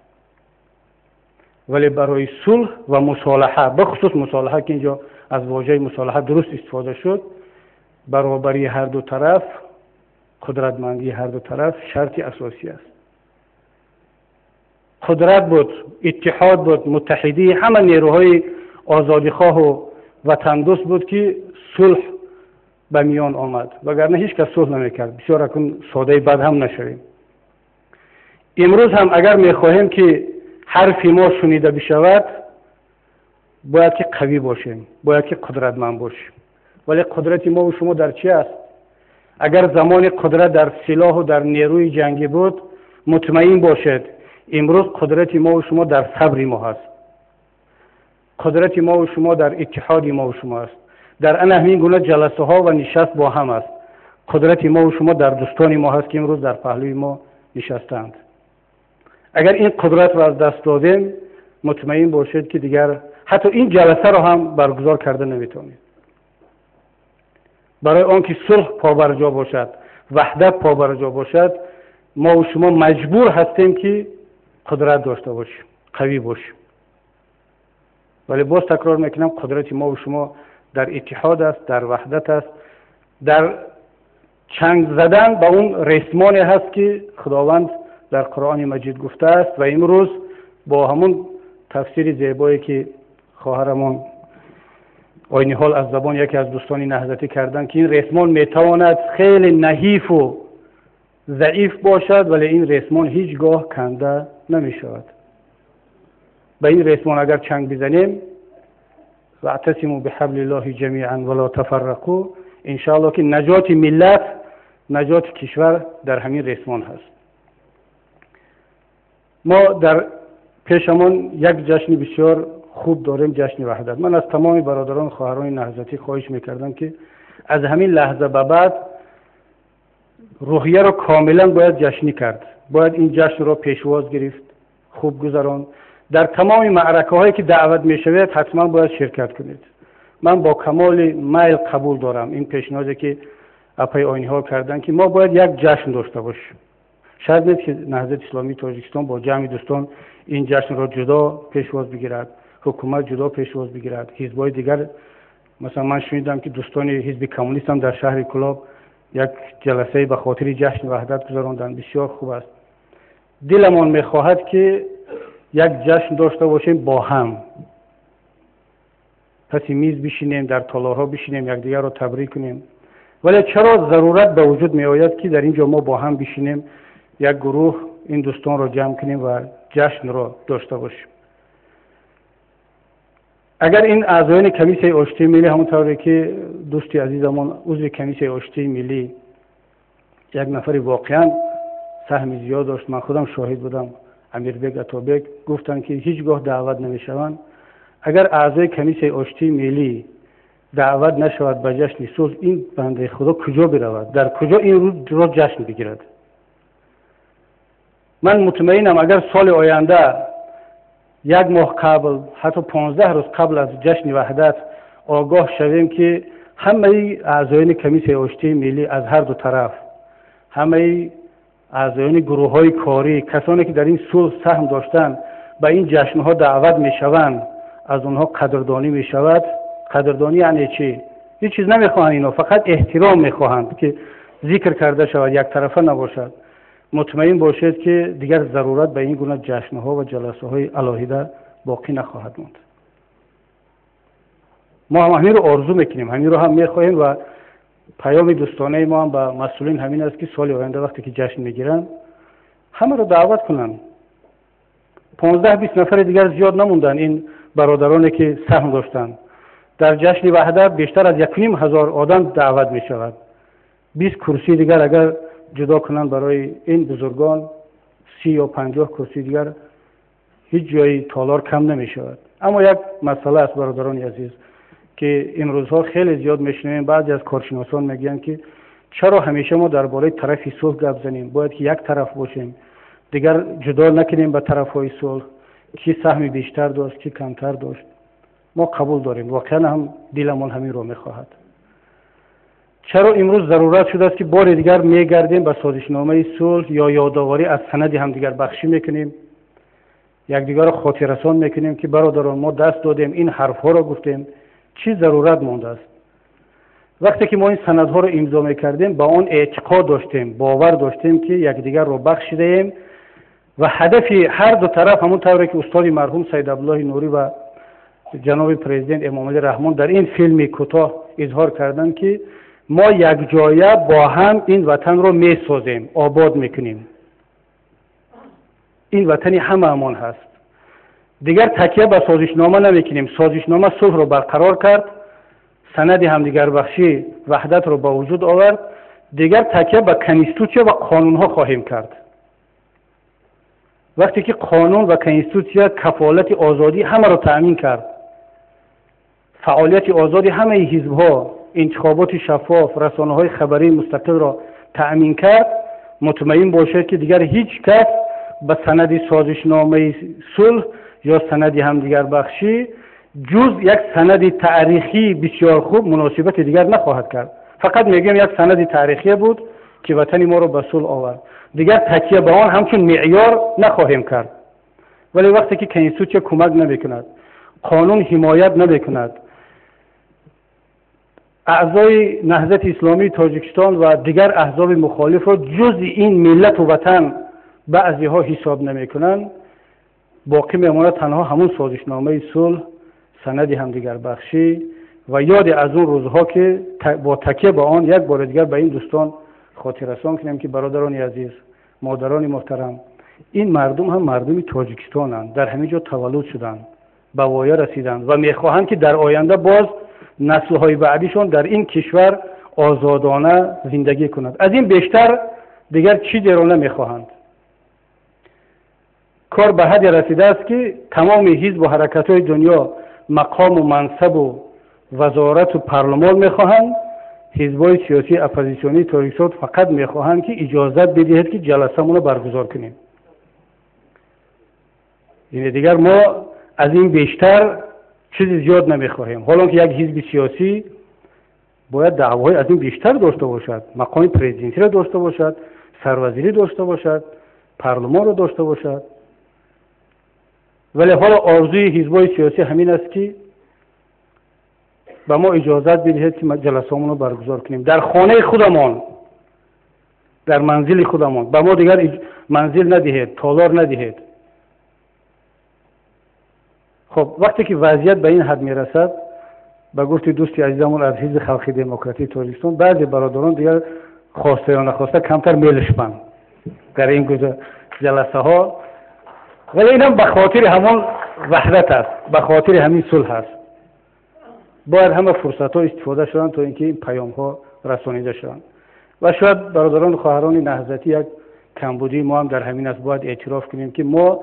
[SPEAKER 12] ولی برای صلح و مصالحه، بخصوص مصالحه که اینجا از واژه مصالحه درست استفاده شد، برابری هر دو طرف، قدرتمندی هر دو طرف شرط اساسی است. قدرت بود، اتحاد بود، متحدی همه نیروهای آزادیخواه و وطن دوست بود که صلح به میان آمد، وگرنه هیچ کس صلح نمیکرد. بسیار اکنون ساده بد هم نشویم. امروز هم اگر میخواهیم که حرف ما شنیده بشود، باید که قوی باشیم، باید که قدرتمند باشیم. ولی قدرت ما و شما در چی است؟ اگر زمان قدرت در سلاح و در نیروی جنگی بود، مطمئن باشد امروز قدرت ما و شما در صبر ما هست. قدرت ما و شما در اتحاد ما و شما است. در همین گونه جلسه ها و نشست با هم است. قدرت ما و شما در دوستان ما هست که امروز در پهلوی ما نشستند. اگر این قدرت را از دست دادیم، مطمئن باشید که دیگر حتی این جلسه را هم برگزار کرده نمیتونید. برای آنکه صلح پابرجا باشد، وحدت پابرجا باشد، ما و شما مجبور هستیم که قدرت داشته باشیم، قوی باشیم. ولی باز تکرار میکنم، قدرت ما و شما در اتحاد است، در وحدت است، در چنگ زدن به اون ریسمانی هست که خداوند در قرآن مجید گفته است و امروز با همون تفسیر زیبایی که خواهرمان آینی حال از زبان یکی از دوستان نهضتی کردن که این ریسمان میتواند خیلی نحیف و ضعیف باشد، ولی این ریسمان هیچگاه کنده نمیشود. به این ریسمان اگر چنگ بزنیم، واعتصموا بحبل الله جمیعا ولا تفرقوا، انشاءالله که نجات ملت، نجات کشور در همین ریسمان هست. ما در پیشمان یک جشن بسیار خوب داریم، جشن وحدت. من از تمام برادران و خواهران نهضتی خواهش میکردم که از همین لحظه به بعد روحیه را کاملا باید جشنی کرد. باید این جشن را پیشواز گرفت، خوب گذران. در تمام معرکه هایی که دعوت می شود حتما باید شرکت کنید. من با کمال میل قبول دارم این پیشنهادی که اپای آینی ها کردن که ما باید یک جشن داشته باشیم. شاید نیست که نهضت اسلامی تاجیکستان با جمع دوستان این جشن را جدا پیشواز بگیرد، حکومت جدا پیشواز بگیرد، حزب‌های دیگر. مثلا من شنیدم که دوستان حزب کمونیست هم در شهر کلاب یک جلسه به خاطر جشن وحدت گذراندن. بسیار خوب است. دلمان میخواهد که یک جشن داشته باشیم با هم، پس میز بشینیم، در تالارها بشینیم، یکدیگر را تبریک کنیم. ولی چرا ضرورت به وجود می آید که در اینجا ما با هم بشینیم، یک گروه این دوستان را جمع کنیم و جشن را داشته باشیم؟ اگر این اعضایان کمیته آشتی ملی، همونطوری که دوستی عزیزمون عضو کمیته آشتی ملی یک نفری واقعا سهم زیاد داشت، من خودم شاهد بودم، امیربگ عطابک، گفتن که هیچگاه دعوت نمیشوند. اگر اعضای کمیته آشتی ملی دعوت نشود به جشن صلح، این بنده خدا کجا برود؟ در کجا این رو جشن بگیرد؟ من مطمئنم اگر سال آینده یک ماه قبل، حتی 15 روز قبل از جشن وحدت آگاه شویم که همه اعضایان کمیته آشتی ملی از هر دو طرف، همه اعضایان گروه های کاری، کسانی که در این صلح سهم داشتن، به این جشن ها دعوت می شوند، از اونها قدردانی می شود. قدردانی یعنی چی؟ هیچ چیز نمیخواهند اینا، فقط احترام میخواهند که ذکر کرده شود، یک طرفه نباشد. مطمئن باشید که دیگر ضرورت به این گونه جشن‌ها و جلسه‌های علاهیده باقی نخواهد ماند.
[SPEAKER 3] ما هم همین رو آرزو میکنیم، همین رو هم میخواهیم و پیام دوستانه ما هم به مسئولین همین است که سال آینده وقتی که جشن میگیرن همه رو دعوت کنن. 15-20 نفر دیگر زیاد نموندن این برادرانی که سهم داشتن. در جشن وحدت بیشتر از 1,500 آدم دعوت می شود. 20 کرسی دیگر اگر جدا کنن برای این بزرگان، 30 یا 50 کرسی دیگر هیچ جایی تالار کم نمی شود. اما یک مسئله است برادران عزیز که امروزها خیلی زیاد میشنویم، بعضی از کارشناسان میگن که چرا همیشه ما درباره طرف صلح گپ زنیم، باید که یک طرف باشیم، دیگر جدا نکنیم به طرفهای صلح، کی سهم بیشتر داشت کی کمتر داشت. ما قبول داریم، واقعا هم دلمون همین رو میخواهد. چرا امروز ضرورت شده است که بار دیگر میگردیم به سازشنامه صلح یا یادآوری از سند همدیگر بخشی میکنیم، یکدیگر رو خاطررسان میکنیم که برادران ما دست دادیم، این حرفها رو گفتیم، چی ضرورت مونده است؟ وقتی که ما این سندها رو امضا میکردیم با آن اعتقاد داشتیم، باور داشتیم که یکدیگر رو بخشیدیم و هدف هر دو طرف همون طوری که استاد مرحوم سید عبدالله نوری و جناب پرزیدنت امام علی رحمان در این فیلم کوتاه اظهار کردند که ما یک جایه با هم این وطن رو میسازیم، آباد میکنیم. این وطنی همه‌مان هست. دیگر تکیه به سازشنامه نمیکنیم. سازشنامه صلح رو برقرار کرد، سند همدیگر بخشی وحدت رو با وجود آورد. دیگر تکیه به کنستیتوسیون و قانون ها خواهیم کرد. وقتی که قانون و کنستیتوسیون کفالت آزادی همه رو تأمین کرد، فعالیت آزادی همه حزب ها، انتخابات شفاف، رسانه های خبری مستقل را تأمین کرد، مطمئن باشد که دیگر هیچ کس به سند سازشنامه صلح یا سند همدیگر بخشی جز یک سند تاریخی بسیار خوب مناسبت دیگر نخواهد کرد. فقط میگیم یک سند تاریخی بود که وطن ما رو به صلح آورد. دیگر تکیه به آن همچون معیار نخواهیم کرد. ولی وقتی که کنستیتوسیون کمک نمیکند، قانون حمایت نمیکند، اعضای نهضت اسلامی تاجیکستان و دیگر احزاب مخالف را جز این ملت و وطن بعضی ها حساب نمیکنند، باقی میماند تنها همون سازشنامه صلح، سند همدیگر بخشی و یاد از اون روزها که با تکیه به آن یک بار دیگر به این دوستان خاطررسان کنیم که برادران عزیز، مادران محترم، این مردم هم مردم تاجیکستانند، در همین جا تولد شدند، به وایه رسیدند و میخواهند که در آینده باز نسل‌های بعدیشون در این کشور آزادانه زندگی کنند. از این بیشتر دیگر چیزی را نمیخواهند. کار به حدی رسیده است که تمام حزب و حرکت‌های دنیا مقام و منصب و وزارت و پارلمان میخواهند. حزب‌های سیاسی اپوزیسیونی تاجیکستان فقط میخواهند که اجازت بدهید که جلسه‌مون رو برگزار کنیم. یعنی دیگر ما از این بیشتر چیزی زیاد نمیخواهیم. حالا که یک حزب سیاسی باید دعوای از این بیشتر داشته باشد، مقام پرزیدنتی را داشته باشد، سروزیری داشته باشد، پارلمان را داشته باشد. ولی حالا آرزوی حزب‌های سیاسی همین است که به ما اجازت بدهید که جلسه‌مون رو برگزار کنیم در خانه خودمان، در منزل خودمان. به ما دیگر منزل ندهید، تالار ندهید. خب وقتی که وضعیت به این حد میرسد، به گفت دوستی عزیزمون از حزب خلق دموکراتی تاجیکستان، بعضی برادران دیگر خواسته یا نخواسته کمتر میلش بند در این جلسه ها. ولی این هم به خاطر همون وحدت است، به خاطر همین صلح است. باید همه فرصت ها استفاده شدن تا اینکه این پیام ها رسانیده شدن. و شاید برادران و خواهران نهضتی یک کمبودی ما هم در همین است. باید اعتراف کنیم که ما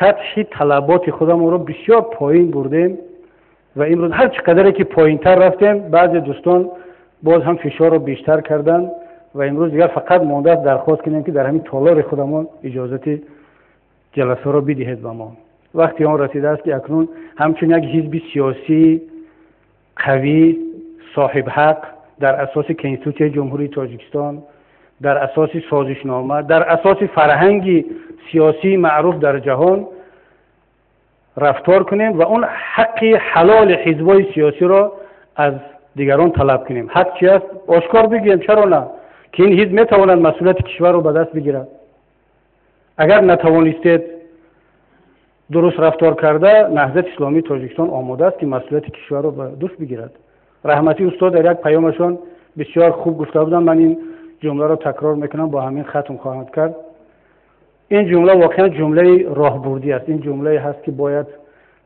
[SPEAKER 3] سطح طلبات خودمون رو بسیار پایین بردیم و امروز هر چقدر که پایین تر رفتیم، بعضی دوستان باز هم فشار رو بیشتر کردن و امروز دیگر فقط مونده است درخواست کنیم که در همین تالار خودمون اجازت جلسه رو بدهید به ما. وقتی آن رسیده است که اکنون همچون یک حزب سیاسی قوی، صاحب حق، در اساس کنستیتوسیون جمهوری تاجیکستان، در اساس سازشنامه، در اساس فرهنگ سیاسی معروف در جهان رفتار کنیم و اون حق حلال حزبای سیاسی را از دیگران طلب کنیم. حق چی است؟ آشکار بگیم، چرا نه؟ که این حزب میتواند مسئولیت کشور رو به دست بگیرد. اگر نتوانستید
[SPEAKER 12] درست رفتار کرده نهضت اسلامی تاجیکستان آماده است که مسئولیت کشور را به دوش بگیرد. رحمتی استاد در یک پیامشان بسیار خوب گفته بودند، من این جمله را تکرار میکنم، با همین ختم خواهم کرد. این جمله واقعا جمله راهبردی است. این جمله هست که باید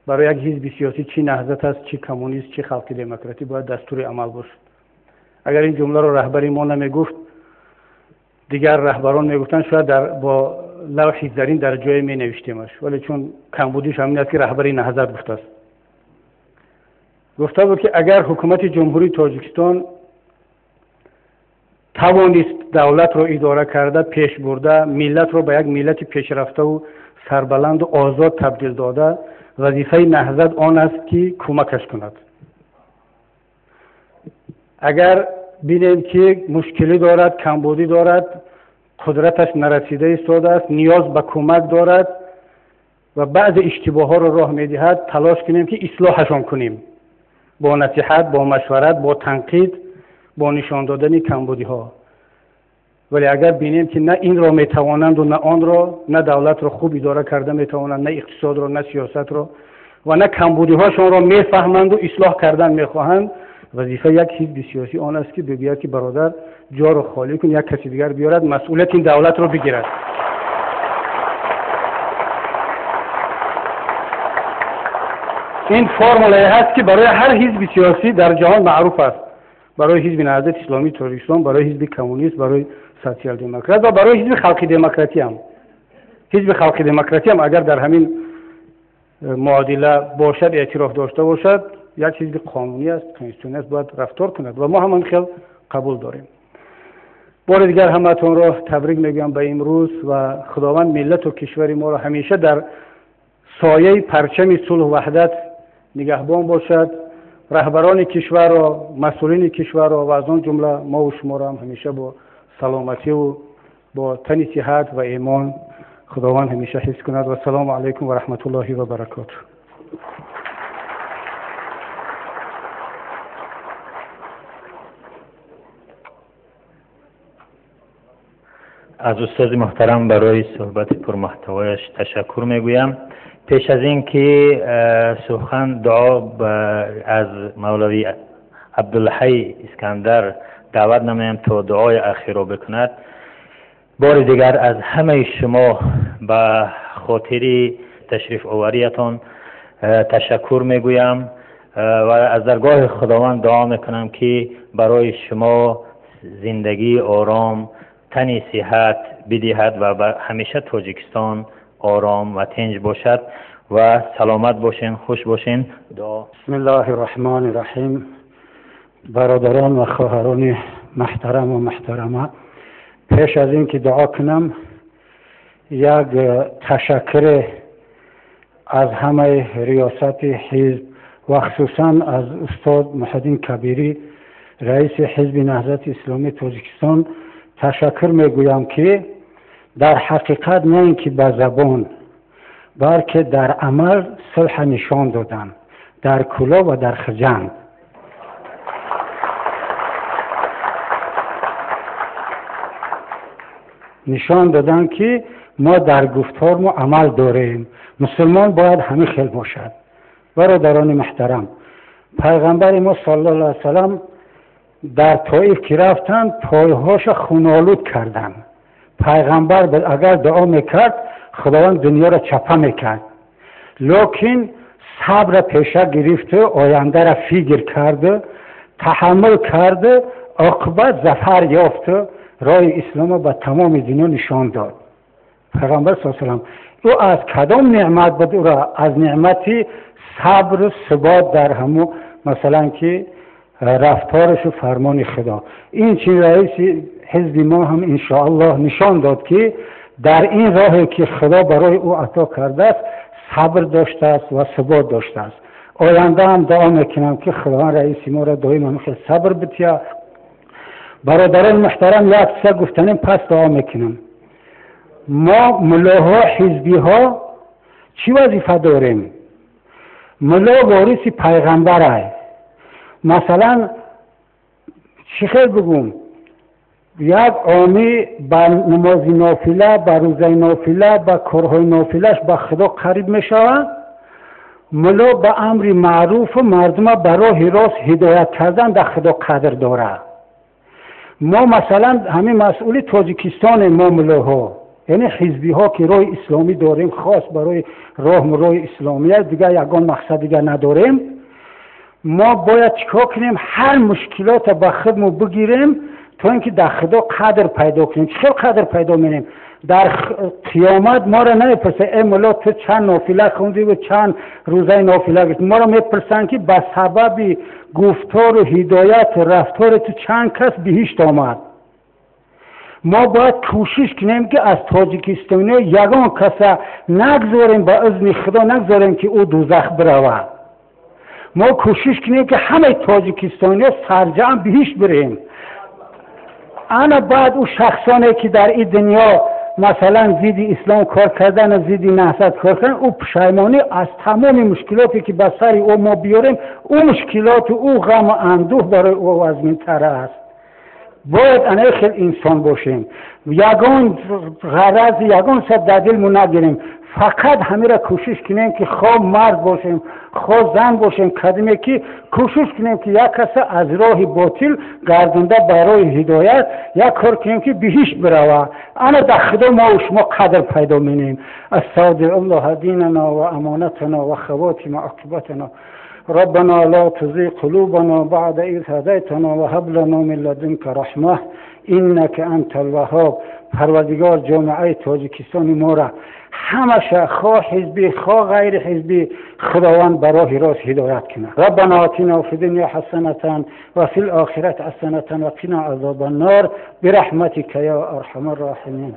[SPEAKER 12] برای یک حزب سیاسی، چی نهضت است، چی کمونیست، چی خلق دموکراتی، باید دستور عمل باشد. اگر این جمله را رهبری ما نمیگفت، دیگر رهبران میگفتن، شاید با لوح زرین در جای می نوشتیمش، ولی چون کمبودیش همین است که رهبری نهضت گفته است. گفته بود که اگر حکومت جمهوری تاجیکستان توانست دولت را اداره کرده، پیش برده، ملت را به یک ملت پیشرفته و سربلند و آزاد تبدیل داده، وظیفه نهضت آن است که کمکش کند. اگر بینیم که مشکلی دارد، کمبودی دارد، قدرتش نرسیده ایستاده است، نیاز به کمک دارد و بعض اشتباه ها را راه میدهد، تلاش کنیم که اصلاحشان کنیم، با نصیحت، با مشورت، با تنقید، با نشان دادن کمبودی ها. ولی اگر بینیم که نه این را میتوانند و نه آن را، نه دولت را خوب اداره کرده میتوانند، نه اقتصاد را، نه سیاست را، و نه کمبودی هاشان را میفهمند و اصلاح کردن میخواهند، وظیفه یک حزب سیاسی آن است که بگوید که برادر جا را خالی کن، یک کسی دیگر بیارد مسئولیت این دولت را بگیرد. این فرموله هست که برای هر حزب سیاسی در جهان معروف است، برای حزب نهضت اسلامی تاجیکستان، برای حزب کمونیست، برای سوسیال دموکرات و برای حزب خلق دموکراتی هم. حزب خلق دموکراتی هم اگر در همین معادله باشد، اعتراف داشته باشد، یک حزب قانونی است، کنستیتوشنی است، باید رفتار کند و ما هم خیلی قبول داریم. بار دیگر همتون را تبریک میگم به امروز و خداوند ملت و کشور ما را همیشه در سایه پرچم صلح و وحدت نگهبان باشد. رهبران کشور را، مسئولین کشور را و از آن جمله ما و شما را هم همیشه با سلامتی و با تن صحت و ایمان خداوند همیشه حفظ کند. و سلام علیکم و رحمت الله و برکاته.
[SPEAKER 1] از استاد محترم برای صحبت پرمحتوایش تشکر میگویم. پیش از این که سخن دعا از مولوی عبدالحی اسکندر دعوت نمایم تا دعای اخیر را بکند، بار دیگر از همه شما به خاطر تشریف آوریتان تشکر میگویم و از درگاه خداوند دعا میکنم که برای شما زندگی آرام، تن صحت بدهد و همیشه تاجیکستان آرام و تنج باشد و سلامت باشین، خوش باشین. دعا.
[SPEAKER 12] بسم الله الرحمن الرحیم. برادران و خواهران محترم و محترمه، پیش از این که دعا کنم یک تشکر از همه ریاست حزب و خصوصا از استاد محمد کبیری رئیس حزب نهضت اسلامی تاجیکستان تشکر میگویم که در حقیقت نه اینکه به زبان بلکه در عمل صلح نشان دادن، در کلا و در خرجند. نشان دادن که ما در گفتار ما عمل داریم. مسلمان باید همه خیل باشد. برادران محترم، پیغمبر ما صلی الله علیه وسلم در طائف که رفتن پایهاش خونالود کردن. پیغمبر اگر دعا میکرد خداوند دنیا را چپه میکرد، لیکن صبر پیشه گرفته، آینده را فکر کرده، تحمل کرده، عاقبت ظفر یافته، راه اسلام به تمام دنیا نشان داد. پیغمبر صلی الله علیه و سلم او از کدام نعمت بود؟ او را از نعمتی صبر و ثبات در همو مثلا که رفتارش و فرمان خدا. این چیز رئیس حزب ما هم انشاءالله نشان داد که در این راهی که خدا برای او عطا کرده است صبر داشته است و ثبات داشته است. آینده هم دعا میکنم که خداوند رئیس ما را دائما خیلی صبر بتیه. برادران محترم، یک سه گفتنیم پس دعا میکنم. ما ملاها حزبی ها چی وظیفه داریم؟ ملا وارث پیغمبر است. مثلا چی خیلی بگم، یک عامی با نماز نافله، با روزه نافله، با کارهای نافلهش با خدا قریب می شود. ملا به امر معروف و مردم به راه راست هدایت کردن در خدا قدر داره. ما مثلا همین مسئول تاجیکستان ما ملاها، یعنی حزبی ها که راه اسلامی داریم، خاص برای راه اسلامی است، دیگه یگان مقصد دیگه نداریم. ما باید چیکار کنیم؟ هر مشکلات با خودمون بگیریم تا اینکه در خدا قدر پیدا کنیم. چه قدر پیدا می‌کنیم؟ در قیامت ما را نمیپرسه ای مولا تو چند نافله خوندی و چند روزه نافله گرفتی. ما را میپرسن که به سبب گفتار و هدایت و رفتار تو چند کس بهشت آمد. ما باید کوشش کنیم که از تاجیکستانی یگان کس نگذاریم، با اذن خدا نگذاریم که او دوزخ برود. ما کوشش کنیم که همه تاجیکستانی سرجم بهشت بریم. انا بعد او شخصانی که در این دنیا مثلا زیدی اسلام کار کردن و زیدی نهضت کار کردن، او پشیمانی از تمام مشکلاتی که به سر او ما بیاریم، او مشکلات و او غم و اندوه برای او وزمین تر است. باید انه خیلی انسان باشیم، یگان غرض یگان صد در دلمون نگیریم، فقط همه را کوشش کنیم که خواه مرد باشیم خواه زن باشیم، کدیمه که کوشش کنیم که یک کس از راه باطل گردنده برای هدایت یک کار کنیم که بهش بروه. انا در خدا ما و شما قدر پیدا مینیم. استودع الله دیننا و امانتنا و خواتم عاقبتنا. ربنا لا تزغ قلوبنا بعد إذ هديتنا وهب لنا من لدنك رحمة إنك أنت الوهاب. پروردگار جامعه تاجیکستان ما را همشه خواه حزبی خواه غیر حزبی خداوند برای راست هدایت کنه. ربنا آتنا فی الدنیا حسنة و فی الآخرة حسنة و قنا عذاب النار برحمتك یا ارحم الراحمین.